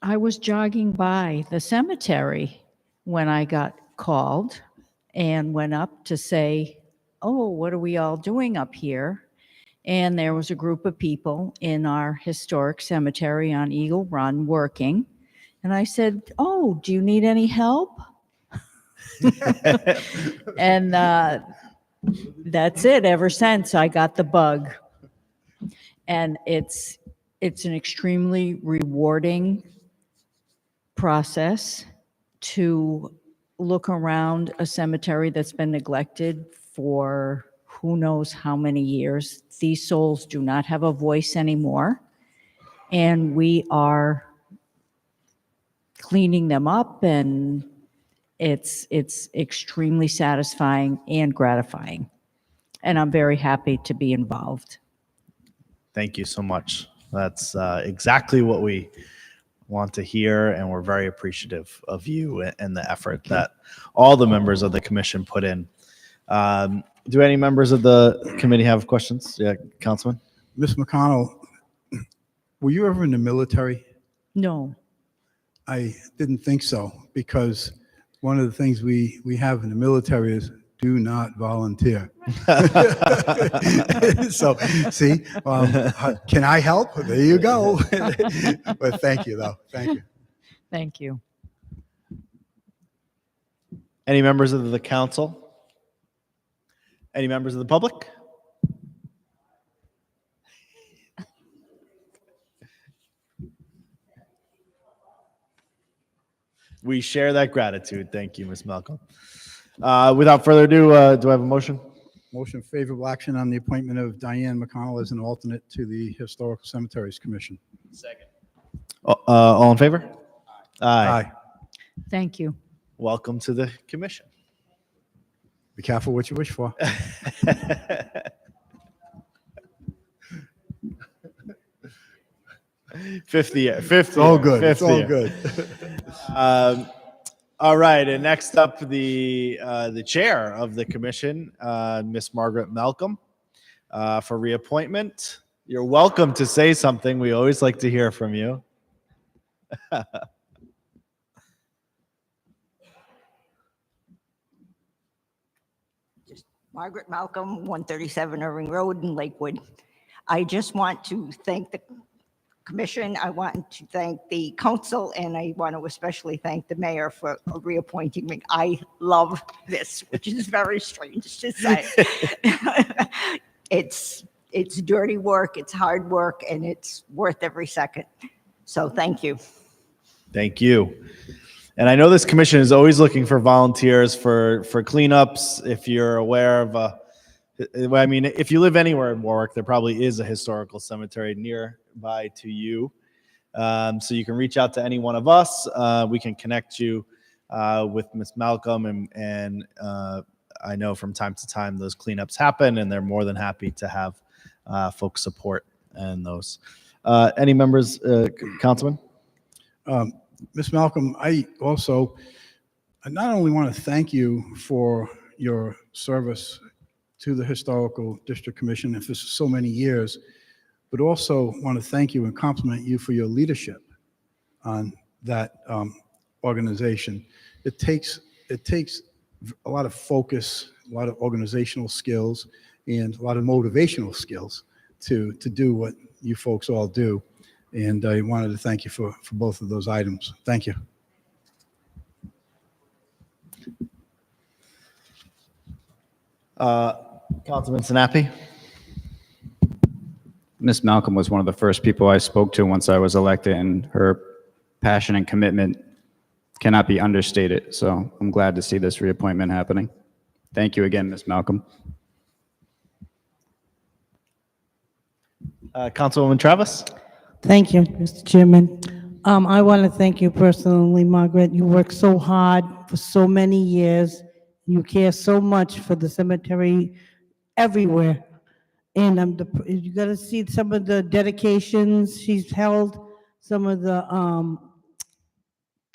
I was jogging by the cemetery when I got called and went up to say, oh, what are we all doing up here? And there was a group of people in our historic cemetery on Eagle Run working. And I said, oh, do you need any help? And that's it. Ever since I got the bug. And it's an extremely rewarding process to look around a cemetery that's been neglected for who knows how many years. These souls do not have a voice anymore. And we are cleaning them up, and it's extremely satisfying and gratifying. And I'm very happy to be involved. Thank you so much. That's exactly what we want to hear, and we're very appreciative of you and the effort that all the members of the commission put in. Do any members of the committee have questions? Yeah, Councilman? Ms. McConnell, were you ever in the military? No. I didn't think so, because one of the things we have in the military is do not volunteer. So, see, can I help? There you go. But thank you, though. Thank you. Thank you. Any members of the council? Any members of the public? We share that gratitude. Thank you, Ms. Malcolm. Without further ado, do I have a motion? Motion favorable action on the appointment of Diane McConnell as an alternate to the Historical Cemeteries Commission. Second. All in favor? Aye. Thank you. Welcome to the commission. Be careful what you wish for. Fifth year. Fifth It's all year, good. fifth It's all year. good. All right, and next up, the chair of the commission, Miss Margaret Malcolm, for reappointment. You're welcome to say something. We always like to hear from you. Margaret Malcolm, 137 Irving Road in Lakewood. I just want to thank the commission. I want to thank the council, and I want to especially thank the mayor for reappointing me. I love this, which is very strange to say. It's dirty work, it's hard work, and it's worth every second. So thank you. Thank you. And I know this commission is always looking for volunteers for cleanups. If you're aware of I mean, if you live anywhere in Warwick, there probably is a historical cemetery nearby to you. So you can reach out to any one of us. We can connect you with Miss Malcolm, and I know from time to time those cleanups happen, and they're more than happy to have folks support in those. Any members, Councilman? Ms. Malcolm, I also not only want to thank you for your service to the Historical District Commission and for so many years, but also want to thank you and compliment you for your leadership on that organization. It takes a lot of focus, a lot of organizational skills, and a lot of motivational skills to do what you folks all do. And I wanted to thank you for both of those items. Thank you. Councilman Sinapi? Miss Malcolm was one of the first people I spoke to once I was elected, and her passion and commitment cannot be understated. So I'm glad to see this reappointment happening. Thank you again, Miss Malcolm. Councilwoman Travis? Thank you, Mr. Chairman. I want to thank you personally, Margaret. You worked so hard for so many years. You care so much for the cemetery everywhere. And you got to see some of the dedications she's held, some of the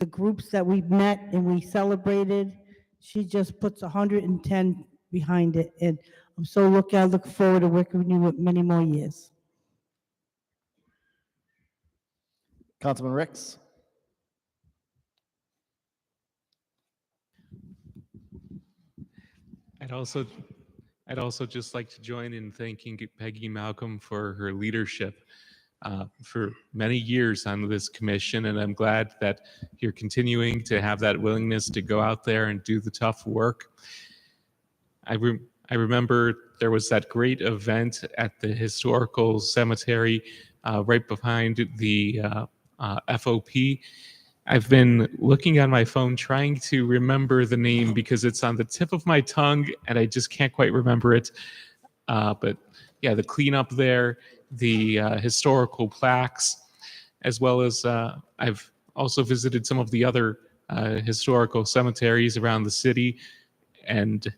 groups that we've met and we celebrated. She just puts 110 behind it. And I look forward to working with you with many more years. Councilman Ricks? I'd also just like to join in thanking Peggy Malcolm for her leadership for many years on this commission, and I'm glad that you're continuing to have that willingness to go out there and do the tough work. I remember there was that great event at the historical cemetery right behind the FOP. I've been looking on my phone trying to remember the name because it's on the tip of my tongue and I just can't quite remember it. But yeah, the cleanup there, the historical plaques, as well as I've also visited some of the other historical cemeteries around the city, and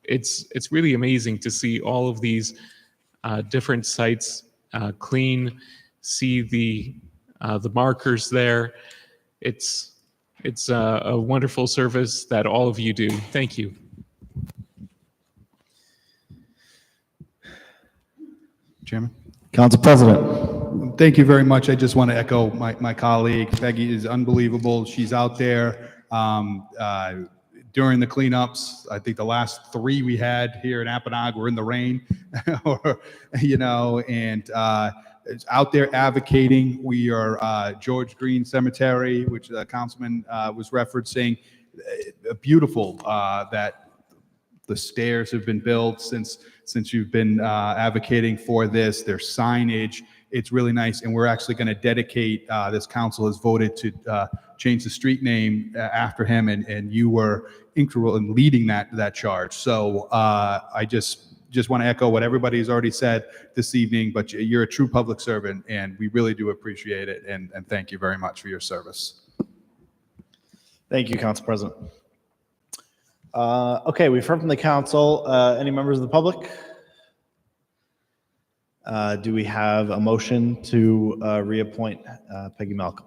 it's really amazing to see all of these different sites clean, see the markers there. It's a wonderful service that all of you do. Thank you. Chairman? Council President. Thank you very much. I just want to echo my colleague. Peggy is unbelievable. She's out there during the cleanups. I think the last 3 we had here in Apponaug were in the rain, and out there advocating. We are George Green Cemetery, which the councilman was referencing. Beautiful that the stairs have been built since you've been advocating for this. There's signage. It's really nice, and we're actually going to dedicate. This council has voted to change the street name after him, and you were integral in leading that charge. So I just want to echo what everybody's already said this evening, but you're a true public servant, and we really do appreciate it, and thank you very much for your service. Thank you, Council President. Okay, we've heard from the council. Any members of the public? Do we have a motion to reappoint Peggy Malcolm?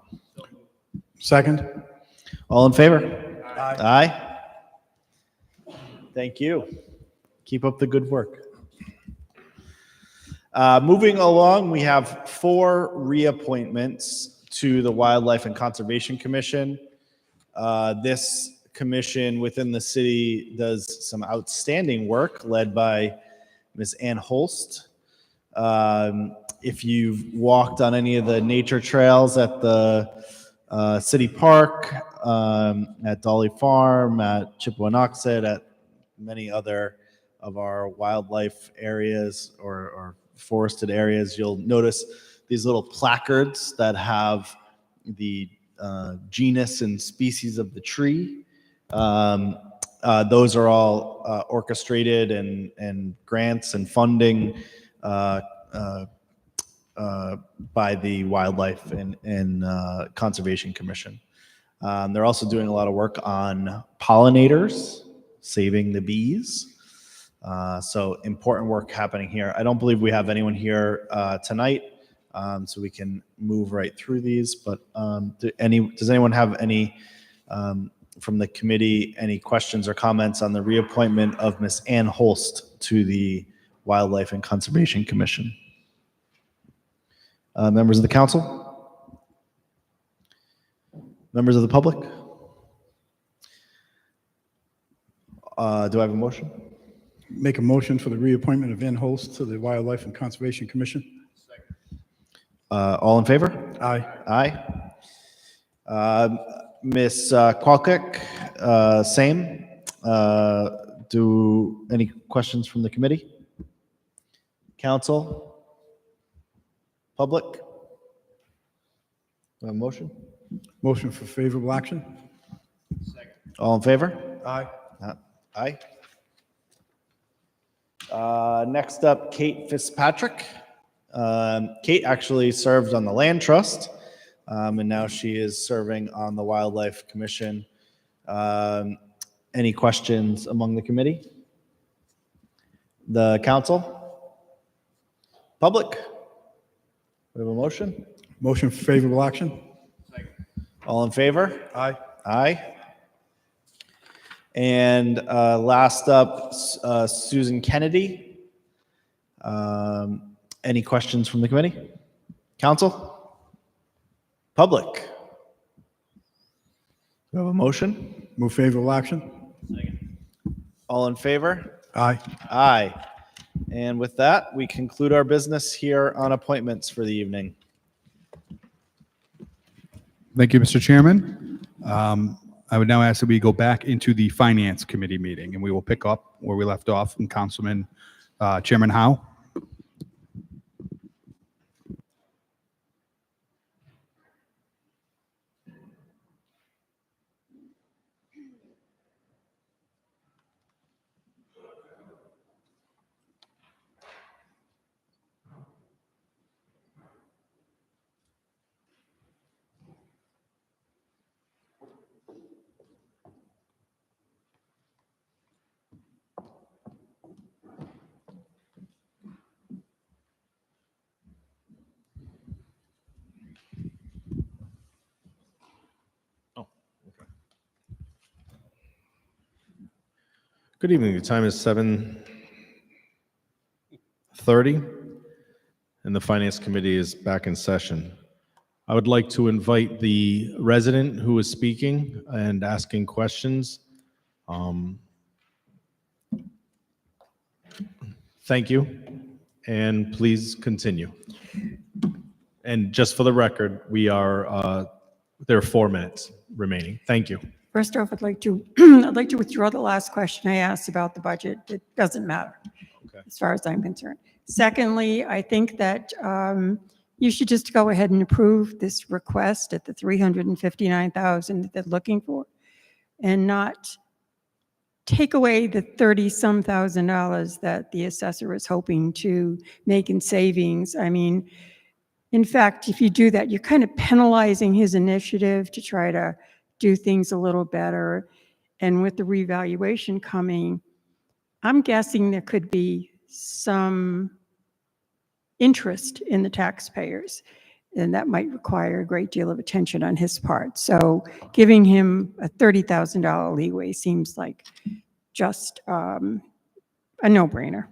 Second. All in favor? Aye. Thank you. Keep up the good work. Moving along, we have 4 reappointments to the Wildlife and Conservation Commission. This commission within the city does some outstanding work led by Ms. Ann Holst. If you've walked on any of the nature trails at the city park, at Dolly Farm, at Chippewa-Noxet, at many other of our wildlife areas or forested areas, you'll notice these little placards that have the genus and species of the tree. Those are all orchestrated and grants and funding by the Wildlife and Conservation Commission. They're also doing a lot of work on pollinators, saving the bees. So important work happening here. I don't believe we have anyone here tonight, so we can move right through these. But does anyone have any from the committee, any questions or comments on the reappointment of Ms. Ann Holst to the Wildlife and Conservation Commission? Members of the council? Members of the public? Do I have a motion? Make a motion for the reappointment of Van Holst to the Wildlife and Conservation Commission. All in favor? Aye. Aye. Ms. Qualcock, same. Do any questions from the committee? Council? Public? Do I have a motion? Motion for favorable action. All in favor? Aye. Aye. Next up, Kate Fitzpatrick. Kate actually served on the Land Trust, and now she is serving on the Wildlife Commission. Any questions among the committee? The council? Public? We have a motion? Motion for favorable action. All in favor? Aye. Aye. And last up, Susan Kennedy. Any questions from the committee? Council? Public? We have a motion? Move favorable action. All in favor? Aye. Aye. And with that, we conclude our business here on appointments for the evening. Thank you, Mr. Chairman. I would now ask that we go back into the Finance Committee meeting, and we will pick up where we left off from Chairman Howe. Good evening. The time is 7:30, and the Finance Committee is back in session. I would like to invite the resident who is speaking and asking questions. Thank you, and please continue. And just for the record, there are 4 minutes remaining. Thank you. First off, I'd like to withdraw the last question I asked about the budget. It doesn't matter, as far as I'm concerned. Secondly, I think that you should just go ahead and approve this request at the $359,000 that they're looking for, and not take away the $30-some thousand that the assessor is hoping to make in savings. I mean, in fact, if you do that, you're kind of penalizing his initiative to try to do things a little better. And with the revaluation coming, I'm guessing there could be some interest in the taxpayers, and that might require a great deal of attention on his part. So giving him a $30,000 leeway seems like just a no-brainer.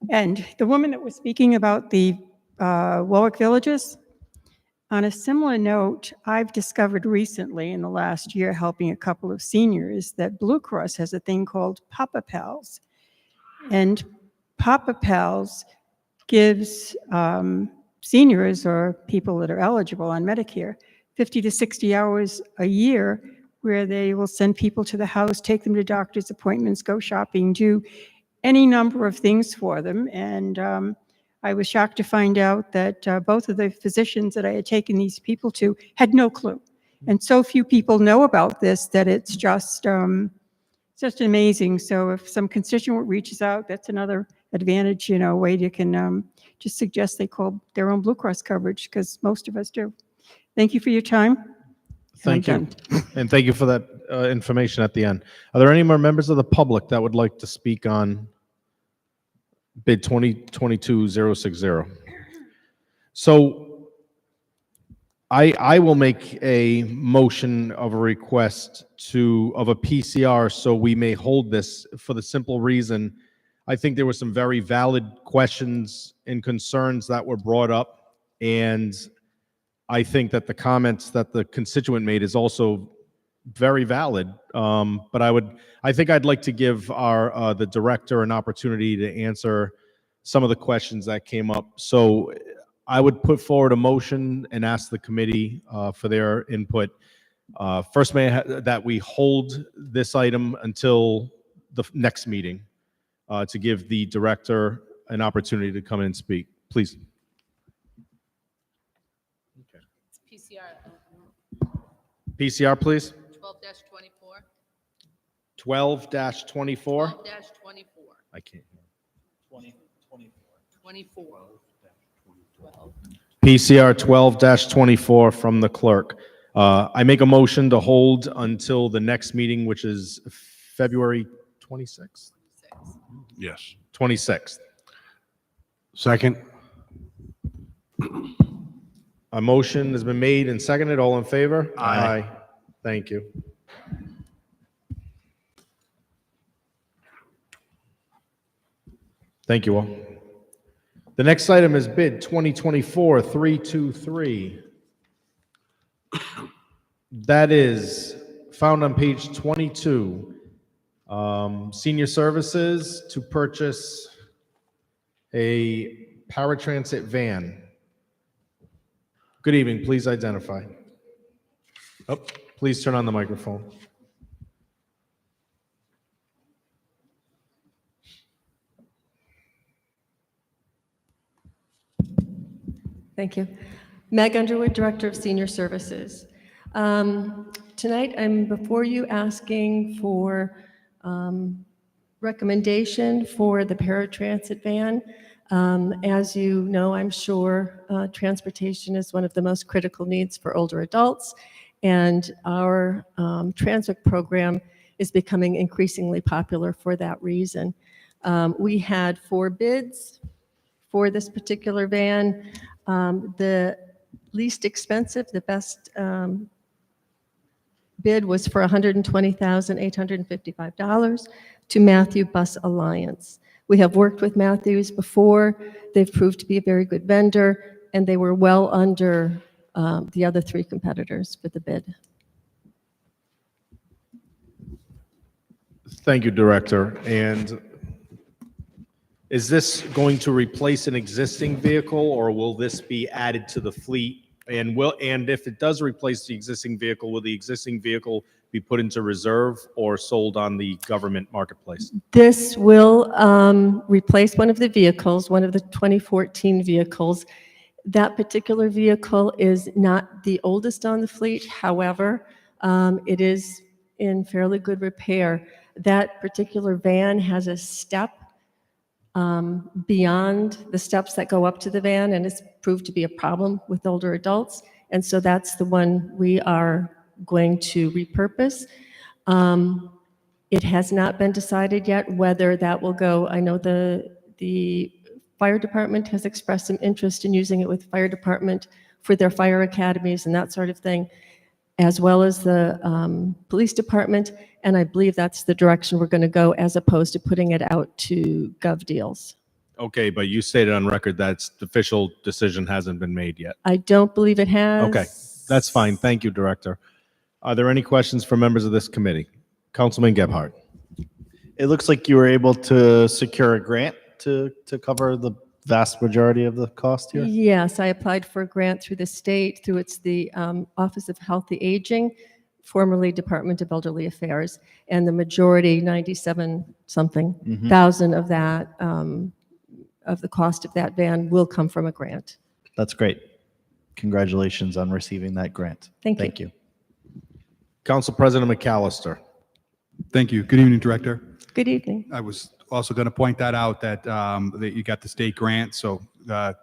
And the woman that was speaking about the Warwick villages, on a similar note, I've discovered recently in the last year, helping a couple of seniors, that Blue Cross has a thing called Papa Pals. And Papa Pals gives seniors or people that are eligible on Medicare 50 to 60 hours a year, where they will send people to the house, take them to doctor's appointments, go shopping, do any number of things for them. And I was shocked to find out that both of the physicians that I had taken these people to had no clue. And so few people know about this that it's just amazing. So if some constituent reaches out, that's another advantage, way you can just suggest they call their own Blue Cross coverage, because most of us do. Thank you for your time. Thank you. And thank you for that information at the end. Are there any more members of the public that would like to speak on bid 2022-060? So I will make a motion of a request of a PCR, so we may hold this, for the simple reason, I think there were some very valid questions and concerns that were brought up, and I think that the comments that the constituent made is also very valid. But I think I'd like to give the director an opportunity to answer some of the questions that came up. So I would put forward a motion and ask the committee for their input. First, that we hold this item until the next meeting to give the director an opportunity to come in and speak. Please. It's PCR PCR, please. 12-24. 12-24. 12-24. I can't. 24. PCR 12-24 from the clerk. I make a motion to hold until the next meeting, which is February 26th? Yes. 26th. Second. A motion has been made and seconded. All in favor? Aye. Thank you. Thank you all. The next item is bid 2024-323. That is found on page 22. Senior Services to purchase a paratransit van. Good evening, please identify. Oh, please turn on the microphone. Thank you. Meg Underwood, Director of Senior Services. Tonight, I'm before you asking for recommendation for the paratransit van. As you know, I'm sure transportation is one of the most critical needs for older adults, and our transit program is becoming increasingly popular for that reason. We had 4 bids for this particular van. The least expensive, the best bid was for $120,855 to Matthew Bus Alliance. We have worked with Matthews before. They've proved to be a very good vendor, and they were well under the other 3 competitors for the bid. Thank you, Director. And is this going to replace an existing vehicle, or will this be added to the fleet? And if it does replace the existing vehicle, will the existing vehicle be put into reserve or sold on the government marketplace? This will replace one of the vehicles, one of the 2014 vehicles. That particular vehicle is not the oldest on the fleet. However, it is in fairly good repair. That particular van has a step beyond the steps that go up to the van, and it's proved to be a problem with older adults. And so that's the one we are going to repurpose. It has not been decided yet whether that will go. I know the fire department has expressed some interest in using it with fire department for their fire academies and that sort of thing, as well as the police department. And I believe that's the direction we're going to go, as opposed to putting it out to Gov Deals. Okay, but you stated on record that the official decision hasn't been made yet. I don't believe it has. Okay, that's fine. Thank you, Director. Are there any questions for members of this committee? Councilman Gebhardt. It looks like you were able to secure a grant to cover the vast majority of the cost here? Yes, I applied for a grant through the state, through the Office of Healthy Aging, formerly Department of Elderly Affairs, and the majority, 97-something thousand of that, of the cost of that van will come from a grant. That's great. Congratulations on receiving that grant. Thank you. Council President McAllister. Thank you. Good evening, Director. Good evening. I was also going to point that out, that you got the state grant, so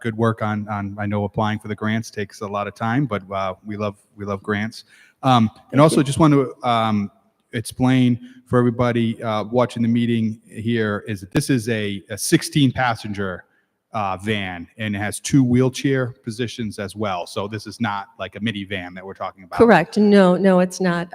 good work on I know applying for the grants takes a lot of time, but we love grants. And also just want to explain for everybody watching the meeting here is that this is a 16-passenger van, and it has 2 wheelchair positions as well. So this is not like a minivan that we're talking about. Correct. No, it's not.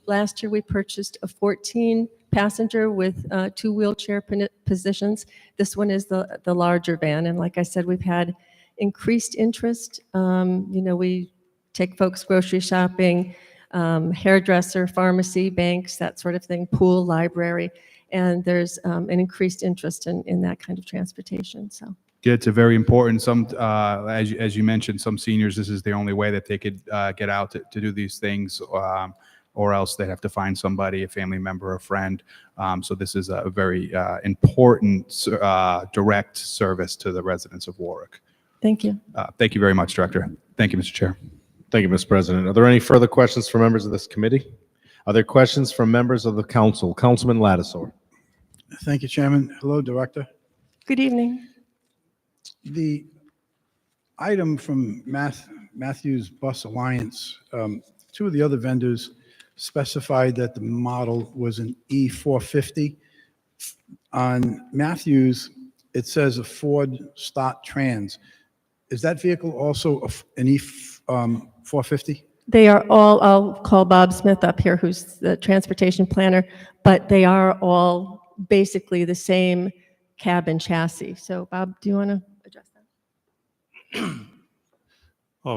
Last year we purchased a 14-passenger with 2 wheelchair positions. This one is the larger van, and like I said, we've had increased interest. We take folks grocery shopping. hairdresser, pharmacy, banks, that sort of thing, pool, library, and there's an increased interest in that kind of transportation, so. Yeah, it's a very important, as you mentioned, some seniors, this is the only way that they could get out to do these things, or else they have to find somebody, a family member, a friend. So this is a very important direct service to the residents of Warwick. Thank you. Thank you very much, Director. Thank you, Mr. Chair. Thank you, Mr. President. Are there any further questions from members of this committee? Are there questions from members of the council? Councilman Lattisaw. Thank you, Chairman. Hello, Director. Good evening. The item from Matthews Bus Alliance, two of the other vendors specified that the model was an E450. On Matthews, it says a Ford Start Trans. Is that vehicle also an E450? They are all, I'll call Bob Smith up here, who's the transportation planner, but they are all basically the same cab and chassis. So Bob, do you want to address that?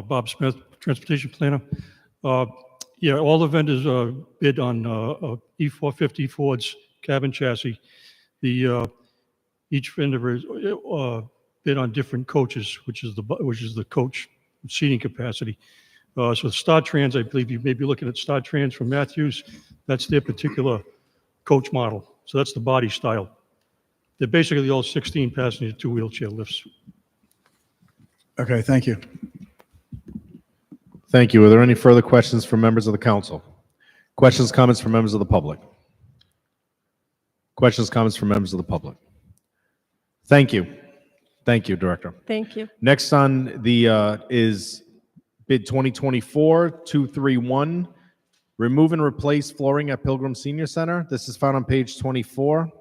Bob Smith, transportation planner. Yeah, all the vendors bid on E450 Ford's cab and chassis. Each vendor is bid on different coaches, which is the coach seating capacity. So Star Trans, I believe you may be looking at Star Trans from Matthews. That's their particular coach model. So that's the body style. They're basically all 16 passenger, 2 wheelchair lifts. Okay, thank you. Thank you. Are there any further questions from members of the council? Questions, comments from members of the public? Questions, comments from members of the public? Thank you. Thank you, Director. Thank you. Next on the is bid 2024-231, remove and replace flooring at Pilgrim Senior Center. This is found on page 24.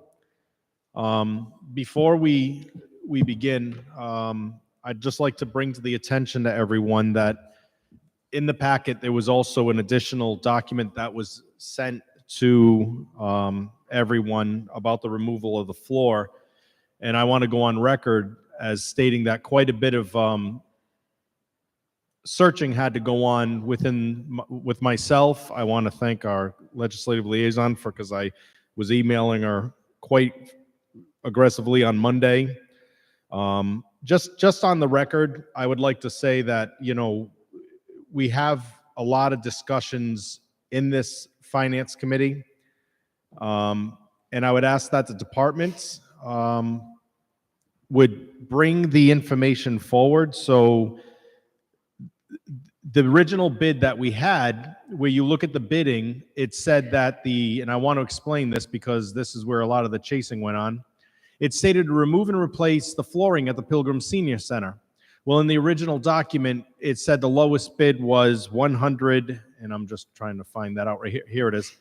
Before we begin, I'd just like to bring to the attention to everyone that in the packet, there was also an additional document that was sent to everyone about the removal of the floor. And I want to go on record as stating that quite a bit of searching had to go on with myself. I want to thank our legislative liaison because I was emailing her quite aggressively on Monday. Just on the record, I would like to say that, we have a lot of discussions in this finance committee. And I would ask that the departments would bring the information forward. So the original bid that we had, where you look at the bidding, it said that and I want to explain this because this is where a lot of the chasing went on. It stated to remove and replace the flooring at the Pilgrim Senior Center. Well, in the original document, it said the lowest bid was 100, and I'm just trying to find that out right here. Here it is.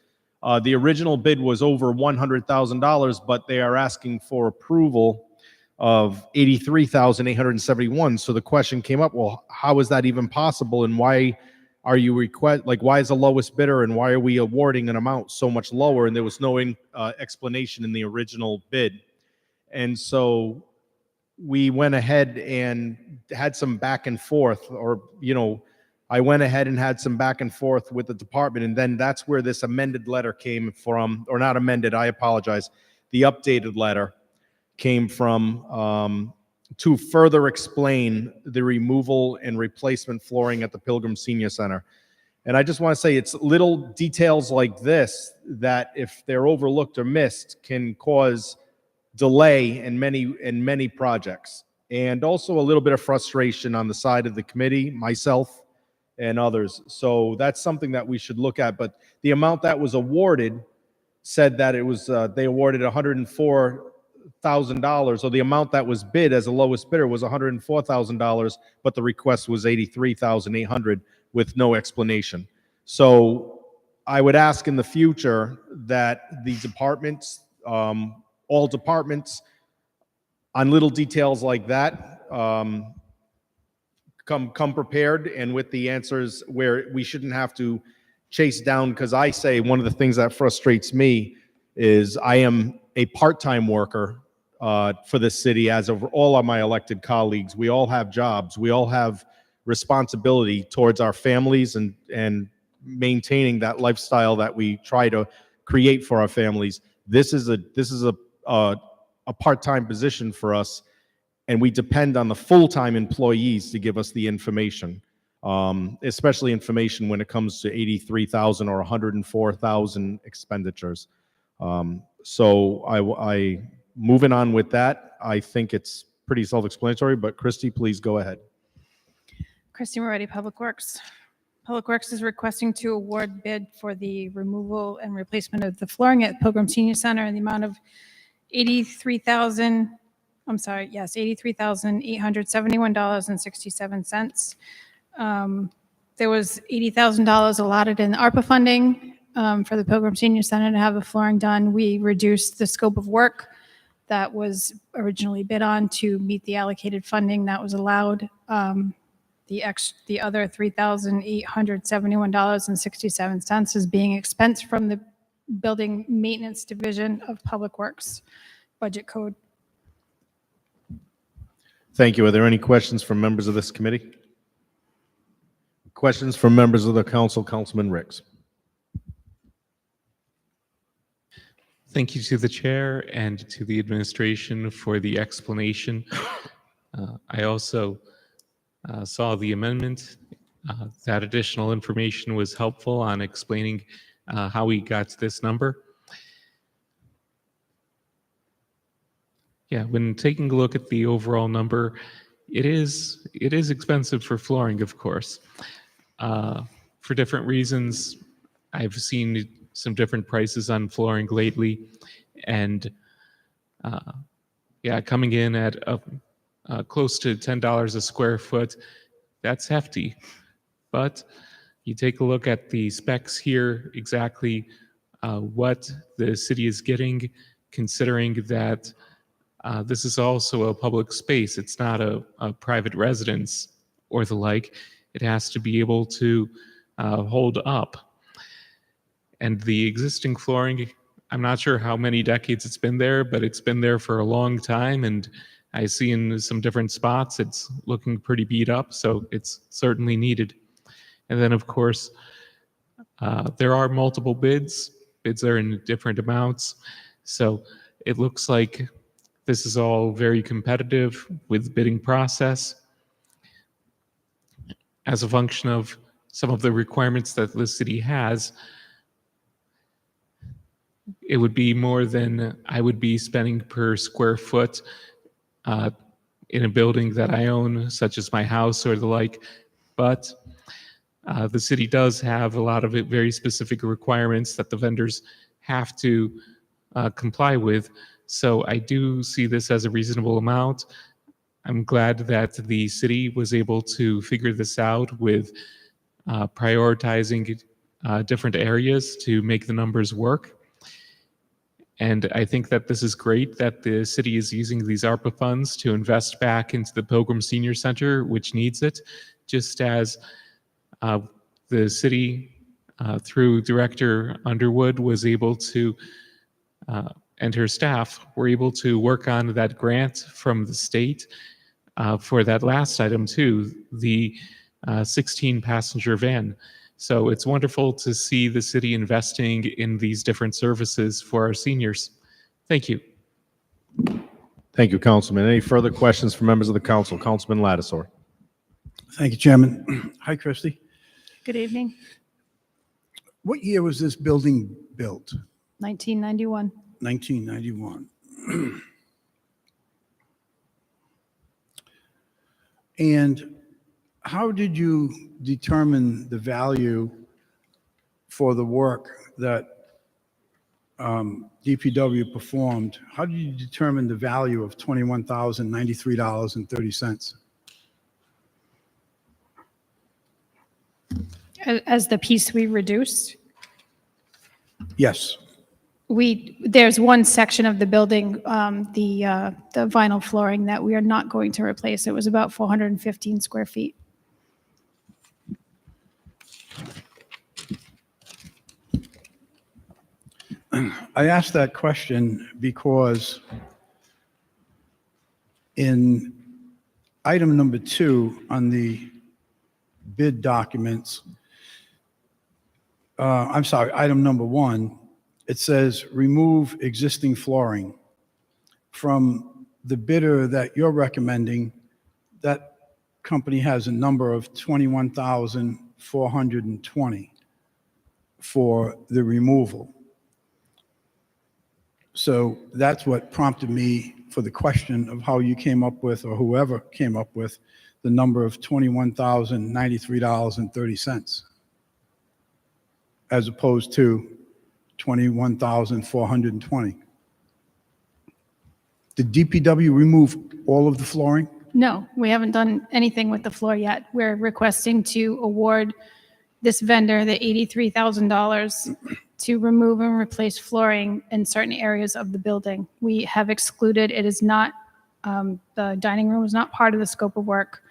The original bid was over $100,000, but they are asking for approval of $83,871. So the question came up, well, how is that even possible? And why are you why is the lowest bidder and why are we awarding an amount so much lower? And there was no explanation in the original bid. And so we went ahead and had some back and forth, I went ahead and had some back and forth with the department. And then that's where this amended letter came from, or not amended, I apologize. The updated letter came from to further explain the removal and replacement flooring at the Pilgrim Senior Center. And I just want to say it's little details like this that if they're overlooked or missed can cause delay in many projects, and also a little bit of frustration on the side of the committee, myself and others. So that's something that we should look at. But the amount that was awarded said that it was they awarded $104,000, or the amount that was bid as the lowest bidder was $104,000, but the request was $83,800 with no explanation. So I would ask in the future that the departments, all departments, on little details like that, come prepared and with the answers where we shouldn't have to chase down. Because I say one of the things that frustrates me is I am a part-time worker for this city, as of all of my elected colleagues. We all have jobs. We all have responsibility towards our families and maintaining that lifestyle that we try to create for our families. This is a part-time position for us, and we depend on the full-time employees to give us the information, especially information when it comes to 83,000 or 104,000 expenditures. So I moving on with that, I think it's pretty self-explanatory, but Christy, please go ahead. Christy Moretti, Public Works. Public Works is requesting to award bid for the removal and replacement of the flooring at Pilgrim Senior Center in the amount of $83,871.67. There was $80,000 allotted in ARPA funding for the Pilgrim Senior Center to have the flooring done. We reduced the scope of work that was originally bid on to meet the allocated funding that was allowed. The other $3,871.67 is being expensed from the Building Maintenance Division of Public Works budget code. Thank you. Are there any questions from members of this committee? Questions from members of the council? Councilman Ricks. Thank you to the chair and to the administration for the explanation. I also saw the amendment. That additional information was helpful on explaining how we got to this number. Yeah, when taking a look at the overall number, it is expensive for flooring, of course. For different reasons, I've seen some different prices on flooring lately, and yeah, coming in at close to $10 a square foot, that's hefty. But you take a look at the specs here, exactly what the city is getting, considering that this is also a public space. It's not a private residence or the like. It has to be able to hold up. And the existing flooring, I'm not sure how many decades it's been there, but it's been there for a long time. And I see in some different spots, it's looking pretty beat up. So it's certainly needed. And then, of course, there are multiple bids. Bids are in different amounts. So it looks like this is all very competitive with the bidding process. As a function of some of the requirements that the city has, it would be more than I would be spending per square foot in a building that I own, such as my house or the like. But the city does have a lot of very specific requirements that the vendors have to comply with. So I do see this as a reasonable amount. I'm glad that the city was able to figure this out with prioritizing different areas to make the numbers work. And I think that this is great that the city is using these ARPA funds to invest back into the Pilgrim Senior Center, which needs it, just as the city, through Director Underwood, was able to, and her staff were able to work on that grant from the state for that last item too, the 16-passenger van. So it's wonderful to see the city investing in these different services for our seniors. Thank you. Thank you, Councilman. Any further questions from members of the council? Councilman Lattisaur. Thank you, Chairman. Hi, Christy. Good evening. What year was this building built? 1991. 1991. And how did you determine the value for the work that DPW performed? How did you determine the value of $21,093.30? As the piece we reduced, Yes. there's one section of the building, the vinyl flooring, that we are not going to replace. It was about 415 square feet. I asked that question because in item number 2 on the bid documents, I'm sorry, item number 1, it says remove existing flooring. From the bidder that you're recommending, that company has a number of 21,420 for the removal. So that's what prompted me for the question of how you came up with, or whoever came up with, the number of $21,093.30, as opposed to 21,420. Did DPW remove all of the flooring? No, we haven't done anything with the floor yet. We're requesting to award this vendor the $83,000 to remove and replace flooring in certain areas of the building. We have excluded, it is not, the dining room is not part of the scope of work.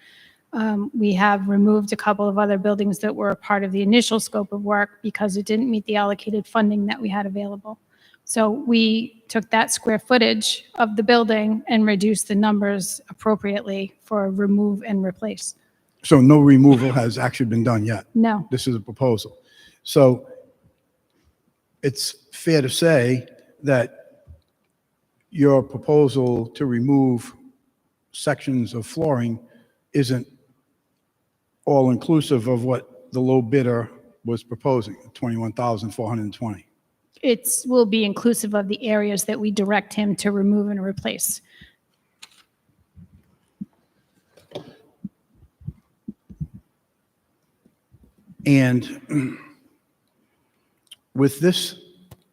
We have removed a couple of other buildings that were a part of the initial scope of work because it didn't meet the allocated funding that we had available. So we took that square footage of the building and reduced the numbers appropriately for remove and replace. So no removal has actually been done yet? No. This is a proposal. So it's fair to say that your proposal to remove sections of flooring isn't all-inclusive of what the low bidder was proposing, 21,420. It will be inclusive of the areas that we direct him to remove and replace. And with this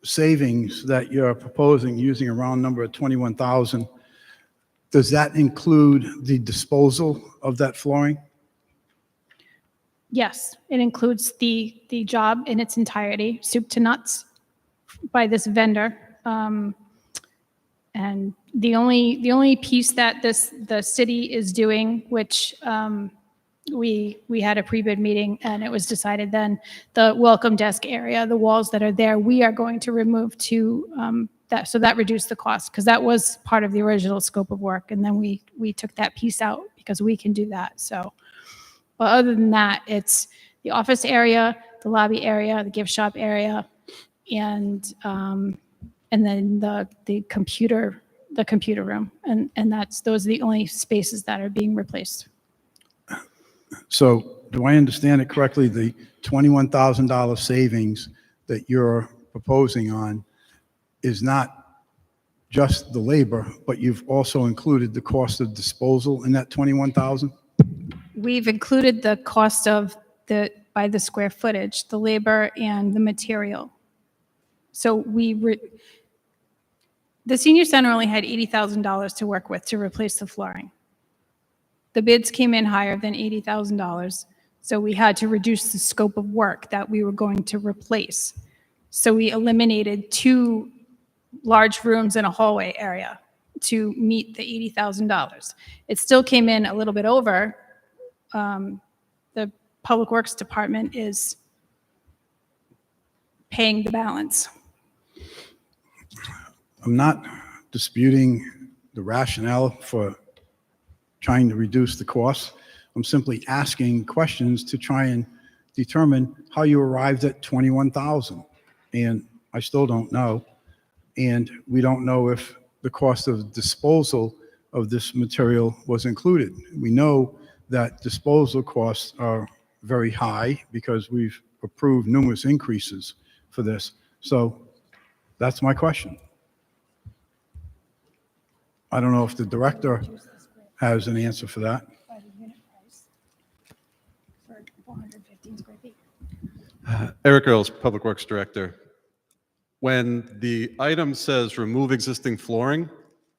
savings that you're proposing, using a round number of 21,000, does that include the disposal of that flooring? Yes, it includes the job in its entirety, soup to nuts, by this vendor. And the only piece that the city is doing, which we had a pre-bid meeting and it was decided then, the welcome desk area, the walls that are there, we are going to remove to that, so that reduced the cost because that was part of the original scope of work, and then we took that piece out because we can do that. So, but other than that, it's the office area, the lobby area, the gift shop area, and then the computer room, and those are the only spaces that are being replaced. So do I understand it correctly? The $21,000 savings that you're proposing on is not just the labor, but you've also included the cost of disposal in that 21,000? We've included the cost of by the square footage, the labor and the material. So the senior center only had $80,000 to work with to replace the flooring. The bids came in higher than $80,000, so we had to reduce the scope of work that we were going to replace. So we eliminated 2 large rooms and a hallway area to meet the $80,000. It still came in a little bit over. The Public Works Department is paying the balance. I'm not disputing the rationale for trying to reduce the costs. I'm simply asking questions to try and determine how you arrived at 21,000. And I still don't know. And we don't know if the cost of disposal of this material was included. We know that disposal costs are very high because we've approved numerous increases for this. So that's my question. I don't know if the director has an answer for that. Eric Earls, Public Works Director. When the item says remove existing flooring,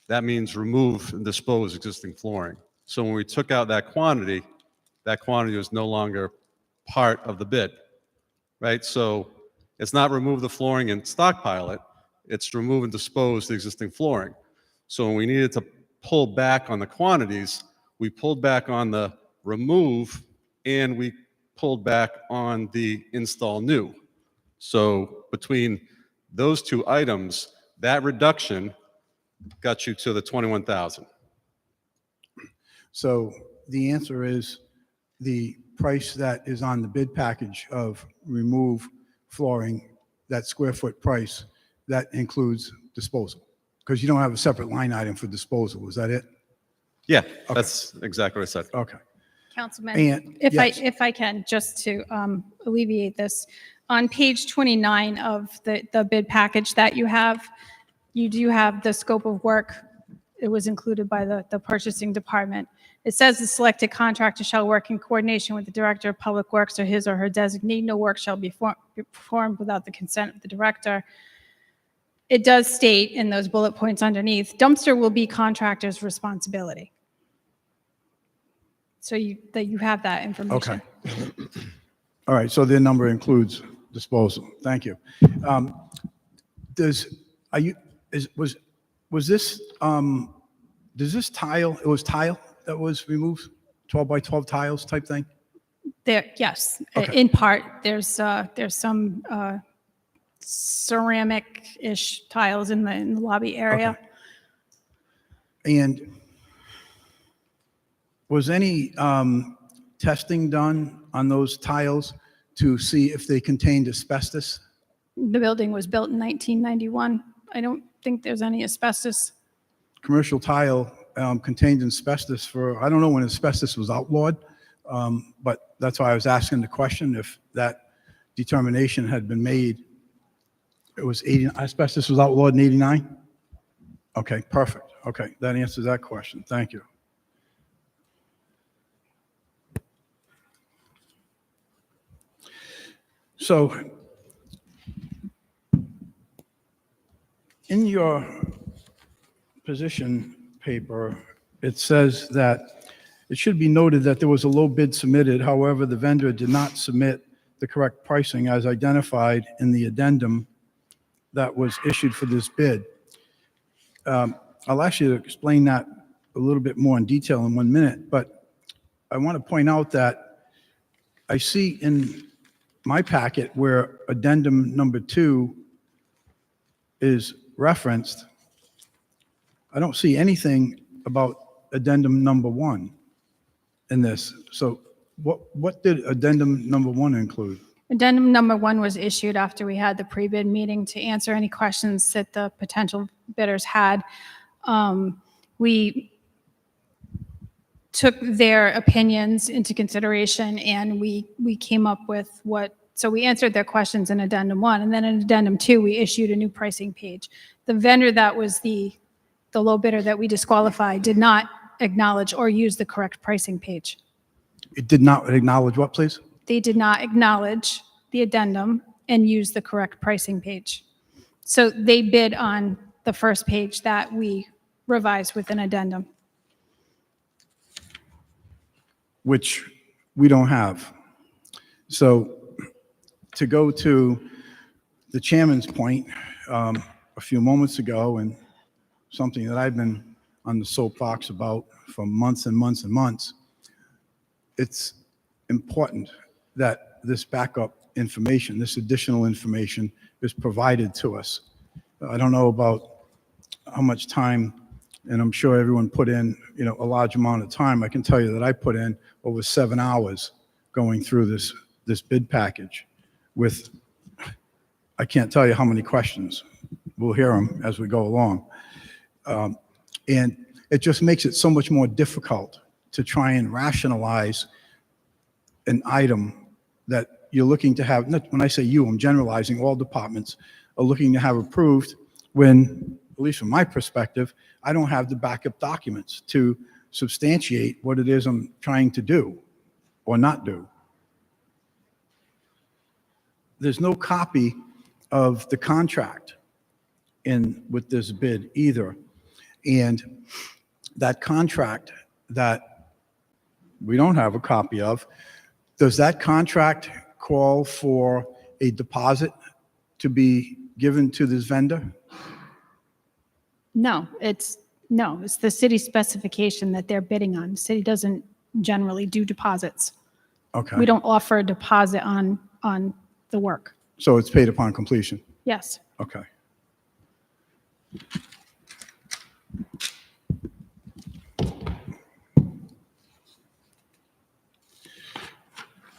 that means remove and dispose existing flooring. So when we took out that quantity was no longer part of the bid, right? So it's not remove the flooring and stockpile it, it's remove and dispose the existing flooring. So when we needed to pull back on the quantities, we pulled back on the remove and we pulled back on the install new. So between those 2 items, that reduction got you to the 21,000. So the answer is the price that is on the bid package of remove flooring, that square foot price, that includes disposal? Because you don't have a separate line item for disposal, is that it? Yeah, that's exactly what I said. Okay. Councilman, And- if yes. if I can, just to alleviate this, on page 29 of the bid package that you do have the scope of work. It was included by the purchasing department. It says the selected contractor shall work in coordination with the director of public works or his or her designee. No work shall be performed without the consent of the director. It does state in those bullet points underneath, dumpster will be contractor's responsibility. So that you have that information. Okay. All right, so their number includes disposal. Thank you. Was this, does this tile, it was tile that was removed? 12 by 12 tiles type thing? Yes, Okay. in part, there's some ceramic-ish tiles in the lobby area. Okay. And was any testing done on those tiles to see if they contained asbestos? The building was built in 1991. I don't think there's any asbestos. Commercial tile contained asbestos for, I don't know when asbestos was outlawed, but that's why I was asking the question if that determination had been made. It was asbestos was outlawed in 89? Okay, perfect. Okay, that answers that question. Thank you. So, in your position paper, it says that it should be noted that there was a low bid submitted. However, the vendor did not submit the correct pricing as identified in the addendum that was issued for this bid. I'll ask you to explain that a little bit more in detail in 1 minute, but I want to point out that I see in my packet where addendum number 2 is referenced, I don't see anything about addendum number 1 in this. So what did addendum number 1 include? Addendum number 1 was issued after we had the pre-bid meeting to answer any questions that the potential bidders had. We took their opinions into consideration and we came up with so we answered their questions in addendum 1, and then in addendum 2, we issued a new pricing page. The vendor that was the low bidder that we disqualified did not acknowledge or use the correct pricing page. It did not acknowledge what, please? They did not acknowledge the addendum and use the correct pricing page. So they bid on the first page that we revised with an addendum. Which we don't have. So to go to the chairman's point a few moments ago, and something that I've been on the soapbox about for months and months and months, it's important that this backup information, this additional information is provided to us. I don't know about how much time, and I'm sure everyone put in, a large amount of time. I can tell you that I put in over 7 hours going through this bid package with, I can't tell you how many questions. We'll hear them as we go along. And it just makes it so much more difficult to try and rationalize an item that you're looking to have, when I say you, I'm generalizing, all departments are looking to have approved when, at least from my perspective, I don't have the backup documents to substantiate what it is I'm trying to do or not do. There's no copy of the contract with this bid either. And that contract that we don't have a copy of, does that contract call for a deposit to be given to this vendor? No, it's the city specification that they're bidding on. The city doesn't generally do deposits. Okay. We don't offer a deposit on the work. So it's paid upon completion? Yes. Okay.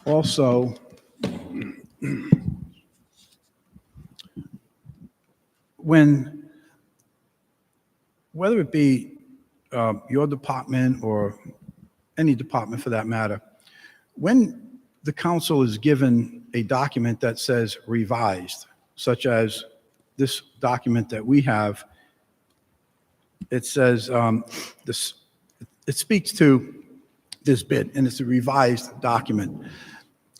Also, when, whether it be your department or any department for that matter, when the council is given a document that says revised, such as this document that we have, it says this, it speaks to this bid, and it's a revised document.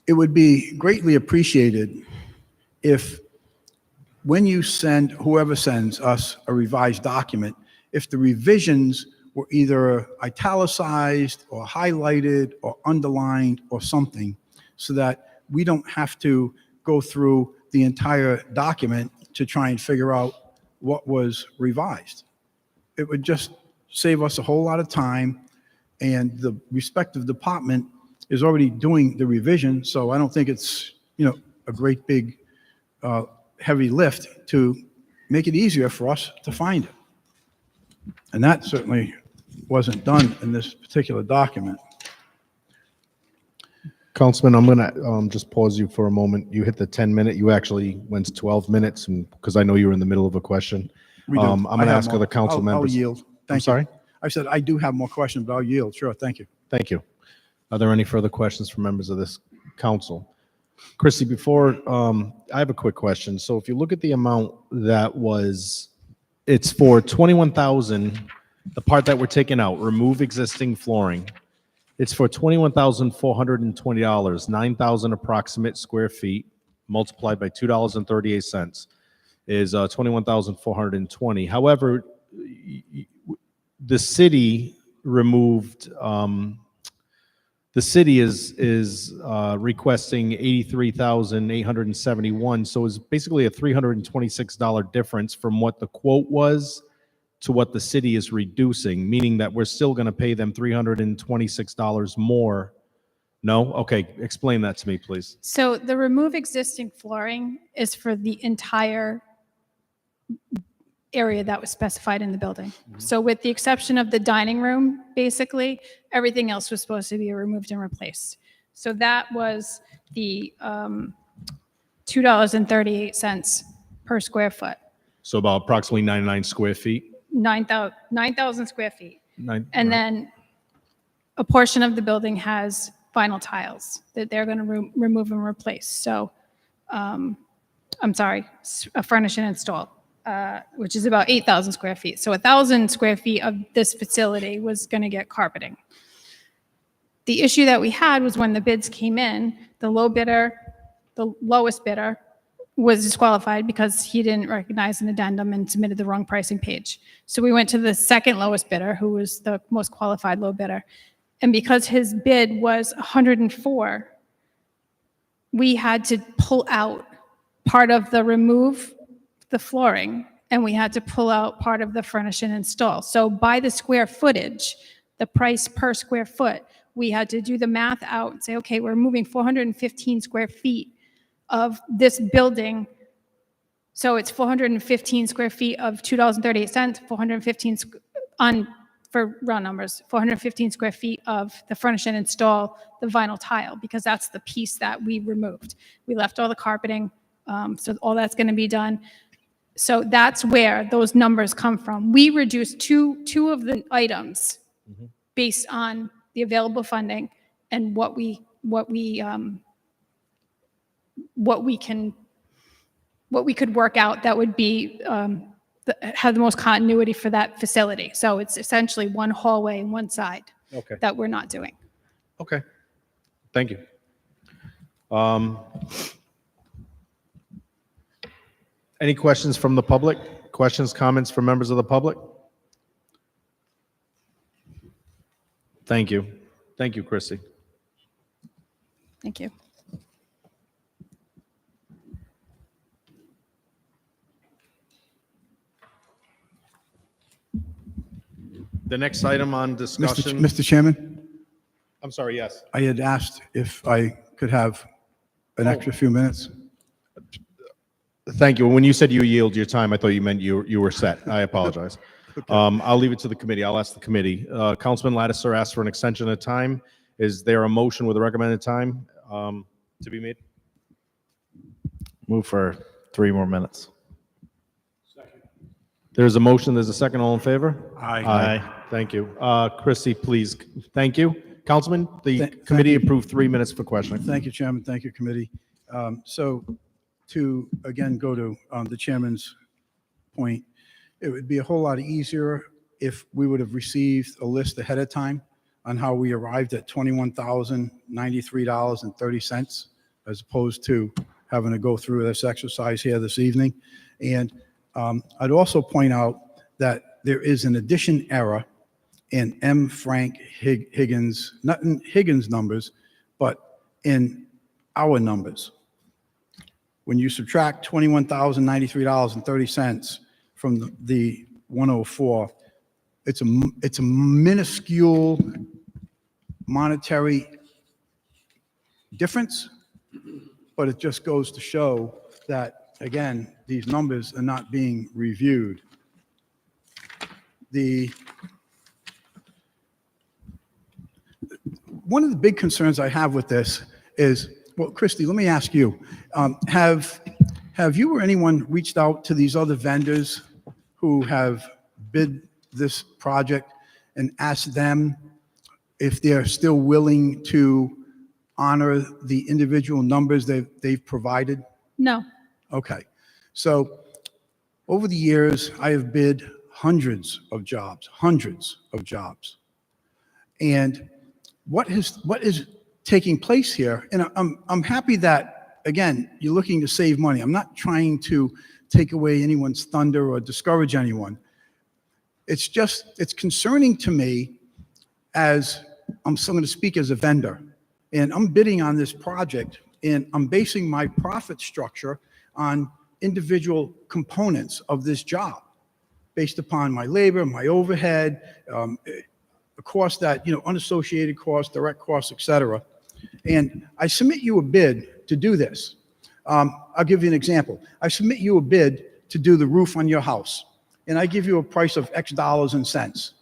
It would be greatly appreciated if, when you send, whoever sends us a revised document, if the revisions were either italicized or highlighted or underlined or something, so that we don't have to go through the entire document to try and figure out what was revised. It would just save us a whole lot of time, and the respective department is already doing the revision, so I don't think it's, a great big heavy lift to make it easier for us to find it. And that certainly wasn't done in this particular document. Councilman, I'm going to just pause you for a moment. You hit the 10-minute. You actually went to 12 minutes, and because I know you were in the middle of a question. We do. I'm going to ask other council I'll members. yield. Thank I'm you. sorry? I said I do have more questions, but I'll yield. Sure, thank you. Thank you. Are there any further questions from members of this council? Chrissy, before, I have a quick question. So if you look at the amount that was, it's for 21,000, the part that we're taking out, remove existing flooring. It's for $21,420, 9,000 approximate square feet, multiplied by $2.38 is 21,420. However, the city removed, the city is requesting 83,871. So it's basically a $326 difference from what the quote was to what the city is reducing, meaning that we're still going to pay them $326 more. No? Okay, explain that to me, please. So the remove existing flooring is for the entire area that was specified in the building. So with the exception of the dining room, basically, everything else was supposed to be removed and replaced. So that was the $2.38 per square foot, So about approximately 99 square feet. 9,000 square feet. Nine, And right. then a portion of the building has vinyl tiles that they're going to remove and replace. So, I'm sorry, furnish and install, which is about 8,000 square feet. So 1,000 square feet of this facility was going to get carpeting. The issue that we had was when the bids came in, the lowest bidder was disqualified because he didn't recognize an addendum and submitted the wrong pricing page. So we went to the second lowest bidder, who was the most qualified low bidder. And because his bid was 104, we had to pull out part of the remove the flooring, and we had to pull out part of the furnish and install. So by the square footage, the price per square foot, we had to do the math out and say, okay, we're moving 415 square feet of this building. So it's 415 square feet of $2.38, 415 for round numbers, 415 square feet of the furnish and install the vinyl tile, because that's the piece that we removed. We left all the carpeting, so all that's going to be done. So that's where those numbers come from. We reduced two of the items based on the available funding and what we could work out that would be have the most continuity for that facility. So it's essentially one hallway and one side Okay. that we're not doing. Okay. Thank you. Any questions from the public? Questions, comments from members of the public? Thank you. Thank you, Chrissy. Thank you. The next item on discussion. Mr. Chairman, I'm sorry, yes. I had asked if I could have an extra few minutes. Thank you. When you said you yield your time, I thought you meant you were set. I apologize. I'll leave it to the committee. I'll ask the committee. Councilman Lattiser asked for an extension of time. Is there a motion with a recommended time to be made? Move for 3 more minutes. There's a motion, there's a second, all in favor? Aye. Aye. Thank you. Chrissy, please, thank you. Councilman, the Thank committee you. approved 3 minutes for questioning. Thank you, Chairman. Thank you, committee. So to, again, go to the chairman's point, it would be a whole lot easier if we would have received a list ahead of time on how we arrived at $21,093.30, as opposed to having to go through this exercise here this evening. And I'd also point out that there is an addition error in M. Frank Higgins, not in Higgins' numbers, but in our numbers. When you subtract $21,093.30 from the 104, it's a minuscule monetary difference, but it just goes to show that, again, these numbers are not being reviewed. One of the big concerns I have with this is, well, Christy, let me ask you, have you or anyone reached out to these other vendors who have bid this project and asked them if they're still willing to honor the individual numbers they've provided? No. Okay. So over the years, I have bid hundreds of jobs. And what is taking place here, and I'm happy that, again, you're looking to save money. I'm not trying to take away anyone's thunder or discourage anyone. It's concerning to me, as I'm still going to speak as a vendor, and I'm bidding on this project, and I'm basing my profit structure on individual components of this job based upon my labor, my overhead, the cost that, unassociated costs, direct costs, et cetera. And I submit you a bid to do this. I'll give you an example. I submit you a bid to do the roof on your house, and I give you a price of X dollars and cents.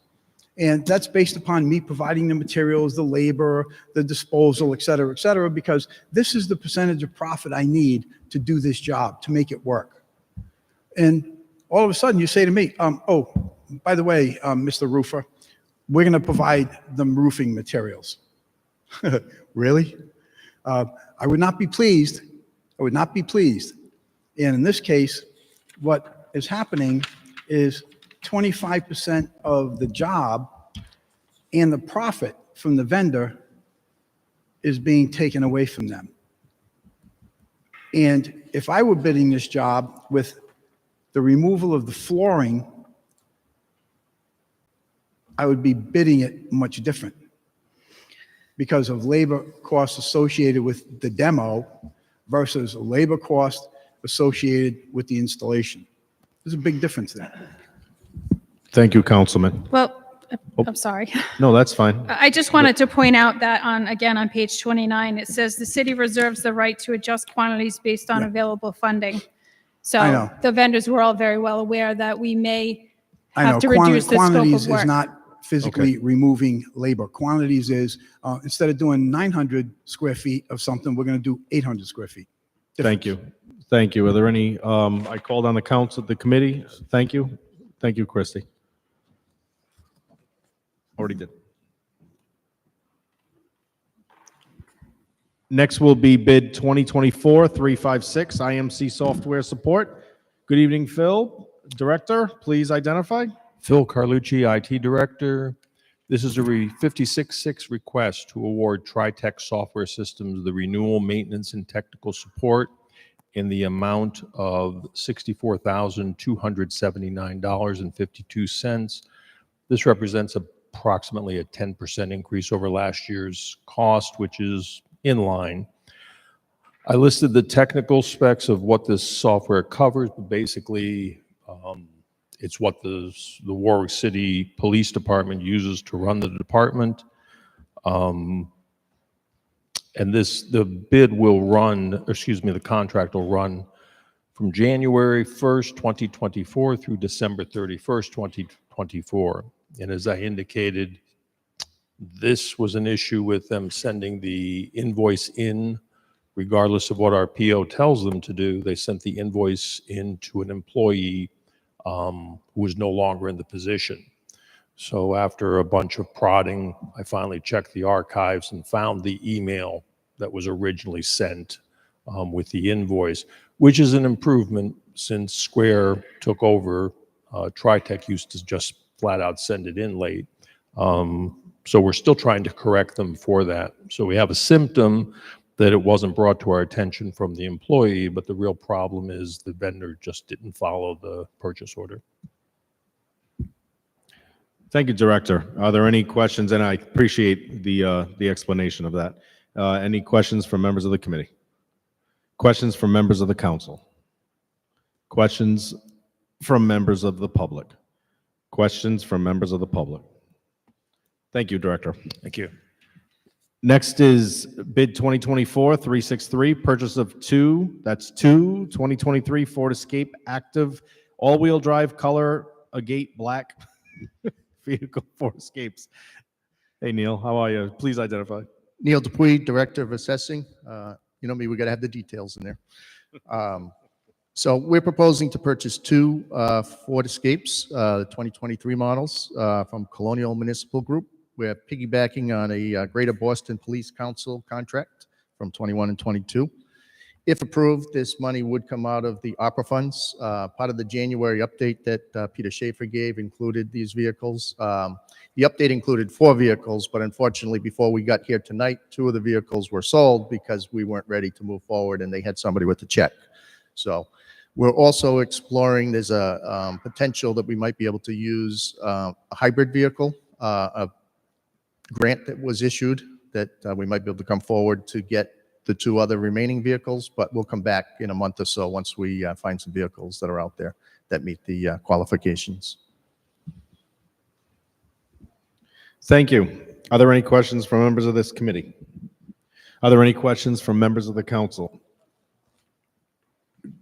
And that's based upon me providing the materials, the labor, the disposal, et cetera, because this is the percentage of profit I need to do this job, to make it work. And all of a sudden you say to me, oh, by the way, Mr. Roofer, we're going to provide them roofing materials. Really? I would not be pleased. I would not be pleased. And in this case, what is happening is 25% of the job and the profit from the vendor is being taken away from them. And if I were bidding this job with the removal of the flooring, I would be bidding it much different because of labor costs associated with the demo versus a labor cost associated with the installation. There's a big difference there. Thank you, Councilman. Well, I'm sorry. No, that's fine. I just wanted to point out that again, on page 29, it says the city reserves the right to adjust quantities based on available funding. I So know. the vendors were all very well aware that we may I know have to reduce the scope quantities of work. is not physically removing labor. Quantities is, instead of doing 900 square feet of something, we're going to do 800 square feet. Thank you. Thank you. Are there any, I called on the council, the committee. Thank you. Thank you, Christy. Already did. Next will be bid 2024-356, IMC software support. Good evening, Phil. Director, please identify. Phil Carlucci, IT Director. This is a 56-6 request to award TriTech Software Systems the renewal, maintenance, and technical support in the amount of $64,279.52. This represents approximately a 10% increase over last year's cost, which is in line. I listed the technical specs of what this software covers, but basically it's what the Warwick City Police Department uses to run the department. And the bid will run, the contract will run from January 1st, 2024 through December 31st, 2024. And as I indicated, this was an issue with them sending the invoice in, regardless of what our PO tells them to do. They sent the invoice in to an employee who is no longer in the position. So after a bunch of prodding, I finally checked the archives and found the email that was originally sent with the invoice, which is an improvement since Square took over. TriTech used to just flat out send it in late. So we're still trying to correct them for that. So we have a symptom that it wasn't brought to our attention from the employee, but the real problem is the vendor just didn't follow the purchase order. Thank you, Director. Are there any questions? And I appreciate the explanation of that. Any questions from members of the committee? Questions from members of the council? Questions from members of the public? Questions from members of the public? Thank you, Director. Thank you. Next is bid 2024-363, purchase of two 2023 Ford Escape active all-wheel drive color agate black vehicle Ford Escapes. Hey, Neil, how are you? Please identify. Neil Dupuy, Director of Assessing. You know me, we got to have the details in there. So we're proposing to purchase two Ford Escapes, 2023 models from Colonial Municipal Group. We're piggybacking on a Greater Boston Police Council contract from 21 and 22. If approved, this money would come out of the ARPA funds. Part of the January update that Peter Schaefer gave included these vehicles. The update included 4 vehicles, but unfortunately, before we got here tonight, 2 of the vehicles were sold because we weren't ready to move forward and they had somebody with a check. So we're also exploring, there's a potential that we might be able to use a hybrid vehicle, a grant that was issued that we might be able to come forward to get the 2 other remaining vehicles, but we'll come back in a month or so once we find some vehicles that are out there that meet the qualifications. Thank you. Are there any questions from members of this committee? Are there any questions from members of the council?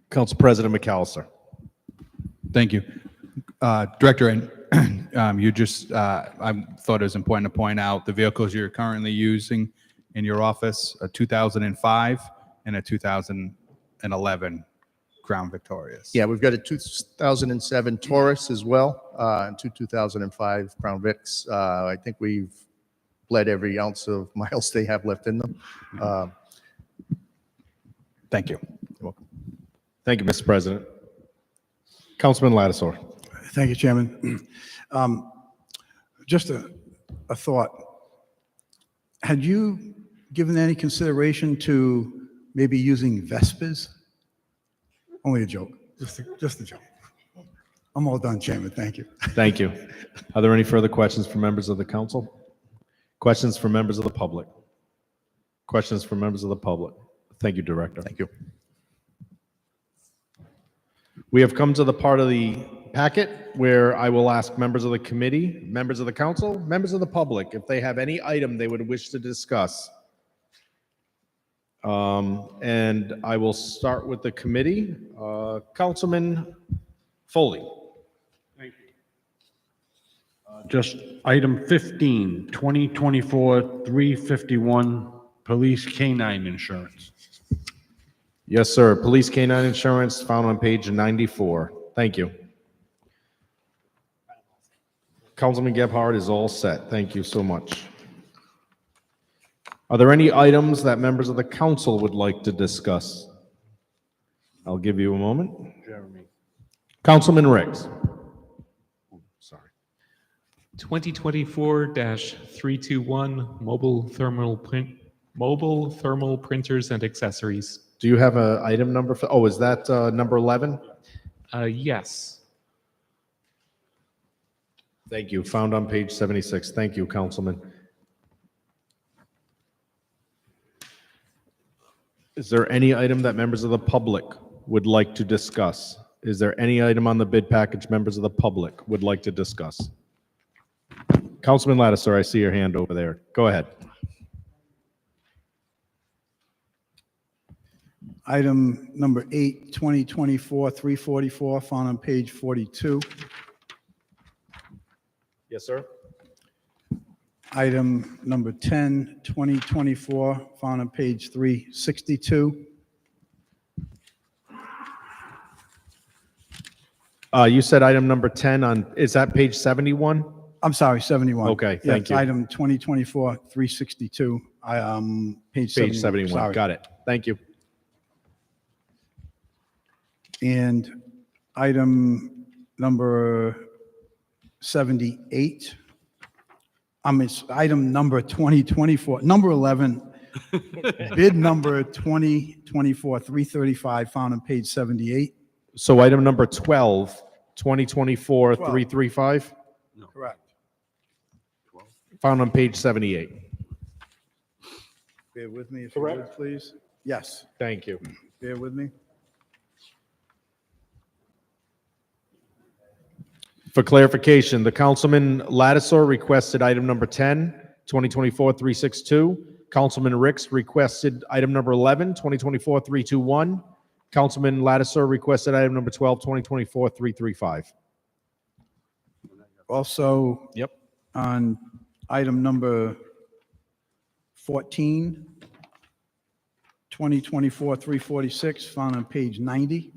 Council President McAllister. Thank you. Director, and you just, I thought it was important to point out the vehicles you're currently using in your office, a 2005 and a 2011 Crown Victorias. Yeah, we've got a 2007 Taurus as well, and 2 2005 Crown Vics. I think we've bled every ounce of miles they have left in them. Thank you. You're welcome. Thank you, Mr. President. Councilman Lattisaur. Thank you, Chairman. Just a thought. Had you given any consideration to maybe using Vespers? Only a joke. Just a joke. I'm all done, Chairman. Thank you. Thank you. Are there any further questions from members of the council? Questions from members of the public? Questions from members of the public? Thank you, Director. Thank you. We have come to the part of the packet where I will ask members of the committee, members of the council, members of the public, if they have any item they would wish to discuss. And I will start with the committee. Councilman Foley. Thank you. Just item 15, 2024-351, police canine insurance. Yes, sir. Police canine insurance found on page 94. Thank you. Councilman Gebhardt is all set. Thank you so much. Are there any items that members of the council would like to discuss? I'll give you a moment. Jeremy. Councilman Riggs. Sorry. 2024-321 mobile thermal printers and accessories. Do you have an item number for, oh, is that number 11? Yes. Thank you. Found on page 76. Thank you, Councilman. Is there any item that members of the public would like to discuss? Is there any item on the bid package members of the public would like to discuss? Councilman Lattisaur, I see your hand over there. Go ahead. Item number 8, 2024-344, found on page 42. Yes, sir. Item number 10, 2024, found on page 362. You said item number 10 on, is that page 71? I'm sorry, 71. Okay, Yeah, thank it's you. Item 2024-362, page 71. Page 71, Sorry. got it. Thank you. And item number 78, it's item number 2024, number 11, bid number 2024-335, found on page 78. So item number 12, 2024-335, Correct. found on page 78. Bear with me if you would, please. Yes, Thank you. bear with me. For clarification, the Councilman Lattiser requested item number 10, 2024-362. Councilman Ricks requested item number 11, 2024-321. Councilman Lattiser requested item number 12, 2024-335. Also, Yep. on item number 14, 2024-346, found on page 90.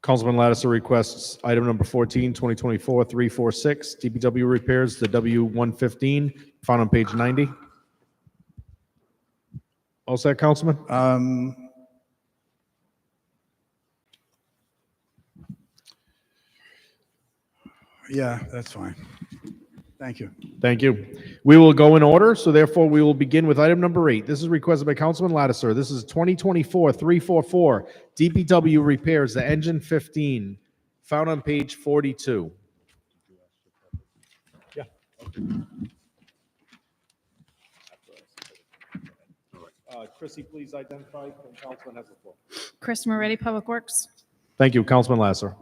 Councilman Lattiser requests item number 14, 2024-346, DPW repairs, the W-115, found on page 90. All set, Councilman? Yeah, that's fine. Thank you. Thank you. We will go in order, so therefore we will begin with item number 8. This is requested by Councilman Lattiser. This is 2024-344, DPW repairs, the engine 15, found on page 42. Yeah. Chrissy, please identify. Councilman has the floor. Chris Moretti, Public Works. Thank you, Councilman Lattiser.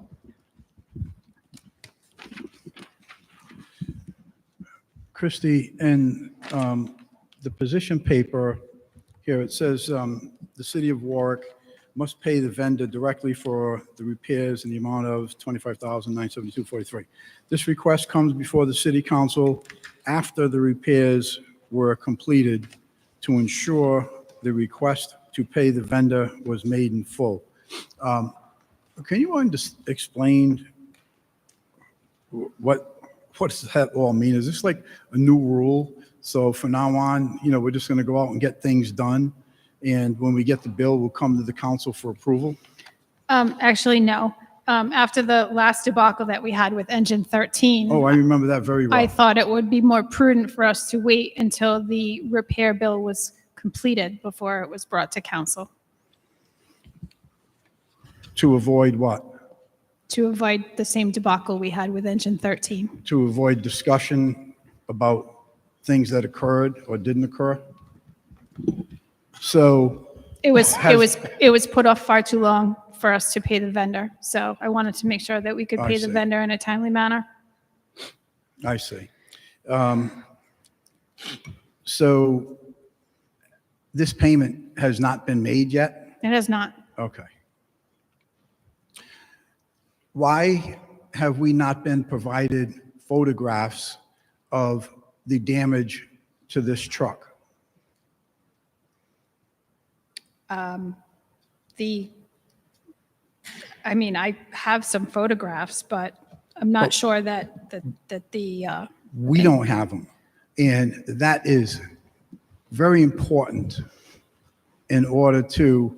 Christie, in the position paper here, it says the city of Warwick must pay the vendor directly for the repairs in the amount of $25,972.43. This request comes before the city council after the repairs were completed to ensure the request to pay the vendor was made in full. Can you just explain what does that all mean? Is this like a new rule? So from now on, we're just going to go out and get things done, and when we get the bill, we'll come to the council for approval? Actually, no. After the last debacle that we had with engine 13. Oh, I remember that very well. I thought it would be more prudent for us to wait until the repair bill was completed before it was brought to council. To avoid what? To avoid the same debacle we had with engine 13. To avoid discussion about things that occurred or didn't occur? So It was put off far too long for us to pay the vendor. So I wanted to make sure that we could I pay the see. vendor in a timely manner. I see. So this payment has not been made yet? It has not. Okay. Why have we not been provided photographs of the damage to this truck? I have some photographs, but I'm not sure that the. We don't have them. And that is very important in order to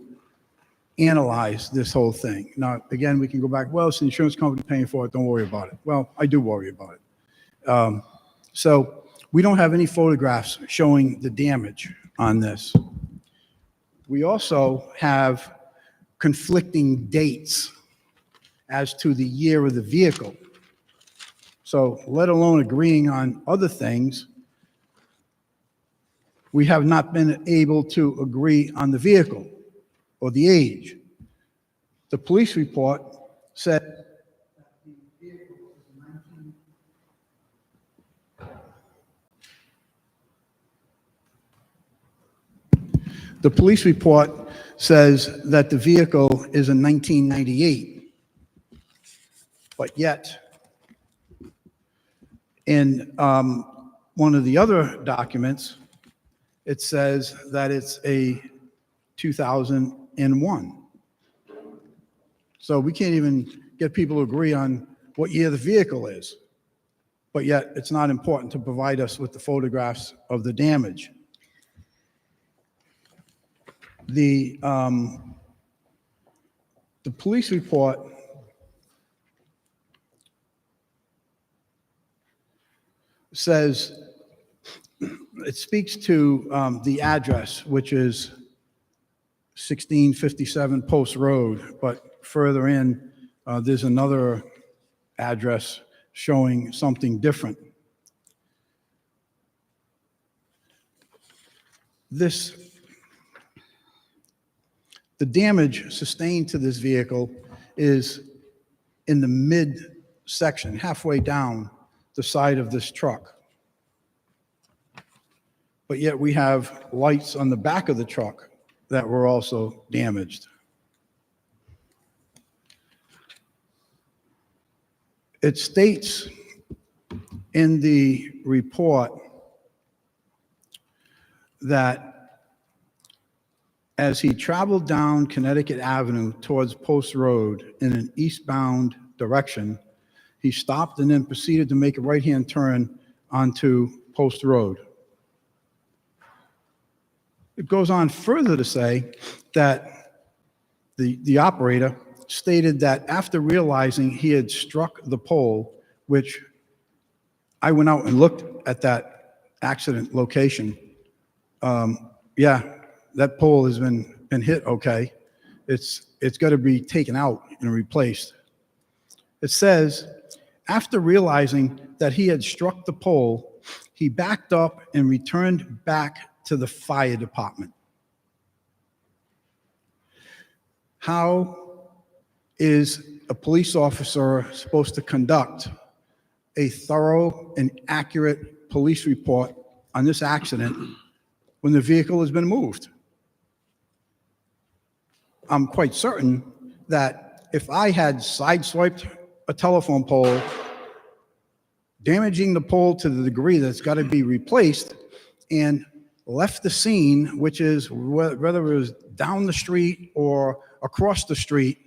analyze this whole thing. Now, again, we can go back, well, it's the insurance company paying for it, don't worry about it. Well, I do worry about it. So we don't have any photographs showing the damage on this. We also have conflicting dates as to the year of the vehicle. So let alone agreeing on other things, we have not been able to agree on the vehicle or the age. The police report said the police report says that the vehicle is a 1998, but yet in one of the other documents, it says that it's a 2001. So we can't even get people to agree on what year the vehicle is, but yet it's not important to provide us with the photographs of the damage. The police report says, it speaks to the address, which is 1657 Post Road, but further in, there's another address showing something different. The damage sustained to this vehicle is in the mid-section, halfway down the side of this truck. But yet we have lights on the back of the truck that were also damaged. It states in the report that as he traveled down Connecticut Avenue towards Post Road in an eastbound direction, he stopped and then proceeded to make a right-hand turn onto Post Road. It goes on further to say that the operator stated that after realizing he had struck the pole, which I went out and looked at that accident location. Yeah, that pole has been hit okay. It's got to be taken out and replaced. It says, after realizing that he had struck the pole, he backed up and returned back to the fire department. How is a police officer supposed to conduct a thorough and accurate police report on this accident when the vehicle has been moved? I'm quite certain that if I had sideswiped a telephone pole, damaging the pole to the degree that it's got to be replaced, and left the scene, which is whether it was down the street or across the street,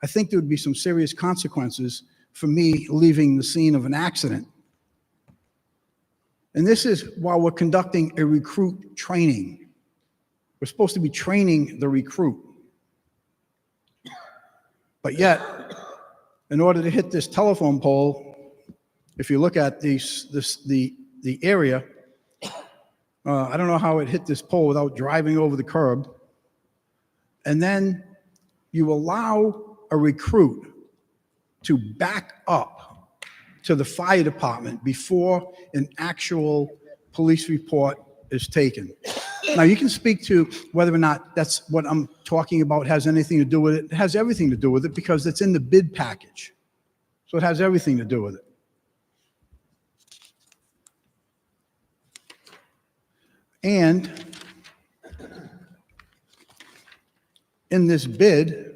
I think there would be some serious consequences for me leaving the scene of an accident. And this is while we're conducting a recruit training. We're supposed to be training the recruit. But yet, in order to hit this telephone pole, if you look at the area, I don't know how it hit this pole without driving over the curb. And then you allow a recruit to back up to the fire department before an actual police report is taken. Now, you can speak to whether or not that's what I'm talking about has anything to do with it. It has everything to do with it because it's in the bid package. So it has everything to do with it. And in this bid,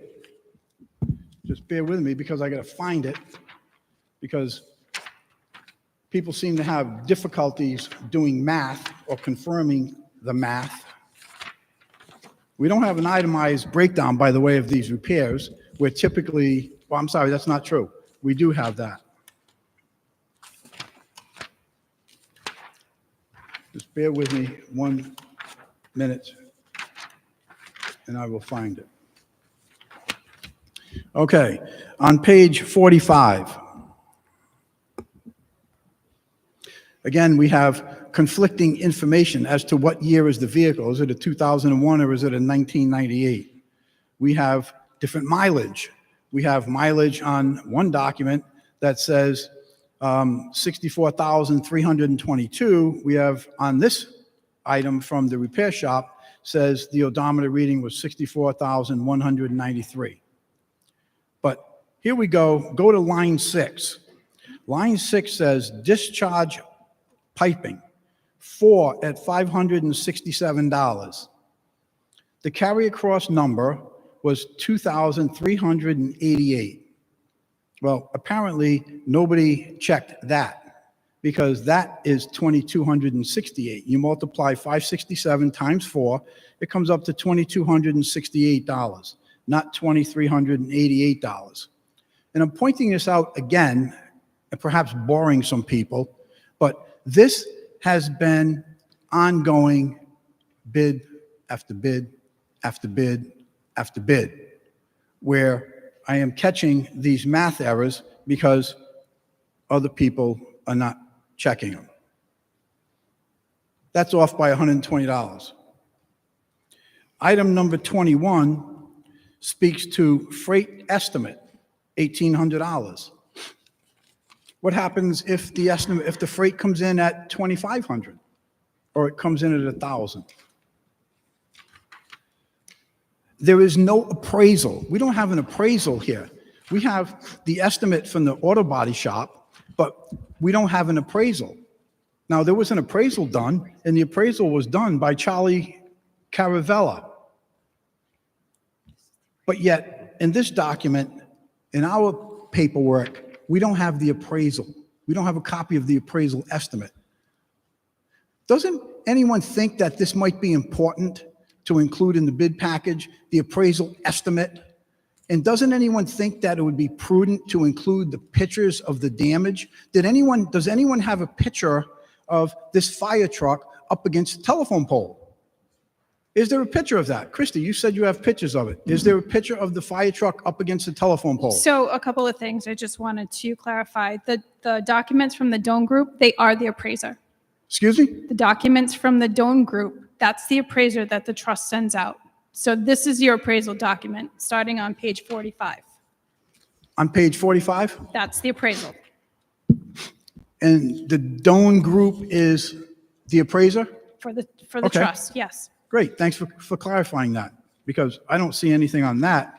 just bear with me because I got to find it, because people seem to have difficulties doing math or confirming the math. We don't have an itemized breakdown, by the way, of these repairs. We're typically, well, I'm sorry, that's not true. We do have that. Just bear with me 1 minute, and I will find it. Okay, on page 45. Again, we have conflicting information as to what year is the vehicle. Is it a 2001 or is it a 1998? We have different mileage. We have mileage on one document that says 64,322. We have on this item from the repair shop says the odometer reading was 64,193. But here we go to line 6. Line 6 says discharge piping, 4 at $567. The carry across number was 2,388. Well, apparently nobody checked that. because that is 2,268. You multiply 567 times 4, it comes up to $2,268, not $2,388. And I'm pointing this out again, and perhaps boring some people, but this has been ongoing bid after bid after bid after bid, where I am catching these math errors because other people are not checking them. That's off by $120. Item number 21 speaks to freight estimate, $1,800. What happens if the freight comes in at 2,500 or it comes in at 1,000? There is no appraisal. We don't have an appraisal here. We have the estimate from the auto body shop, but we don't have an appraisal. Now, there was an appraisal done, and the appraisal was done by Charlie Caravella. But yet, in this document, in our paperwork, we don't have the appraisal. We don't have a copy of the appraisal estimate. Doesn't anyone think that this might be important to include in the bid package, the appraisal estimate? And doesn't anyone think that it would be prudent to include the pictures of the damage? Does anyone have a picture of this fire truck up against a telephone pole? Is there a picture of that? Christy, you said you have pictures of it. Is there a picture of the fire truck up against the telephone pole? So a couple of things I just wanted to clarify. The documents from the Doan Group, they are the appraiser. Excuse me? The documents from the Doan Group, that's the appraiser that the trust sends out. So this is your appraisal document, starting on page 45. On page 45? That's the appraisal. And the Doan Group is the appraiser? For the Okay. trust, yes. Great, thanks for clarifying that, because I don't see anything on that.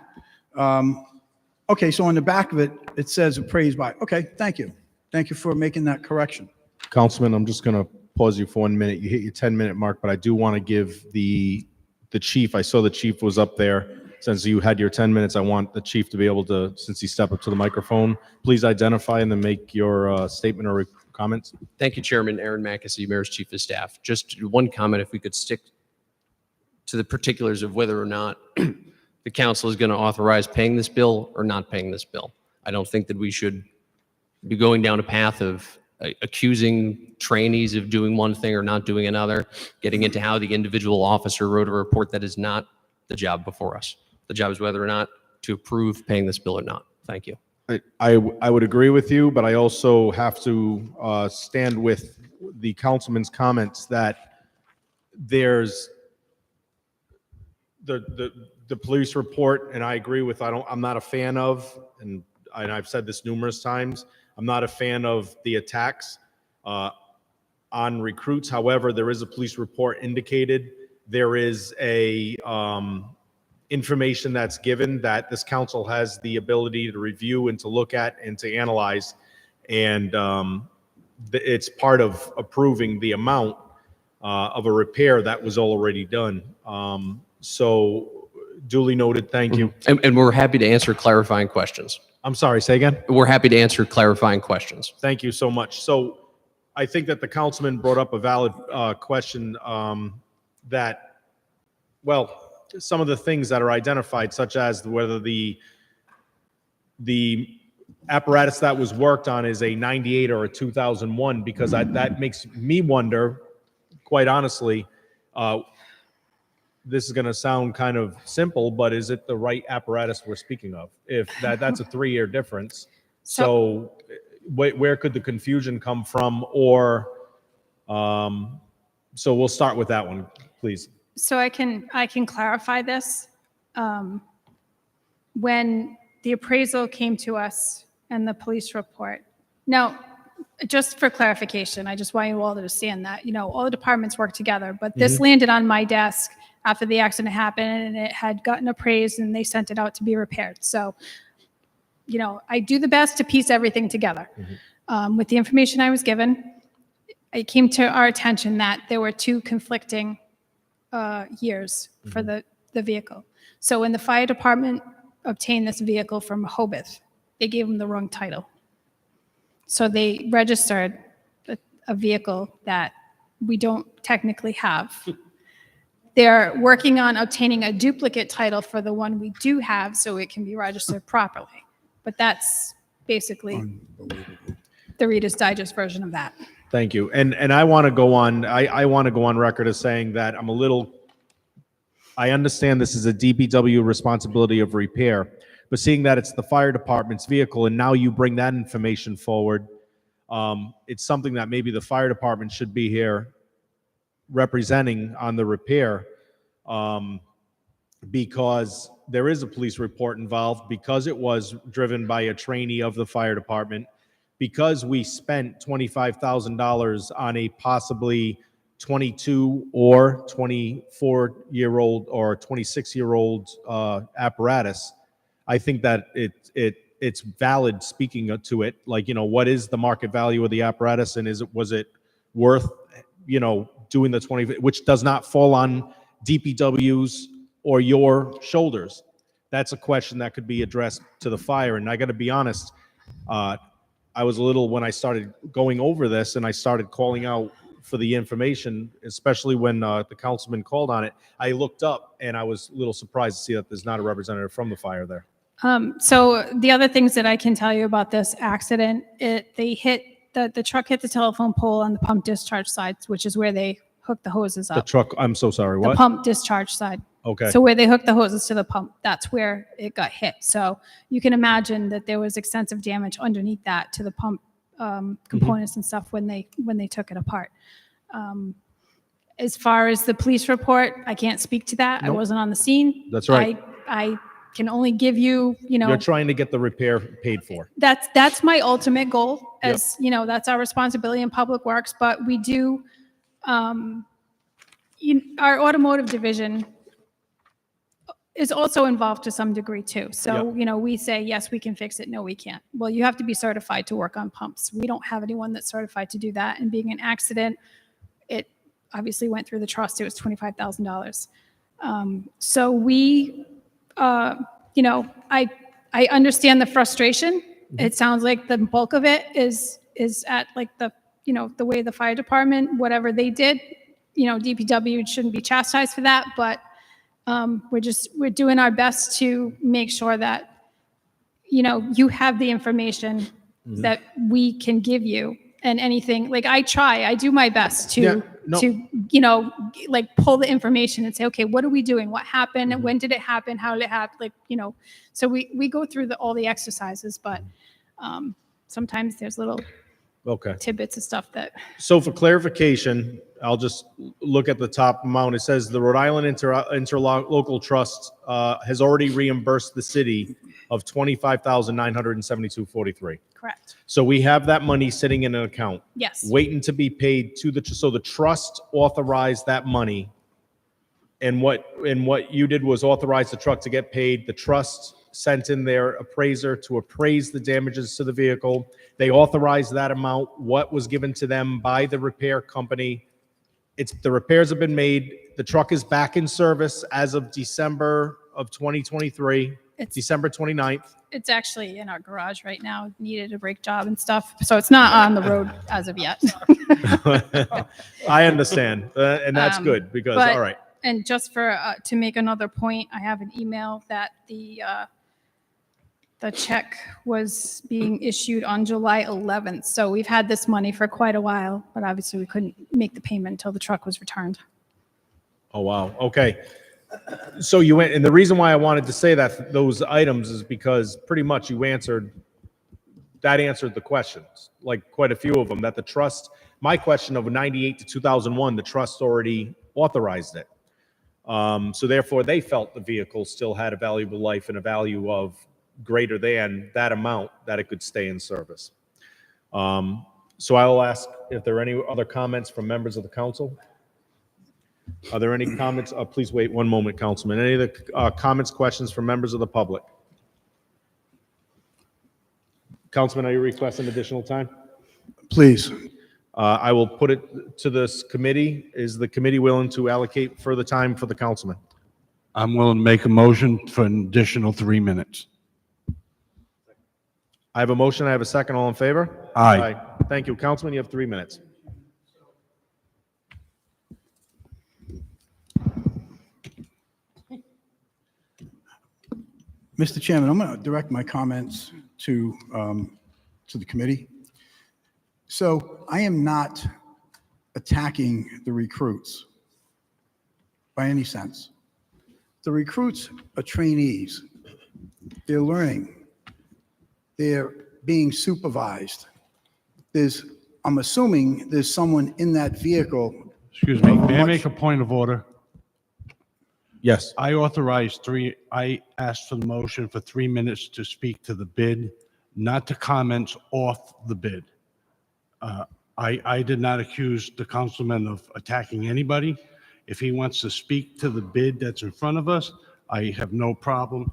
Okay, so on the back of it, it says appraised by, okay, thank you. Thank you for making that correction. Councilman, I'm just going to pause you for 1 minute. You hit your 10-minute mark, but I do want to give the chief, I saw the chief was up there. Since you had your 10 minutes, I want the chief to be able to, since he stepped up to the microphone, please identify and then make your statement or comments. Thank you, Chairman. Aaron Mackesy, Mayor's Chief of Staff. Just one comment, if we could stick to the particulars of whether or not the council is going to authorize paying this bill or not paying this bill. I don't think that we should be going down a path of accusing trainees of doing one thing or not doing another, getting into how the individual officer wrote a report. That is not the job before us. The job is whether or not to approve paying this bill or not. Thank you. I would agree with you, but I also have to stand with the councilman's comments that there's the police report, and I agree with, I'm not a fan of, and I've said this numerous times, I'm not a fan of the attacks on recruits. However, there is a police report indicated. There is a information that's given that this council has the ability to review and to look at and to analyze. And it's part of approving the amount of a repair that was already done. So duly noted, thank you. And we're happy to answer clarifying questions. I'm sorry, say again? We're happy to answer clarifying questions. Thank you so much. So I think that the councilman brought up a valid question that, well, some of the things that are identified, such as whether the apparatus that was worked on is a 98 or a 2001, because that makes me wonder, quite honestly, this is going to sound kind of simple, but is it the right apparatus we're speaking of? If that's a 3-year difference. So where could the confusion come from? Or, so we'll start with that one, please. So I can clarify this. When the appraisal came to us and the police report. Now, just for clarification, I just want you all to understand that, all the departments work together, but this landed on my desk after the accident happened, and it had gotten appraised and they sent it out to be repaired. So, I do the best to piece everything together. With the information I was given, it came to our attention that there were 2 conflicting years for the vehicle. So when the fire department obtained this vehicle from Hobith, they gave them the wrong title. So they registered the a vehicle that we don't technically have. They're working on obtaining a duplicate title for the one we do have so it can be registered properly. But that's basically the Reader's Digest version of that. Thank you. And I want to go on, I want to go on record as saying that I understand this is a DPW responsibility of repair, but seeing that it's the fire department's vehicle and now you bring that information forward, it's something that maybe the fire department should be here representing on the repair, because there is a police report involved, because it was driven by a trainee of the fire department, because we spent $25,000 on a possibly 22 or 24-year-old or 26-year-old apparatus. I think that it's valid speaking to it, like, what is the market value of the apparatus, and was it worth, doing the 20, which does not fall on DPW's or your shoulders. That's a question that could be addressed to the fire. And I got to be honest, I was a little, when I started going over this and I started calling out for the information, especially when the councilman called on it, I looked up and I was a little surprised to see that there's not a representative from the fire there. So the other things that I can tell you about this accident, the truck hit the telephone pole on the pump discharge side, which is where they hook the hoses up. The truck, I'm so sorry, The what? pump discharge side. Okay. So where they hook the hoses to the pump, that's where it got hit. So you can imagine that there was extensive damage underneath that to the pump components and stuff when they took it apart. As far as the police report, I can't speak to that. I Nope. wasn't on the scene. That's right. I can only give you, You're trying to get the repair paid for. that's my ultimate goal, as that's our responsibility in public works. But we do, our automotive division is also involved to some degree too. So, we say, yes, we can fix it. No, we can't. Well, you have to be certified to work on pumps. We don't have anyone that's certified to do that. And being an accident, it obviously went through the trust. It was $25,000. So we, I understand the frustration. It sounds like the bulk of it is at like the way the fire department, whatever they did, DPW shouldn't be chastised for that, but we're doing our best to make sure that, you have the information that we can give you, and anything, like I do my best to, pull the information and say, okay, what are we doing? What happened? When did it happen? How did it happen? So we go through all the exercises, but sometimes there's little tidbits of stuff that. So for clarification, I'll just look at the top amount. It says the Rhode Island Interlocal Trust has already reimbursed the city of $25,972.43. Correct. So we have that money sitting in an account. Yes. Waiting to be paid to so the trust authorized that money. And what you did was authorize the truck to get paid. The trust sent in their appraiser to appraise the damages to the vehicle. They authorized that amount, what was given to them by the repair company. The repairs have been made. The truck is back in service as of December of 2023, December 29th. It's actually in our garage right now. It needed a brake job and stuff. So it's not on the road as of yet. I understand. And that's good because, all right. And just to make another point, I have an email that the check was being issued on July 11th. So we've had this money for quite a while, but obviously we couldn't make the payment until the truck was returned. Oh, wow. Okay. So you went, and the reason why I wanted to say that those items is because pretty much you answered the questions, like quite a few of them, that the trust, my question of 98 to 2001, the trust already authorized it. So therefore they felt the vehicle still had a valuable life and a value of greater than that amount that it could stay in service. So I will ask if there are any other comments from members of the council. Are there any comments? Please wait one moment, Councilman. Any of the comments, questions from members of the public? Councilman, are you requesting additional time? Please. I will put it to this committee. Is the committee willing to allocate further time for the councilman? I'm willing to make a motion for an additional 3 minutes. I have a motion. I have a second. All in favor? Aye. Thank you. Councilman, you have 3 minutes. Mr. Chairman, I'm going to direct my comments to the committee. So I am not attacking the recruits by any sense. The recruits are trainees. They're learning. They're being supervised. I'm assuming there's someone in that vehicle. Excuse me, may I make a point of order? Yes. I asked for the motion for 3 minutes to speak to the bid, not to comments off the bid. I did not accuse the councilman of attacking anybody. If he wants to speak to the bid that's in front of us, I have no problem.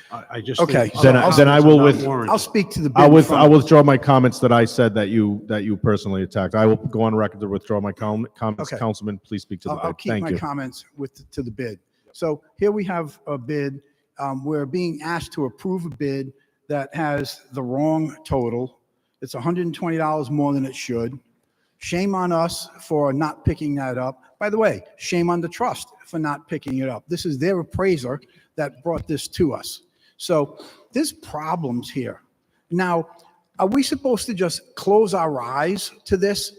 I just Okay, think Then I will I'll speak to the bid. I'll in front I'll of us. withdraw my comments that I said that you personally attacked. I will go on record to withdraw my comments. Okay. Councilman, please speak to the I'll bid. keep Thank my you. comments to the bid. So here we have a bid. We're being asked to approve a bid that has the wrong total. It's $120 more than it should. Shame on us for not picking that up. By the way, shame on the trust for not picking it up. This is their appraiser that brought this to us. So there's problems here. Now, are we supposed to just close our eyes to this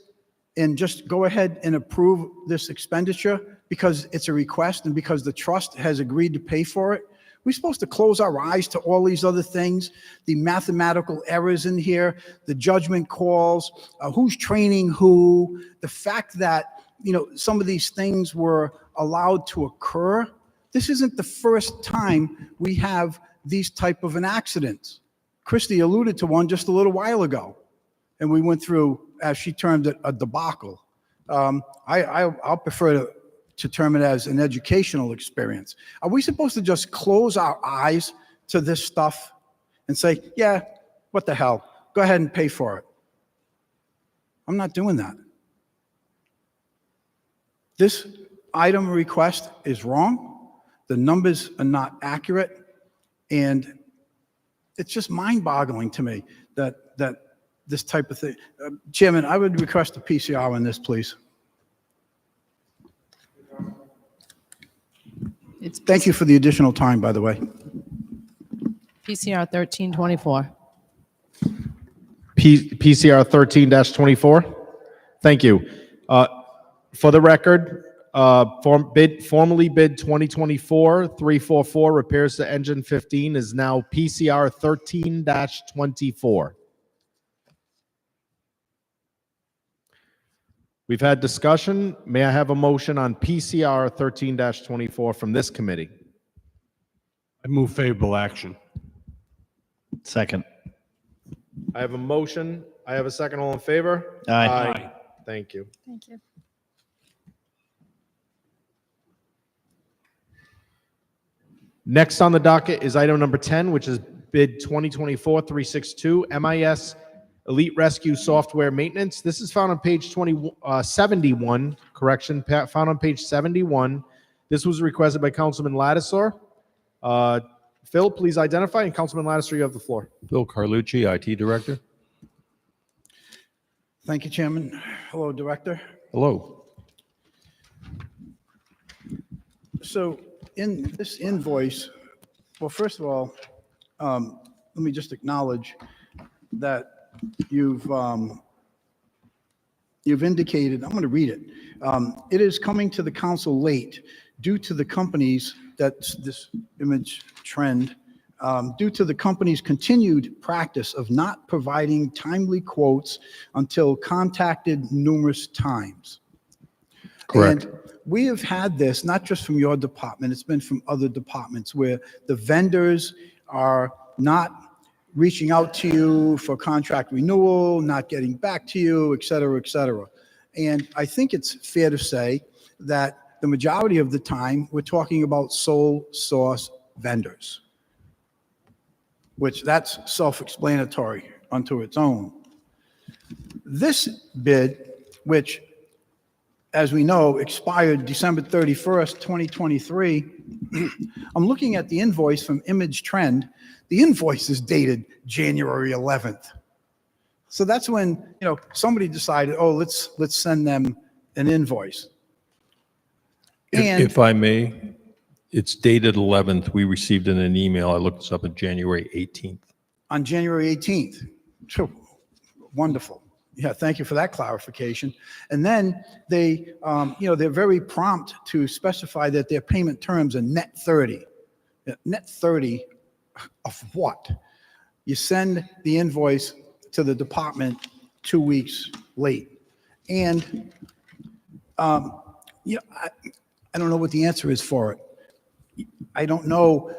and just go ahead and approve this expenditure because it's a request and because the trust has agreed to pay for it? We're supposed to close our eyes to all these other things, the mathematical errors in here, the judgment calls, who's training who, the fact that, some of these things were allowed to occur. This isn't the first time we have these type of an accidents. Christie alluded to one just a little while ago, and we went through, as she termed it, a debacle. I'll prefer to term it as an educational experience. Are we supposed to just close our eyes to this stuff and say, yeah, what the hell? Go ahead and pay for it. I'm not doing that. This item request is wrong. The numbers are not accurate. And it's just mind-boggling to me that this type of thing. Chairman, I would request a PCR on this, please. Thank you for the additional time, by the way. PCR 1324. PCR 13-24. Thank you. For the record, formally bid 2024-344 repairs to engine 15 is now PCR 13-24. We've had discussion. May I have a motion on PCR 13-24 from this committee? I move favorable action. Second. I have a motion. I have a second. All in favor? Aye. Thank you. Thank you. Next on the docket is item number 10, which is bid 2024-362 MIS Elite Rescue Software Maintenance. This is found on page 71, correction, found on page 71. This was requested by Councilman Lattiser. Phil, please identify, and Councilman Lattiser, you have the floor. Phil Carlucci, IT Director. Thank you, Chairman. Hello, Director. Hello. So in this invoice, well, first of all, let me just acknowledge that you've indicated, I'm going to read it. It is coming to the council late due to the company's, that's this image trend, due to the company's continued practice of not providing timely quotes until contacted numerous times. Correct. And we have had this, not just from your department, it's been from other departments where the vendors are not reaching out to you for contract renewal, not getting back to you, et cetera, et cetera. And I think it's fair to say that the majority of the time, we're talking about sole source vendors, which that's self-explanatory unto its own. This bid, which, as we know, expired December 31st, 2023, I'm looking at the invoice from Image Trend. The invoice is dated January 11th. So that's when, somebody decided, oh, let's send them an invoice. And If I may, it's dated 11th. We received in an email. I looked this up on January 18th. on January 18th. Phew, wonderful. Yeah, thank you for that clarification. And then they, they're very prompt to specify that their payment terms are net 30. Net 30 of what? You send the invoice to the department 2 weeks late. And, I don't know what the answer is for it. I don't know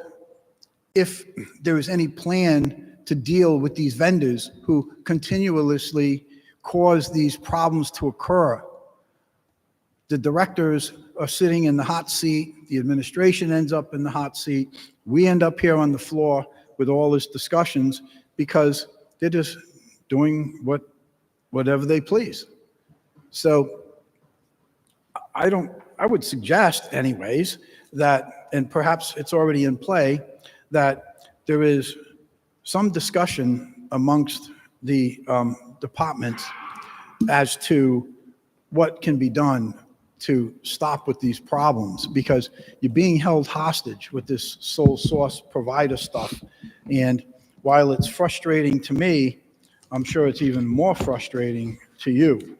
if there is any plan to deal with these vendors who continuously cause these problems to occur. The directors are sitting in the hot seat. The administration ends up in the hot seat. We end up here on the floor with all these discussions because they're just doing whatever they please. So I would suggest anyways that, and perhaps it's already in play, that there is some discussion amongst the departments as to what can be done to stop with these problems, because you're being held hostage with this sole source provider stuff. And while it's frustrating to me, I'm sure it's even more frustrating to you.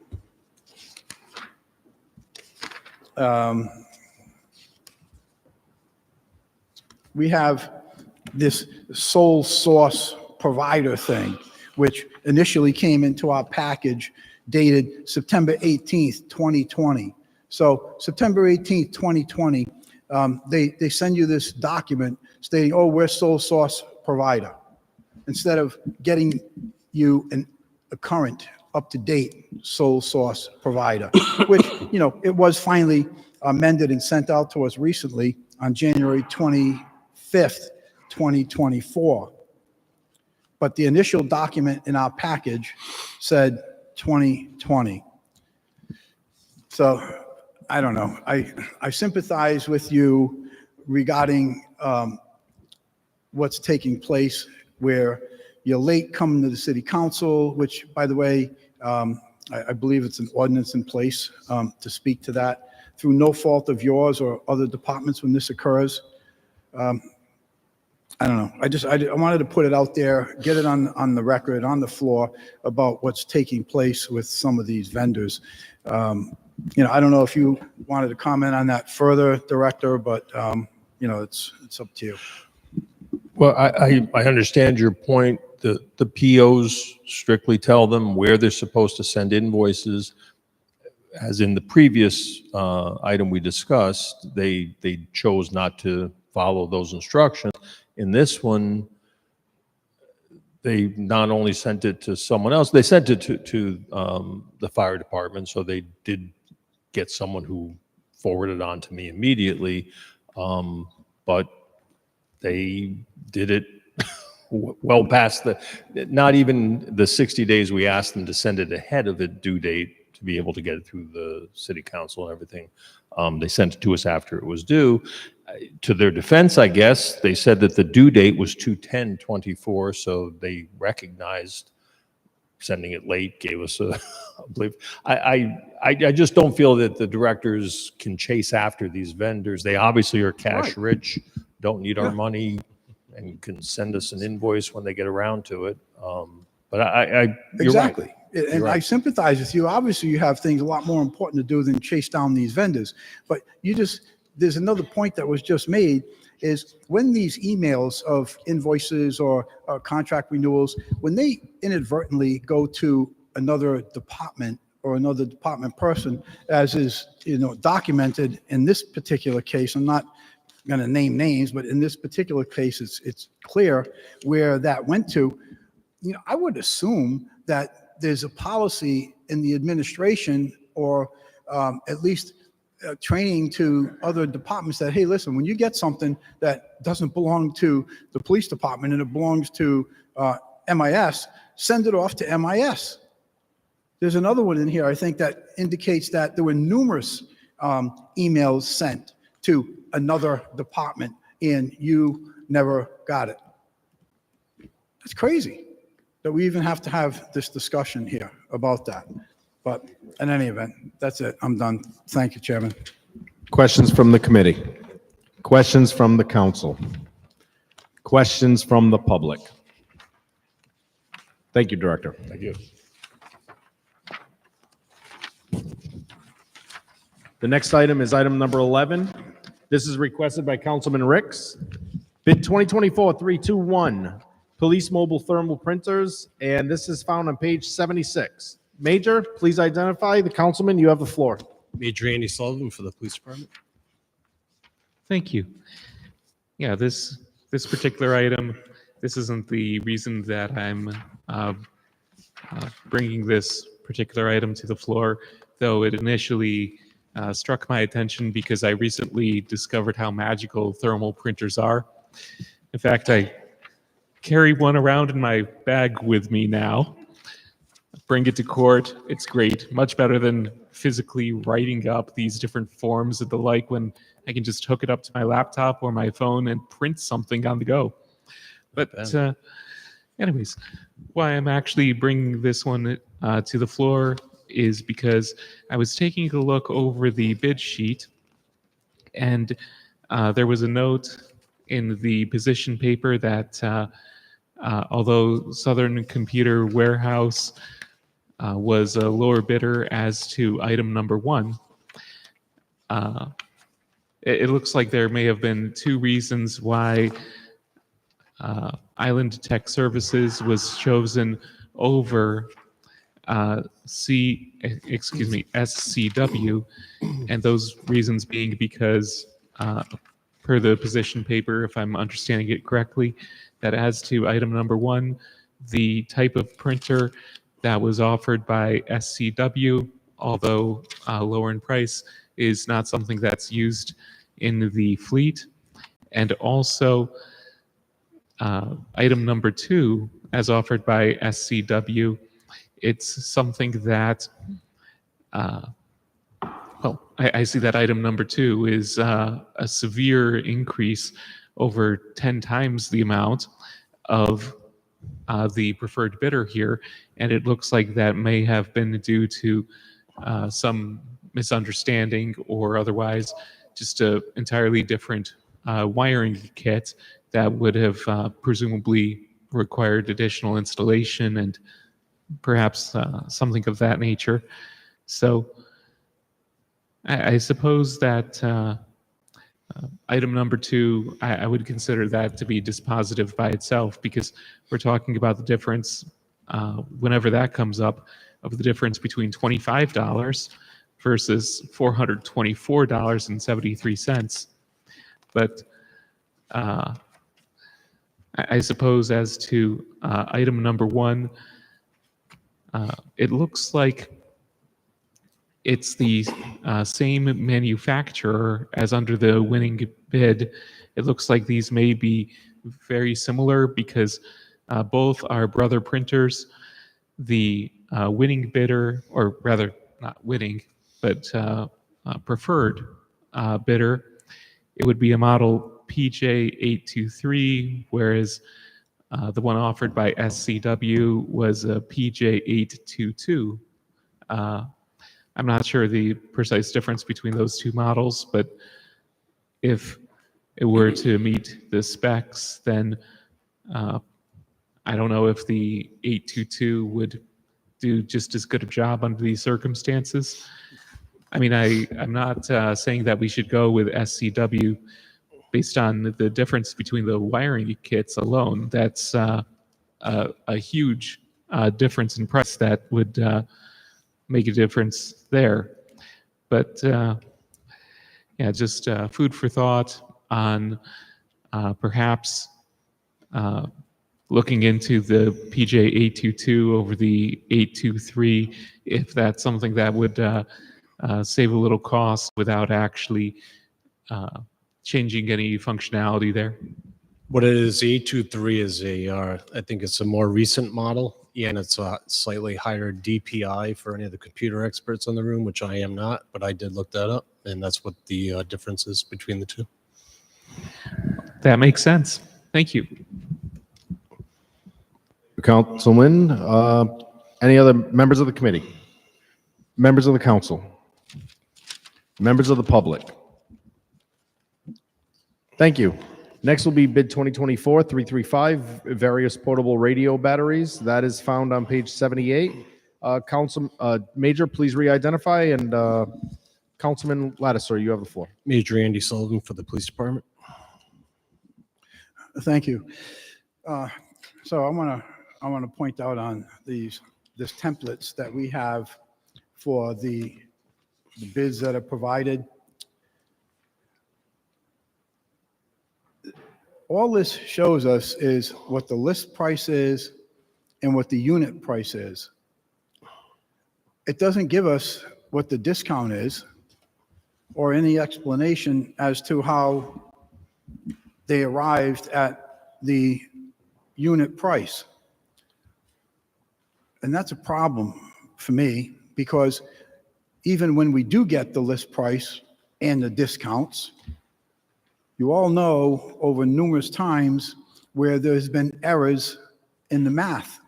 We have this sole source provider thing, which initially came into our package dated September 18th, 2020. So September 18th, 2020, they send you this document stating, oh, we're sole source provider, instead of getting you a current, up-to-date sole source provider, which, it was finally amended and sent out to us recently on January 25th, 2024. But the initial document in our package said 2020. So I don't know. I sympathize with you regarding what's taking place, where you're late coming to the city council, which, by the way, I believe it's an ordinance in place to speak to that, through no fault of yours or other departments when this occurs. I don't know. I wanted to put it out there, get it on the record, on the floor, about what's taking place with some of these vendors. I don't know if you wanted to comment on that further, Director, but it's up to you. Well, I understand your point. The POs strictly tell them where they're supposed to send invoices. As in the previous item we discussed, they chose not to follow those instructions. In this one, they not only sent it to someone else, they sent it to the fire department, so they did get someone who forwarded on to me immediately, but they did it well past not even the 60 days we asked them to send it ahead of the due date to be able to get it through the city council and everything. They sent it to us after it was due. To their defense, I guess, they said that the due date was 2/10/24, so they recognized sending it late, gave us a, I believe. I just don't feel that the directors can chase after these vendors. They obviously are cash rich, don't need our money, and can send us an invoice when they get around to it. But you're Exactly. right. And You're right. I sympathize with you. Obviously, you have things a lot more important to do than chase down these vendors. But there's another point that was just made, is when these emails of invoices or contract renewals, when they inadvertently go to another department or another department person, as is documented in this particular case, I'm not going to name names, but in this particular case, it's clear where that went to. I would assume that there's a policy in the administration, or at least training to other departments, that, hey, listen, when you get something that doesn't belong to the police department and it belongs to MIS, send it off to MIS. There's another one in here, I think, that indicates that there were numerous emails sent to another department and you never got it. It's crazy that we even have to have this discussion here about that. But in any event, that's it. I'm done. Thank you, Chairman. Questions from the committee? Questions from the council? Questions from the public? Thank you, Director. Thank you. The next item is item number 11. This is requested by Councilman Ricks. Bid 2024-321, police mobile thermal printers, and this is found on page 76. Major, please identify the councilman. You have the floor. Major Andy Sullivan for the police department. Thank you. Yeah, this particular item, this isn't the reason that I'm bringing this particular item to the floor, though it initially struck my attention because I recently discovered how magical thermal printers are. In fact, I carry one around in my bag with me now. Bring it to court. It's great. Much better than physically writing up these different forms and the like when I can just hook it up to my laptop or my phone and print something on the go. But anyways, why I'm actually bringing this one to the floor is because I was taking a look over the bid sheet, and there was a note in the position paper that although Southern Computer Warehouse was a lower bidder as to item number 1, it looks like there may have been 2 reasons why Island Tech Services was chosen over SCW, and those reasons being because per the position paper, if I'm understanding it correctly, that as to item number 1, the type of printer that was offered by SCW, although lower in price, is not something that's used in the fleet. And also item number 2, as offered by SCW, it's something that, well, I see that item number 2 is a severe increase over 10 times the amount of the preferred bidder here, and it looks like that may have been due to some misunderstanding or otherwise just an entirely different wiring kit that would have presumably required additional installation and perhaps something of that nature. So I suppose that item number 2, I would consider that to be dispositive by itself, because we're talking about the difference, whenever that comes up, of the difference between $25 versus $424.73. But I suppose as to item number 1, it looks like it's the same manufacturer as under the winning bid. It looks like these may be very similar because both are brother printers. The winning bidder, or rather not winning, but preferred bidder, it would be a model PJ823, whereas the one offered by SCW was a PJ822. I'm not sure the precise difference between those 2 models, but if it were to meet the specs, then I don't know if the 822 would do just as good a job under these circumstances. I mean, I'm not saying that we should go with SCW based on the difference between the wiring kits alone. That's a huge difference in price that would make a difference there. But yeah, just food for thought on perhaps looking into the PJ822 over the 823, if that's something that would save a little cost without actually changing any functionality there. What it is, the 823 is I think it's a more recent model, and it's a slightly higher DPI for any of the computer experts in the room, which I am not, but I did look that up, and that's what the difference is between the 2. That makes sense. Thank you. Councilman, any other members of the committee? Members of the council? Members of the public? Thank you. Next will be bid 2024-335, various portable radio batteries. That is found on page 78. Major, please re-identify, and Councilman Lattiser, you have the floor. Major Andy Sullivan for the Police Department. Thank you. So I want to point out on this templates that we have for the bids that are provided. All this shows us is what the list price is and what the unit price is. It doesn't give us what the discount is or any explanation as to how they arrived at the unit price. And that's a problem for me, because even when we do get the list price and the discounts, you all know over numerous times where there's been errors in the math.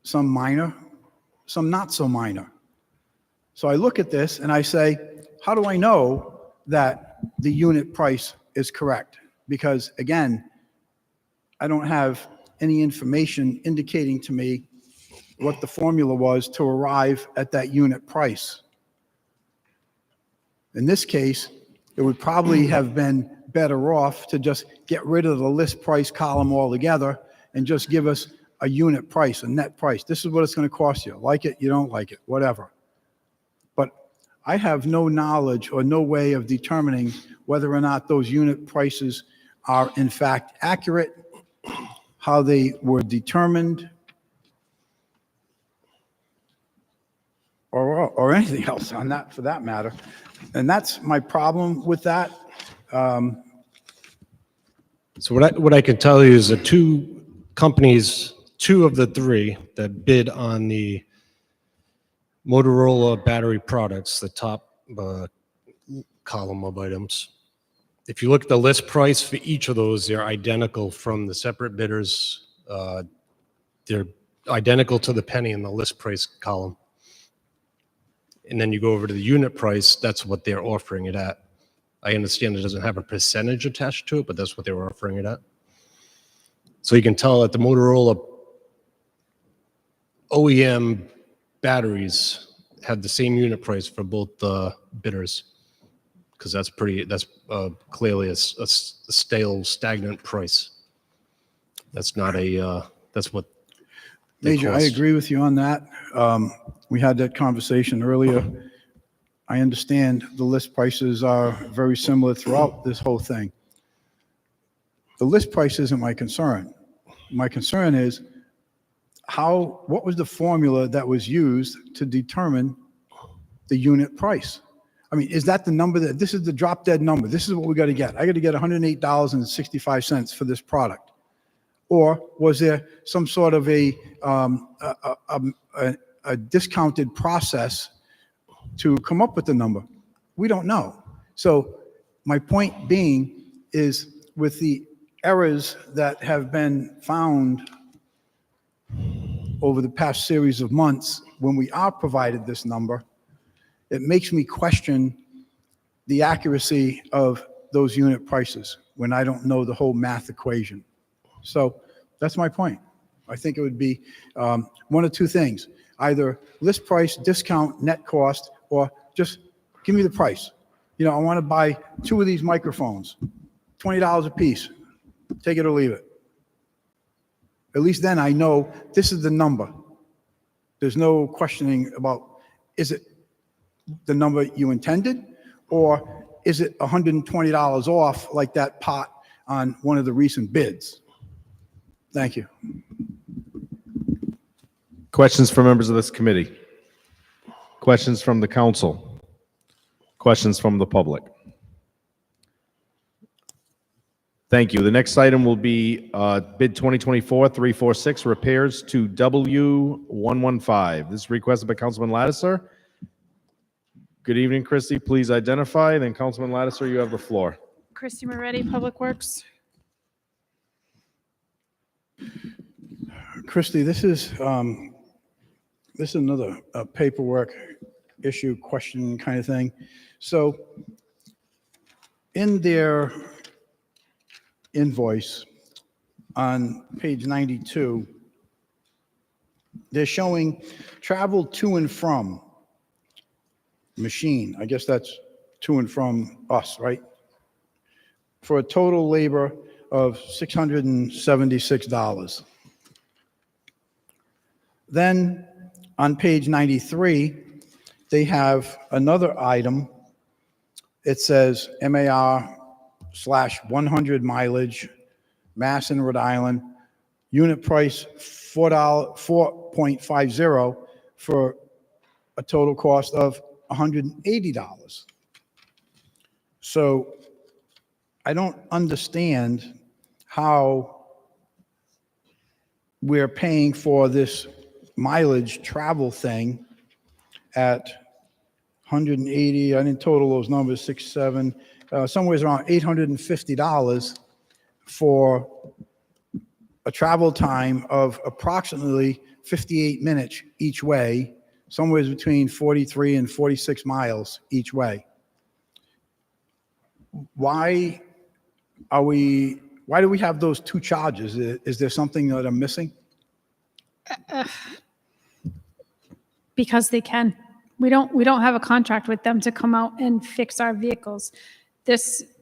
Some minor, some not so minor. So I look at this and I say, how do I know that the unit price is correct? Because again, I don't have any information indicating to me what the formula was to arrive at that unit price. In this case, it would probably have been better off to just get rid of the list price column altogether and just give us a unit price, a net price. This is what it's going to cost you. Like it, you don't like it, whatever. But I have no knowledge or no way of determining whether or not those unit prices are in fact accurate, how they were determined, or anything else on that, for that matter. And that's my problem with that. So what I can tell you is the two companies, two of the three that bid on the Motorola battery products, the top column of items. If you look at the list price for each of those, they're identical from the separate bidders. They're identical to the penny in the list price column. And then you go over to the unit price, that's what they're offering it at. I understand it doesn't have a percentage attached to it, but that's what they were offering it at. So you can tell that the Motorola OEM batteries had the same unit price for both the bidders, because that's clearly a stale, stagnant price. That's not that's what they Major, I cost. agree with you on that. We had that conversation earlier. I understand the list prices are very similar throughout this whole thing. The list price isn't my concern. My concern is what was the formula that was used to determine the unit price? I mean, is that the number this is the drop dead number? This is what we got to get. I got to get $108.65 for this product. Or was there some sort of a discounted process to come up with the number? We don't know. So my point being is, with the errors that have been found over the past series of months, when we are provided this number, it makes me question the accuracy of those unit prices when I don't know the whole math equation. So that's my point. I think it would be one of two things: either list price, discount, net cost, or just give me the price. You know, I want to buy 2 of these microphones, $20 a piece. Take it or leave it. At least then I know this is the number. There's no questioning about, is it the number you intended, or is it $120 off like that pot on one of the recent bids? Thank you. Questions from members of this committee? Questions from the council? Questions from the public? Thank you. The next item will be bid 2024-346, repairs to W115. This is requested by Councilman Lattiser. Good evening, Christy. Please identify. Then Councilman Lattiser, you have the floor. Christy Moretti, Public Works. Christy, this is another paperwork issue, question kind of thing. So in their invoice on page 92, they're showing travel to and from machine. I guess that's to and from us, right? For a total labor of $676. Then on page 93, they have another item. It says MAR/100 mileage, Mass in Rhode Island, unit price $4.50 for a total cost of $180. So I don't understand how we're paying for this mileage travel thing at 180, I didn't total those numbers, 6, 7, somewhere around $850 for a travel time of approximately 58 minutes each way, somewhere between 43 and 46 miles each way. Why do we have those two charges? Is there something that I'm missing? Because they can. We don't have a contract with them to come out and fix our vehicles.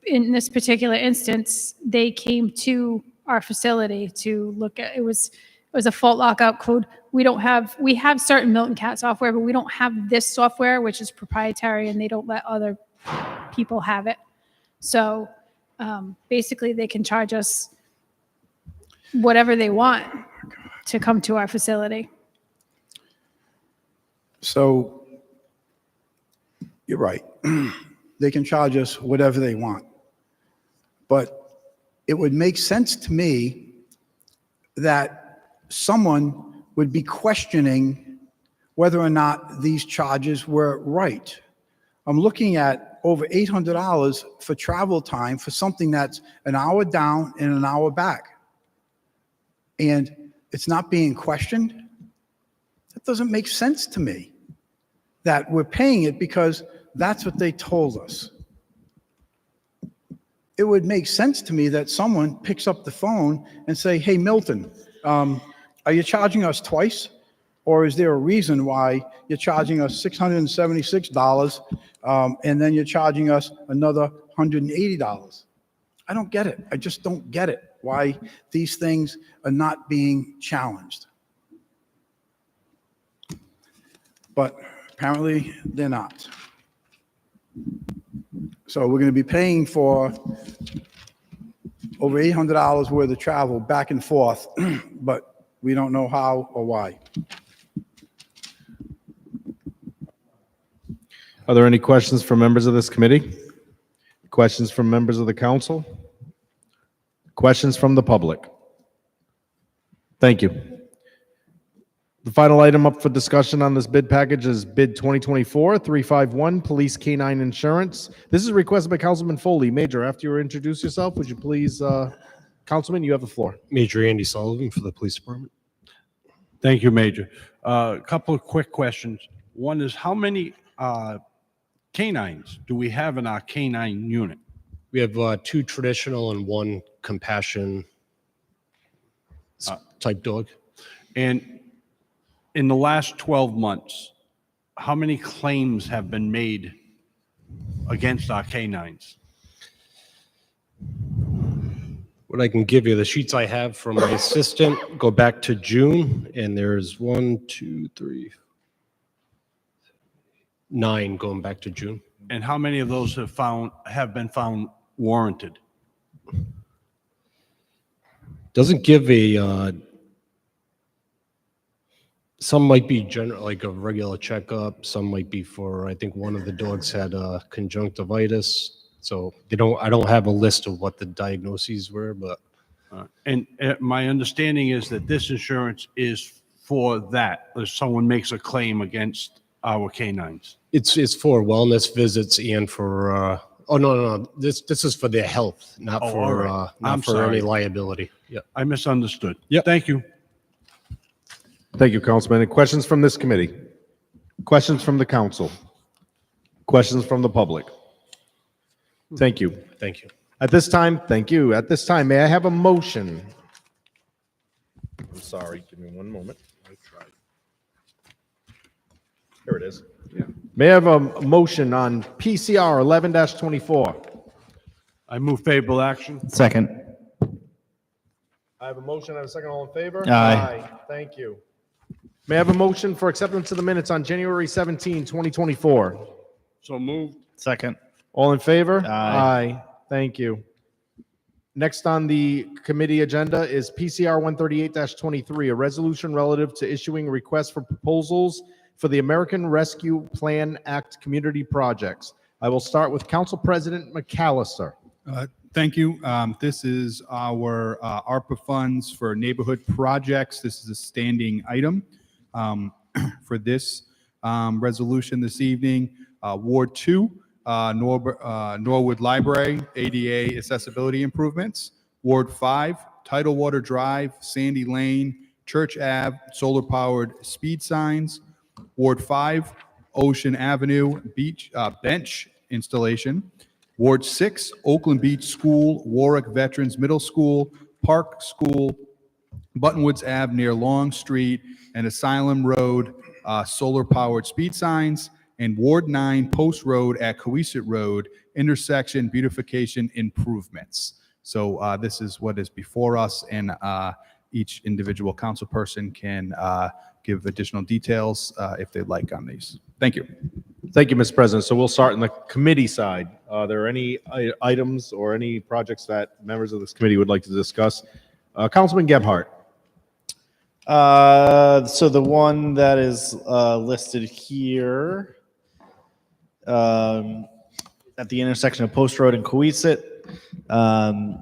In this particular instance, they came to our facility to look at, it was a fault lockout code. We have certain Milton Cat software, but we don't have this software, which is proprietary, and they don't let other people have it. So basically they can charge us whatever they want to come to our facility. So you're right. They can charge us whatever they want. But it would make sense to me that someone would be questioning whether or not these charges were right. I'm looking at over $800 for travel time for something that's an hour down and an hour back. And it's not being questioned. That doesn't make sense to me, that we're paying it because that's what they told us. It would make sense to me that someone picks up the phone and say, hey, Milton, are you charging us twice? Or is there a reason why you're charging us $676 and then you're charging us another $180? I don't get it. I just don't get it, why these things are not being challenged. But apparently they're not. So we're going to be paying for over $800 worth of travel back and forth, but we don't know how or why. Are there any questions from members of this committee? Questions from members of the council? Questions from the public? Thank you. The final item up for discussion on this bid package is bid 2024-351, Police K-9 Insurance. This is requested by Councilman Foley. Major, after you introduce yourself, would you please, Councilman, you have the floor. Major Andy Sullivan for the Police Department. Thank you, Major. A couple of quick questions. One is, how many canines do we have in our canine unit? We have 2 traditional and 1 compassion type dog. And in the last 12 months, how many claims have been made against our canines? What I can give you, the sheets I have from my assistant go back to June, and there's 1, 2, 3, 9 going back to June. And how many of those have been found warranted? Doesn't give a some might be general, like a regular checkup. Some might be for, I think one of the dogs had conjunctivitis. So I don't have a list of what the diagnoses were, but. And my understanding is that this insurance is for that, if someone makes a claim against our canines. It's for wellness visits and for, no. This is for their health, not Oh, for, all right. not I'm for sorry. any liability. Yep. I misunderstood. Yep. Thank you. Thank you, Councilman. Any questions from this committee? Questions from the council? Questions from the public? Thank you. Thank you. At this time, thank you. At this time, may I have a motion? I'm sorry, give me one moment. I tried. Here it is. May I have a motion on PCR 11-24? I move favorable action. Second. I have a motion and a second. All in favor? Aye. Thank you. May I have a motion for acceptance of the minutes on January 17, 2024? So moved. Second. All in favor? Aye. Thank you. Next on the committee agenda is PCR 138-23, a resolution relative to issuing requests for proposals for the American Rescue Plan Act community projects. I will start with Council President McAllister. Thank you. This is our ARPA funds for neighborhood projects. This is a standing item for this resolution this evening. Ward 2, Norwood Library, ADA accessibility improvements. Ward 5, Tidal Water Drive, Sandy Lane, Church Ave, solar-powered speed signs. Ward 5, Ocean Avenue, bench installation. Ward 6, Oakland Beach School, Warwick Veterans Middle School, Park School, Buttonwoods Ave near Long Street, and Asylum Road, solar-powered speed signs. And Ward 9, Post Road at Cohasset Road, intersection beautification improvements. So this is what is before us, and each individual council person can give additional details if they'd like on these. Thank you. Thank you, Mr. President. So we'll start in the committee side. Are there any items or any projects that members of this committee would like to discuss? Councilman Gebhardt. So the one that is listed here at the intersection of Post Road and Cohasset,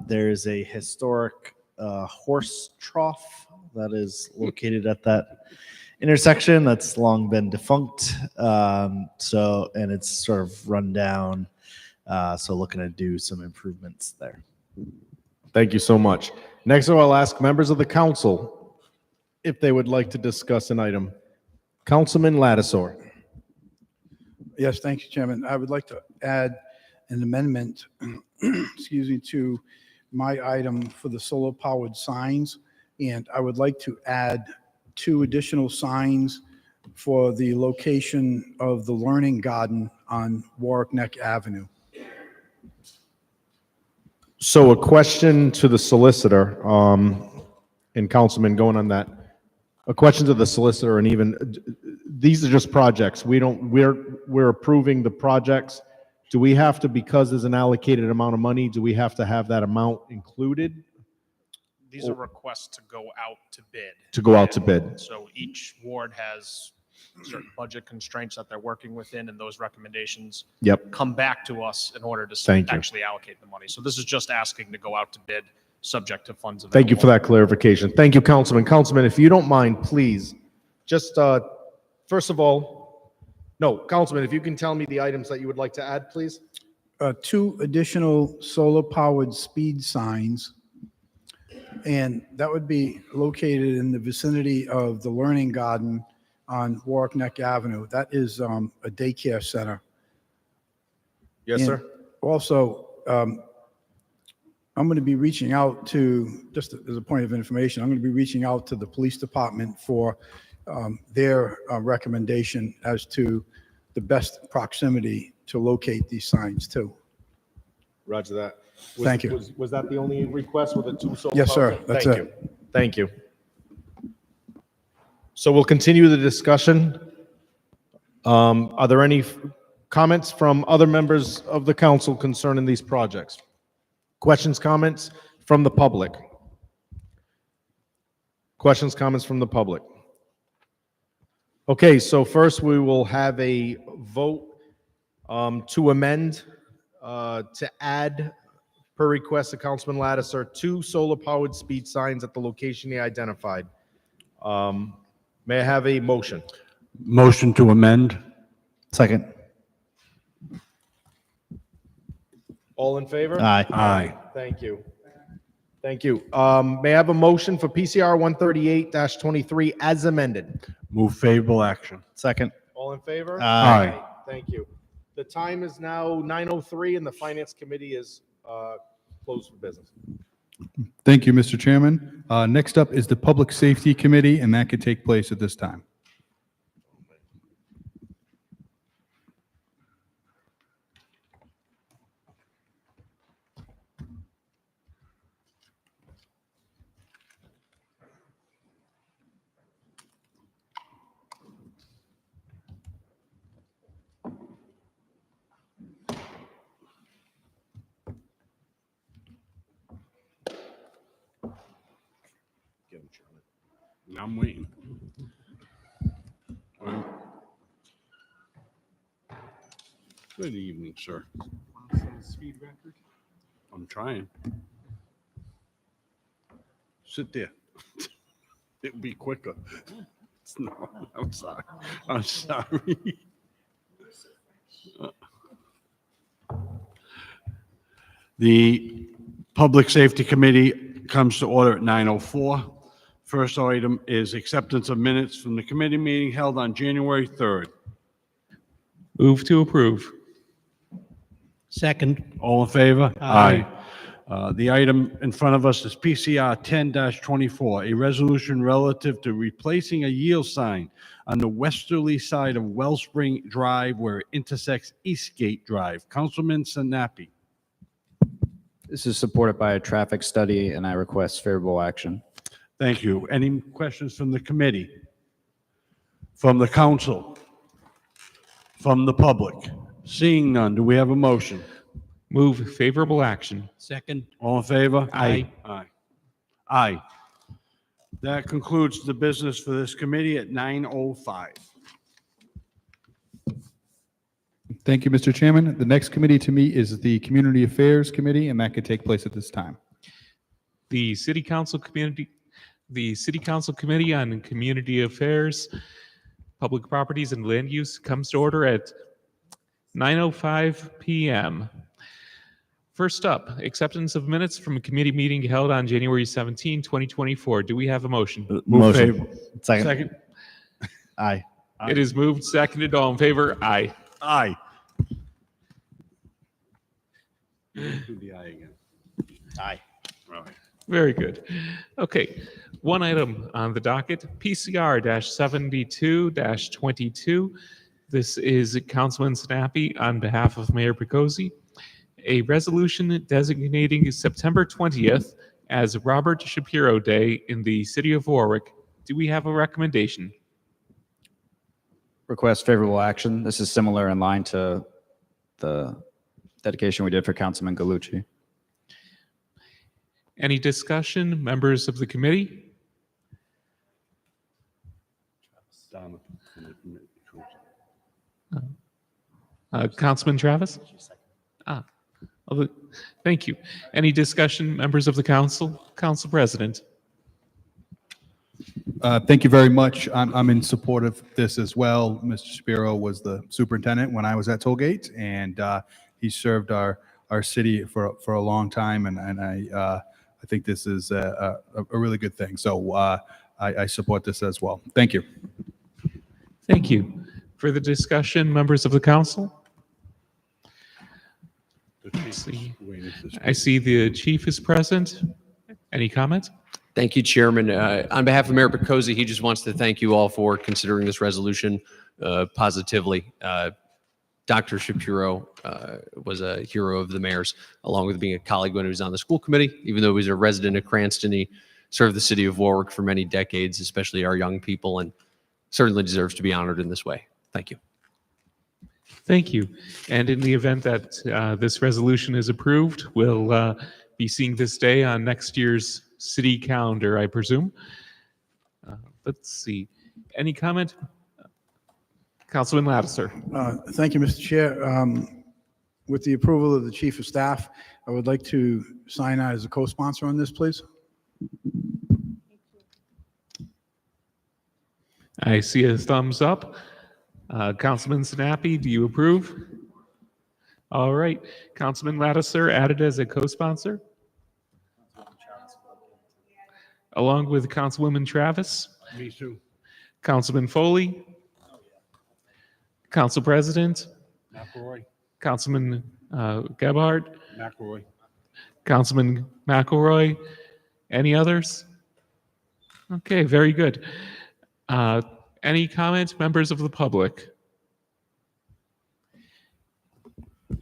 there is a historic horse trough that is located at that intersection that's long been defunct. And it's sort of run down. So looking to do some improvements there. Thank you so much. Next, I'll ask members of the council if they would like to discuss an item. Councilman Lattisaur. Yes, thank you, Chairman. I would like to add an amendment, excuse me, to my item for the solar-powered signs. And I would like to add 2 additional signs for the location of the Learning Garden on Warwick Neck Avenue. So a question to the solicitor, and Councilman, going on that. A question to the solicitor, and even these are just projects. We're approving the projects. Do we have to, because there's an allocated amount of money, do we have to have that amount included? These are requests to go out to bid. To go out to bid. So each ward has certain budget constraints that they're working within, and those recommendations come back to us in order to Thank you. actually allocate the money. So this is just asking to go out to bid, subject to funds available. Thank you for that clarification. Thank you, Councilman. Councilman, if you don't mind, please, just first of all, no, Councilman, if you can tell me the items that you would like to add, please. 2 additional solar-powered speed signs, and that would be located in the vicinity of the Learning Garden on Warwick Neck Avenue. That is a daycare center. Yes, And sir. Also, I'm going to be reaching out to, just as a point of information, I'm going to be reaching out to the police department for their recommendation as to the best proximity to locate these signs too. Roger that. Thank you. Was that the only request with the 2 solar? Yes, sir. power? That's Thank it. you. Thank you. So we'll continue the discussion. Are there any comments from other members of the council concerning these projects? Questions, comments from the public? Questions, comments from the public? Okay, so first we will have a vote to amend, to add, per request of Councilman Lattiser, 2 solar-powered speed signs at the location he identified. May I have a motion? Motion to amend. Second. All in favor? Aye. Aye. Thank you. Thank you. May I have a motion for PCR 138-23 as amended? Move favorable action. Second. All in favor? Aye. Thank you. The time is now 9:03 and the Finance Committee is close for business. Thank you, Mr. Chairman. Next up is the Public Safety Committee, and that could take place at this time. I'm waiting. Good evening, sir. Speed record. I'm trying. Sit there. It'll be quicker. No, I'm sorry. I'm sorry. The Public Safety Committee comes to order at 9:04. First item is acceptance of minutes from the committee meeting held on January 3rd. Move to approve. Second. All in favor? Aye. The item in front of us is PCR 10-24, a resolution relative to replacing a yield sign on the westerly side of Wellspring Drive where it intersects Eastgate Drive. Councilman Sinapi. This is supported by a traffic study, and I request favorable action. Thank you. Any questions from the committee? From the council? From the public? Seeing none, do we have a motion? Move favorable action. Second. All in favor? Aye. Aye. Aye. That concludes the business for this committee at 9:05. Thank you, Mr. Chairman. The next committee to meet is the Community Affairs Committee, and that could take place at this time. The City Council Committee on Community Affairs, Public Properties and Land Use comes to order at 9:05 p.m. First up, acceptance of minutes from a committee meeting held on January 17, 2024. Do we have a motion? Motion. Second. Aye. It is moved, seconded. All in favor? Aye. Aye. Do the aye again. Aye. All right. Very good. Okay, one item on the docket, PCR-72-22. This is Councilman Sinapi on behalf of Mayor Picozzi. A resolution designating September 20th as Robert Shapiro Day in the city of Warwick. Do we have a recommendation? Request favorable action. This is similar in line to the dedication we did for Councilman Galucci. Any discussion, members of the committee? Councilman Travis? Thank you. Any discussion, members of the council? Council President? Thank you very much. I'm in support of this as well. Mr. Shapiro was the superintendent when I was at Tollgate, and he served our city for a long time, and I think this is a really good thing. So I support this as well. Thank you. Thank you. Further discussion, members of the council? I see the chief is present. Any comments? Thank you, Chairman. On behalf of Mayor Picozzi, he just wants to thank you all for considering this resolution positively. Dr. Shapiro was a hero of the mayor's, along with being a colleague when he was on the school committee. Even though he was a resident of Cranston, he served the city of Warwick for many decades, especially our young people, and certainly deserves to be honored in this way. Thank you. Thank you. And in the event that this resolution is approved, we'll be seeing this day on next year's city calendar, I presume. Let's see. Any comment? Councilman Lattiser. Thank you, Mr. Chair. With the approval of the Chief of Staff, I would like to sign out as a co-sponsor on this, please. I see a thumbs up. Councilman Sinapi, do you approve? All right. Councilman Lattiser added as a co-sponsor. Along with Councilwoman Travis. Me too. Councilman Foley. Council President. McElroy. Councilman Gebhardt. McElroy. Councilman McElroy. Any others? Okay, very good. Any comments, members of the public?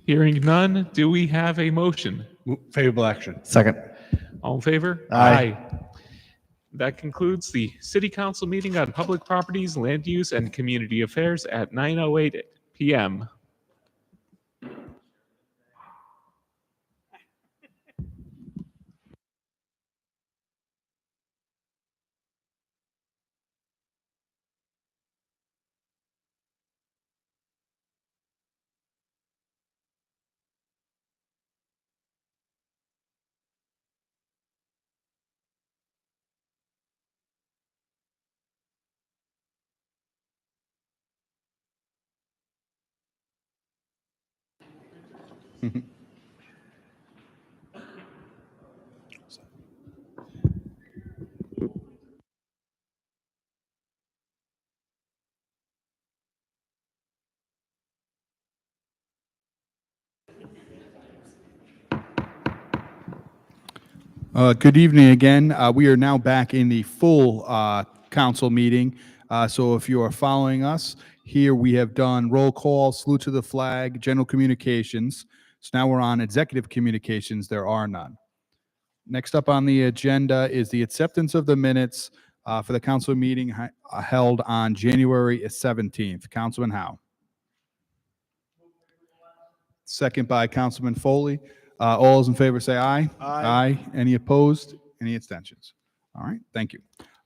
Hearing none, do we have a motion? Favorable action. Second. All in favor? Aye. That concludes the City Council meeting on public properties, land use, and community affairs at 9:08 p.m. Good evening again. We are now back in the full council meeting. So if you are following us, here we have done roll call, salute to the flag, general communications. So now we're on executive communications. There are none. Next up on the agenda is the acceptance of the minutes for the council meeting held on January 17th. Councilman Howe. Second by Councilman Foley. All those in favor say aye. Aye. Any opposed? Any abstentions? All right, thank you.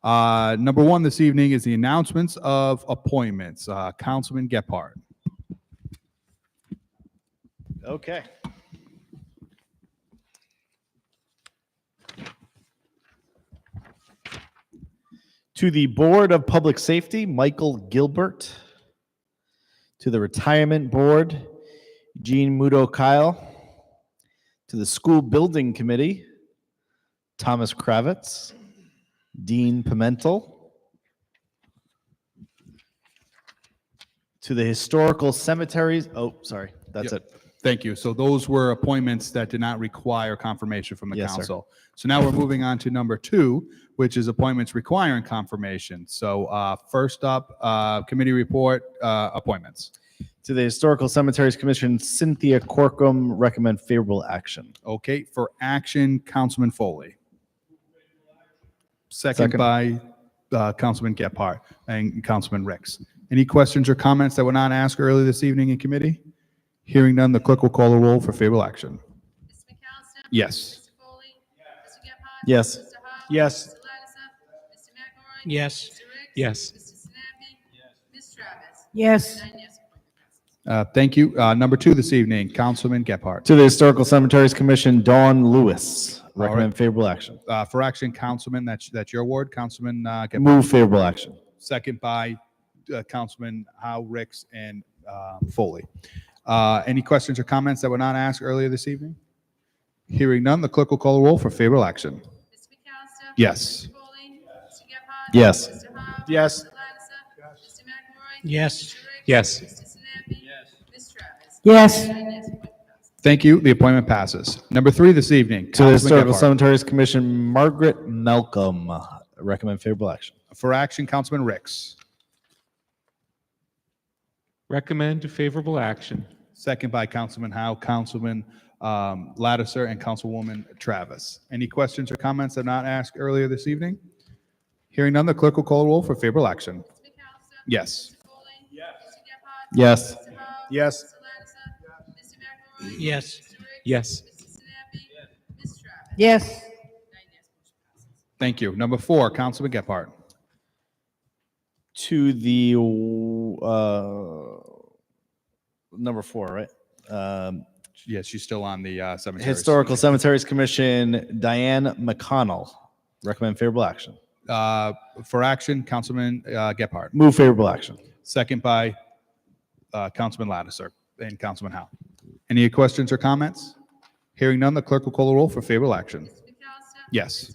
Number one this evening is the announcements of appointments. Councilman Gephardt. Okay. To the Board of Public Safety, Michael Gilbert. To the Retirement Board, Jean Mudo Kyle. To the School Building Committee, Thomas Kravitz, Dean Pimentel. To the Historical Cemeteries, that's Yep. it. Thank you. So those were appointments that did not require confirmation from the Yes, sir. council. So now we're moving on to number two, which is appointments requiring confirmation. So first up, committee report, appointments. To the Historical Cemeteries Commission, Cynthia Corkum, recommend favorable action. Okay, for action, Councilman Foley. Second Second. by Councilman Gephardt and Councilman Ricks. Any questions or comments that were not asked earlier this evening in committee? Hearing none, the clerk will call the roll for favorable action. Yes. Yes. Yes. Yes. Yes. Yes. Thank you. Number two this evening, Councilman Gephardt. To the Historical Cemeteries Commission, Dawn Lewis, recommend right. favorable action. For action, Councilman, that's your ward, Councilman Gephardt. Move favorable action. Second by Councilman Howe, Ricks, and Foley. Any questions or comments that were not asked earlier this evening? Hearing none, the clerk will call the roll for favorable action. Yes. Yes. Yes. Yes. Yes. Yes. Thank you. The appointment passes. Number three this evening, To the Councilman Historical Gephardt. Cemeteries Commission, Margaret Malcolm, recommend favorable action. For action, Councilman Ricks. Recommend favorable action. Second by Councilman Howe, Councilman Lattiser, and Councilwoman Travis. Any questions or comments that were not asked earlier this evening? Hearing none, the clerk will call the roll for favorable action. Yes. Yes. Yes. Yes. Yes. Yes. Thank you. Number four, Councilman Gephardt. To the number four, right? Yes, she's still on the cemetery. Historical Cemeteries Commission, Diane McConnell, recommend favorable action. For action, Councilman Gephardt. Move favorable action. Second by Councilman Lattiser and Councilman Howe. Any questions or comments? Hearing none, the clerk will call the roll for favorable action. Yes.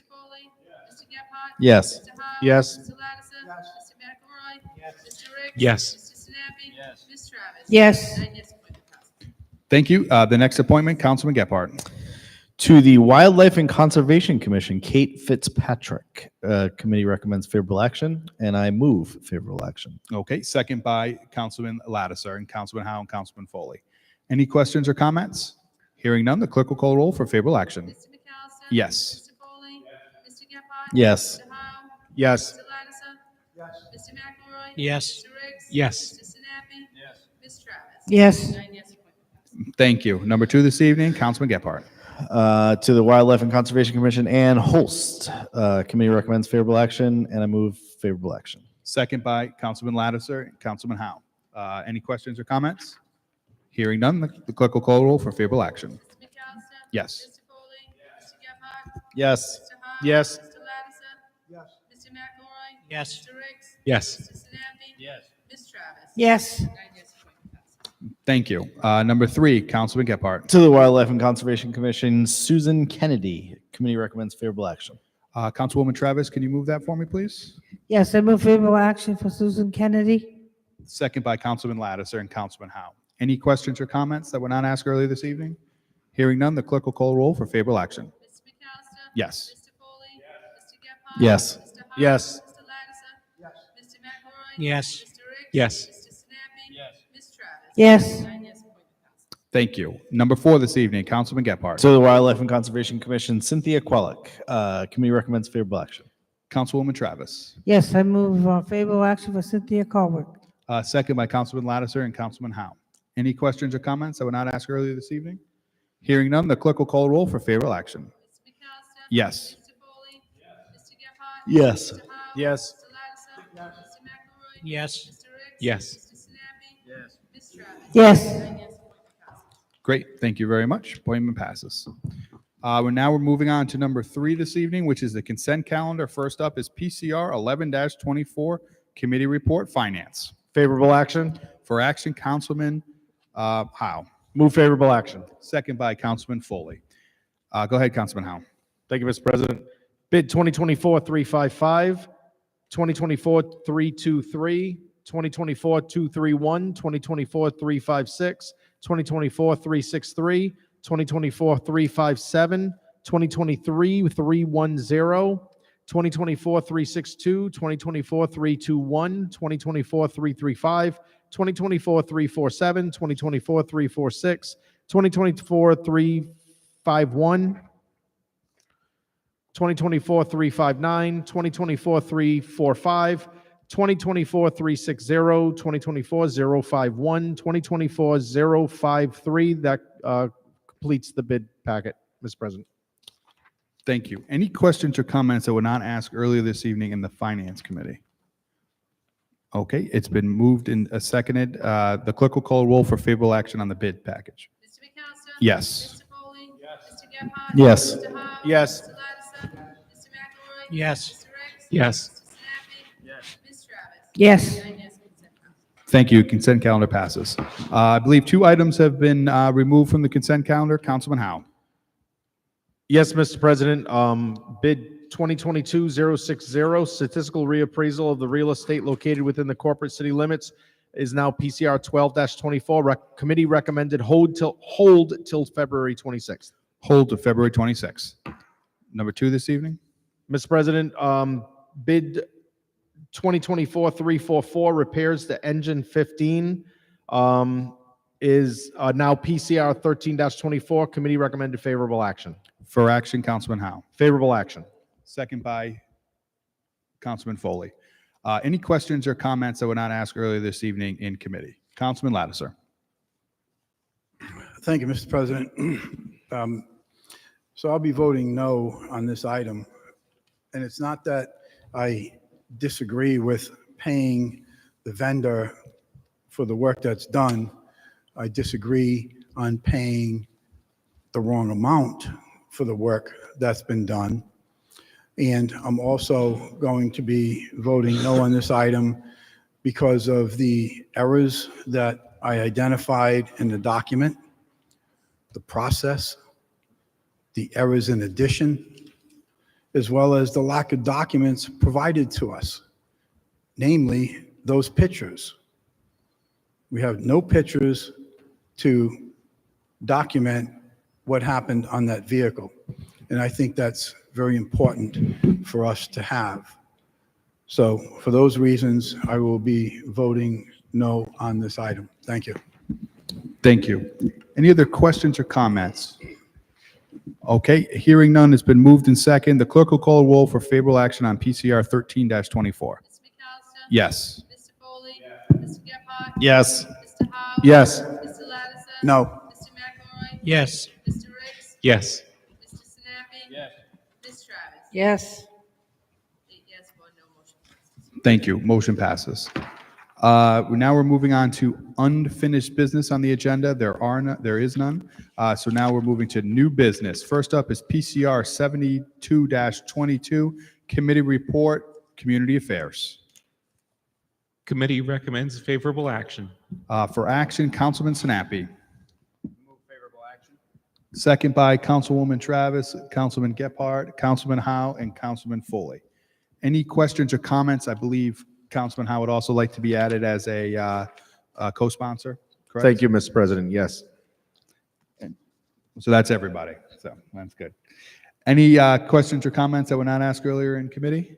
Yes. Yes. Yes. Yes. Thank you. The next appointment, Councilman Gephardt. To the Wildlife and Conservation Commission, Kate Fitzpatrick. Committee recommends favorable action, and I move favorable action. Okay, second by Councilman Lattiser and Councilman Howe and Councilman Foley. Any questions or comments? Hearing none, the clerk will call roll for favorable action. Mr. McAllister? Yes. Mr. Foley? Mr. Gephardt? Yes. Mr. Howe? Yes. Mr. Lattiser? Mr. McElroy? Yes. Mr. Riggs? Yes. Mr. Sinapi? Yes. Ms. Travis? Yes. 9 yes, Thank you. Number 2 this evening, Councilman Gephardt. To the Wildlife and Conservation Commission, Ann Holst. Committee recommends favorable action, and I move favorable action. Second by Councilman Lattiser and Councilman Howe. Any questions or comments? Hearing none, the clerk will call roll for favorable action. Mr. McAllister? Yes. Mr. Foley? Mr. Gephardt? Yes. Mr. Howe? Yes. Mr. Lattiser? Yes. Mr. McElroy? Yes. Mr. Riggs? Yes. Mr. Sinapi? Yes. Ms. Travis? Yes. 9 yes, Thank you. Number 3, Councilman Gephardt. To the Wildlife and Conservation Commission, Susan Kennedy. Committee recommends favorable action. Councilwoman Travis, can you move that for me, please? Yes, I move favorable action for Susan Kennedy. Second by Councilman Lattiser and Councilman Howe. Any questions or comments that were not asked earlier this evening? Hearing none, the clerk will call roll for favorable action. Mr. McAllister? Yes. Mr. Foley? Mr. Gephardt? Yes. Mr. Howe? Yes. Mr. Lattiser? Yes. Mr. McElroy? Yes. Mr. Riggs? Yes. Mr. Sinapi? Yes. Ms. Travis? Yes. 9 yes, Thank you. Number 4 this evening, Councilman Gephardt. To the Wildlife and Conservation Commission, Cynthia Quellick. Committee recommends favorable action. Councilwoman Travis. Yes, I move favorable action for Cynthia Colwick. Second by Councilman Lattiser and Councilman Howe. Any questions or comments that were not asked earlier this evening? Hearing none, the clerk will call roll for favorable action. Mr. McAllister? Yes. Mr. Foley? Mr. Gephardt? Yes. Mr. Howe? Yes. Mr. Lattiser? Mr. McElroy? Yes. Mr. Riggs? Yes. Mr. Sinapi? Yes. Ms. Travis? Yes. 9 yes, Great. Thank you very much. Appointment passes. We're moving on to number 3 this evening, which is the consent calendar. First up is PCR 11-24, Committee Report, Finance. Favorable action. For action, Councilman Howe. Move favorable action. Second by Councilman Foley. Go ahead, Councilman Howe. Thank you, Mr. President. Bid 2024-355, 2024-323, 2024-231, 2024-356, 2024-363, 2024-357, 2023-310, 2024-362, 2024-321, 2024-335, 2024-347, 2024-346, 2024-351, 2024-359, 2024-345, 2024-360, 2024-051, 2024-053. That completes the bid packet, Mr. President. Thank you. Any questions or comments that were not asked earlier this evening in the Finance Committee? Okay, it's been moved and seconded. The clerk will call roll for favorable action on the bid package. Mr. McAllister? Yes. Mr. Foley? Yes. Mr. Gephardt? Yes. Mr. Howe? Yes. Mr. Lattiser? Mr. McElroy? Yes. Mr. Riggs? Yes. Mr. Sinapi? Yes. Ms. Travis? Yes. 9 yes, consent passes. Thank you. Consent calendar passes. I believe 2 items have been removed from the consent calendar. Councilman Howe. Yes, Mr. President. Bid 2022-060, statistical reappraisal of the real estate located within the corporate city limits is now PCR 12-24. Committee recommended hold till February 26th. Hold to February 26th. Number 2 this evening. Mr. President, bid 2024-344 repairs to engine 15 is now PCR 13-24. Committee recommended favorable action. For action, Councilman Howe. Favorable action. Second by Councilman Foley. Any questions or comments that were not asked earlier this evening in committee? Councilman Lattiser. Thank you, Mr. President. So I'll be voting no on this item. And it's not that I disagree with paying the vendor for the work that's done. I disagree on paying the wrong amount for the work that's been done. And I'm also going to be voting no on this item because of the errors that I identified in the document, the process, the errors in addition, as well as the lack of documents provided to us, namely those pictures. We have no pictures to document what happened on that vehicle. And I think that's very important for us to have. So for those reasons, I will be voting no on this item. Thank you. Thank you. Any other questions or comments? Okay, hearing none, it's been moved in second. The clerk will call a roll for favorable action on PCR 13-24. Yes. Mr. Foley? Mr. Gephardt? Yes. Mr. Howe? Yes. Mr. Lattiser? No. Mr. McElroy? Yes. Mr. Ricks? Yes. Mr. Sinapi? Yes. Ms. Travis? Yes. 8 yes, 1 no, motion passes. Thank you. Motion passes. Now we're moving on to unfinished business on the agenda. There is none. So now we're moving to new business. First up is PCR 72-22, Committee Report, Community Affairs. Committee recommends favorable action. For action, Councilman Sinapi. Second by Councilwoman Travis, Councilman Gephardt, Councilman Howe, and Councilman Foley. Any questions or comments? I believe Councilman Howe would also like to be added as a co-sponsor, correct? Thank you, Mr. President. Yes. So that's everybody. So that's good. Any questions or comments that were not asked earlier in committee?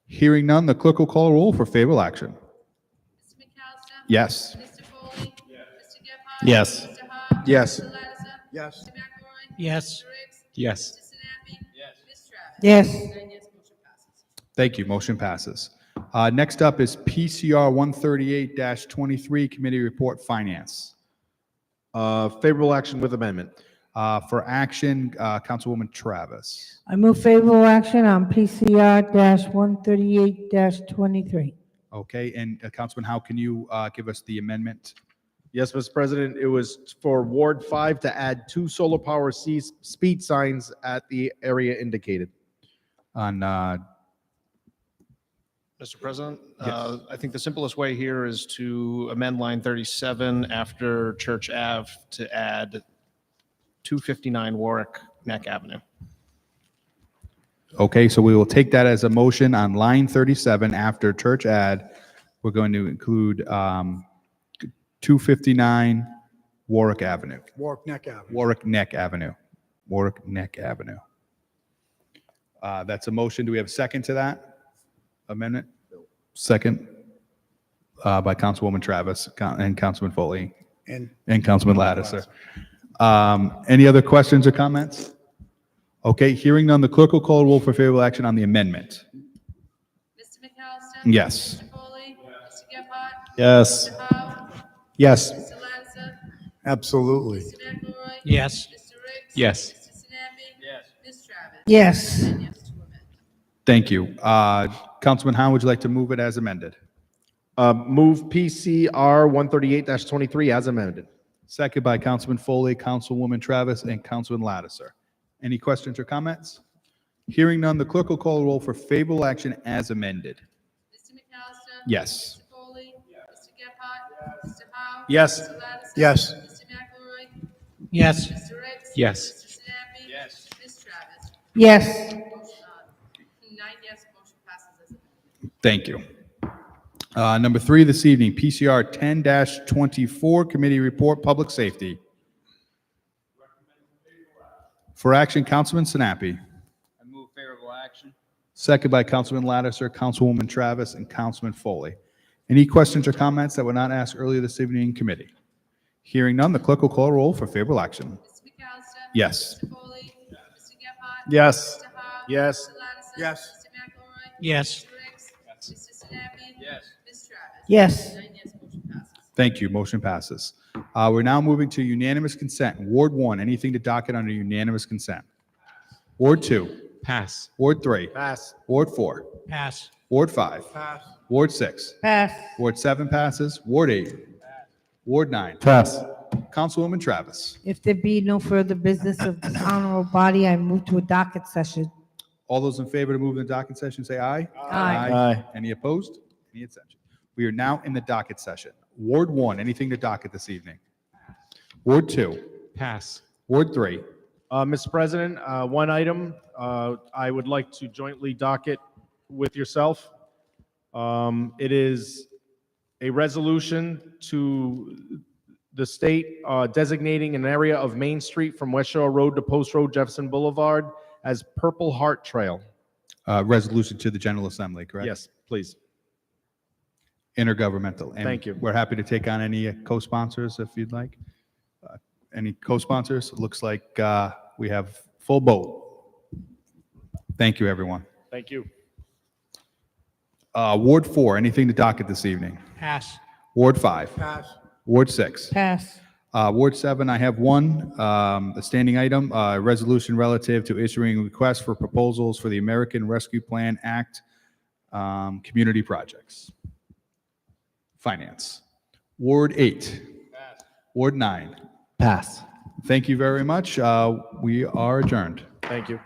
Hearing none, the clerk will call a roll for favorable action. Mr. McAllister? Yes. Mr. Foley? Mr. Gephardt? Yes. Mr. Howe? Yes. Mr. Lattiser? Yes. Mr. McElroy? Yes. Mr. Ricks? Yes. Mr. Sinapi? Yes. Ms. Travis? Yes. 9 yes, motion passes. Thank you. Motion passes. Next up is PCR 138-23, Committee Report, Finance. Favorable action with amendment. For action, Councilwoman Travis. I move favorable action on PCR-138-23. Okay, and Councilman, how can you give us the amendment? Yes, Mr. President, it was for Ward 5 to add 2 solar power speed signs at the area indicated. On, Mr. President, Yes. I think the simplest way here is to amend line 37 after Church Ave to add 259 Warwick Neck Avenue. okay, so we will take that as a motion on line 37 after church ad. We're going to include 259 Warwick Avenue. Warwick Neck Avenue. Warwick Neck Avenue. Warwick Neck Avenue. That's a motion. Do we have a second to that amendment? Second by Councilwoman Travis and Councilman Foley And and Councilman Lattiser. Any other questions or comments? Okay, hearing none, the clerk will call a roll for favorable action on the amendment. Mr. McAllister? Yes. Mr. Foley? Mr. Gephardt? Yes. Mr. Howe? Yes. Mr. Lattiser? absolutely. Mr. McElroy? Yes. Mr. Ricks? Yes. Mr. Sinapi? Yes. Ms. Travis? Yes. 9 yes, 2 amend. Thank you. Councilman Howe, would you like to move it as amended? Move PCR 138-23 as amended. Second by Councilman Foley, Councilwoman Travis, and Councilman Lattiser. Any questions or comments? Hearing none, the clerk will call a roll for favorable action as amended. Mr. McAllister? Yes. Mr. Foley? Mr. Gephardt? Mr. Howe? Yes. Mr. Lattiser? Yes. Mr. McElroy? Yes. Mr. Ricks? Yes. Mr. Sinapi? Yes. Ms. Travis? Yes. Motion, 9 yes, motion passes as amended. Thank you. Number 3 this evening, PCR 10-24, Committee Report, Public Safety. For action, Councilman Sinapi. I move favorable action. Second by Councilman Lattiser, Councilwoman Travis, and Councilman Foley. Any questions or comments that were not asked earlier this evening in committee? Hearing none, the clerk will call a roll for favorable action. Mr. McAllister? Yes. Mr. Foley? Mr. Gephardt? Yes. Mr. Howe? Yes. Mr. Lattiser? Yes. Mr. McElroy? Yes. Mr. Ricks? Mr. Sinapi? Yes. Ms. Travis? Yes. 9 yes, motion passes. Thank you. Motion passes. We're now moving to unanimous consent. Ward 1, anything to docket under unanimous consent. Ward 2, Pass. Ward 3, Pass. Ward 4, Pass. Ward 5, Pass. Ward 6, Pass. Ward 7 passes, Ward 8, Ward 9. Pass. Councilwoman Travis. If there be no further business of this honorable body, I move to a docket session. All those in favor to move in the docket session, say aye. Aye. Aye. Any opposed? Any abstention? We are now in the docket session. Ward 1, anything to docket this evening. Ward 2, Pass. Ward 3, Mr. President, one item I would like to jointly docket with yourself. It is a resolution to the state designating an area of Main Street from West Shore Road to Post Road Jefferson Boulevard as Purple Heart Trail. Resolution to the General Assembly, correct? Yes, please. Intergovernmental. And Thank you. We're happy to take on any co-sponsors if you'd like. Any co-sponsors? It looks like we have full boat. Thank you, everyone. Thank you. Ward 4, anything to docket this evening? Pass. Ward 5? Pass. Ward 6? Pass. Ward 7, I have one, a standing item, resolution relative to issuing requests for proposals for the American Rescue Plan Act community projects. Finance. Ward 8. Pass. Ward 9. Pass. Thank you very much. We are adjourned. Thank you.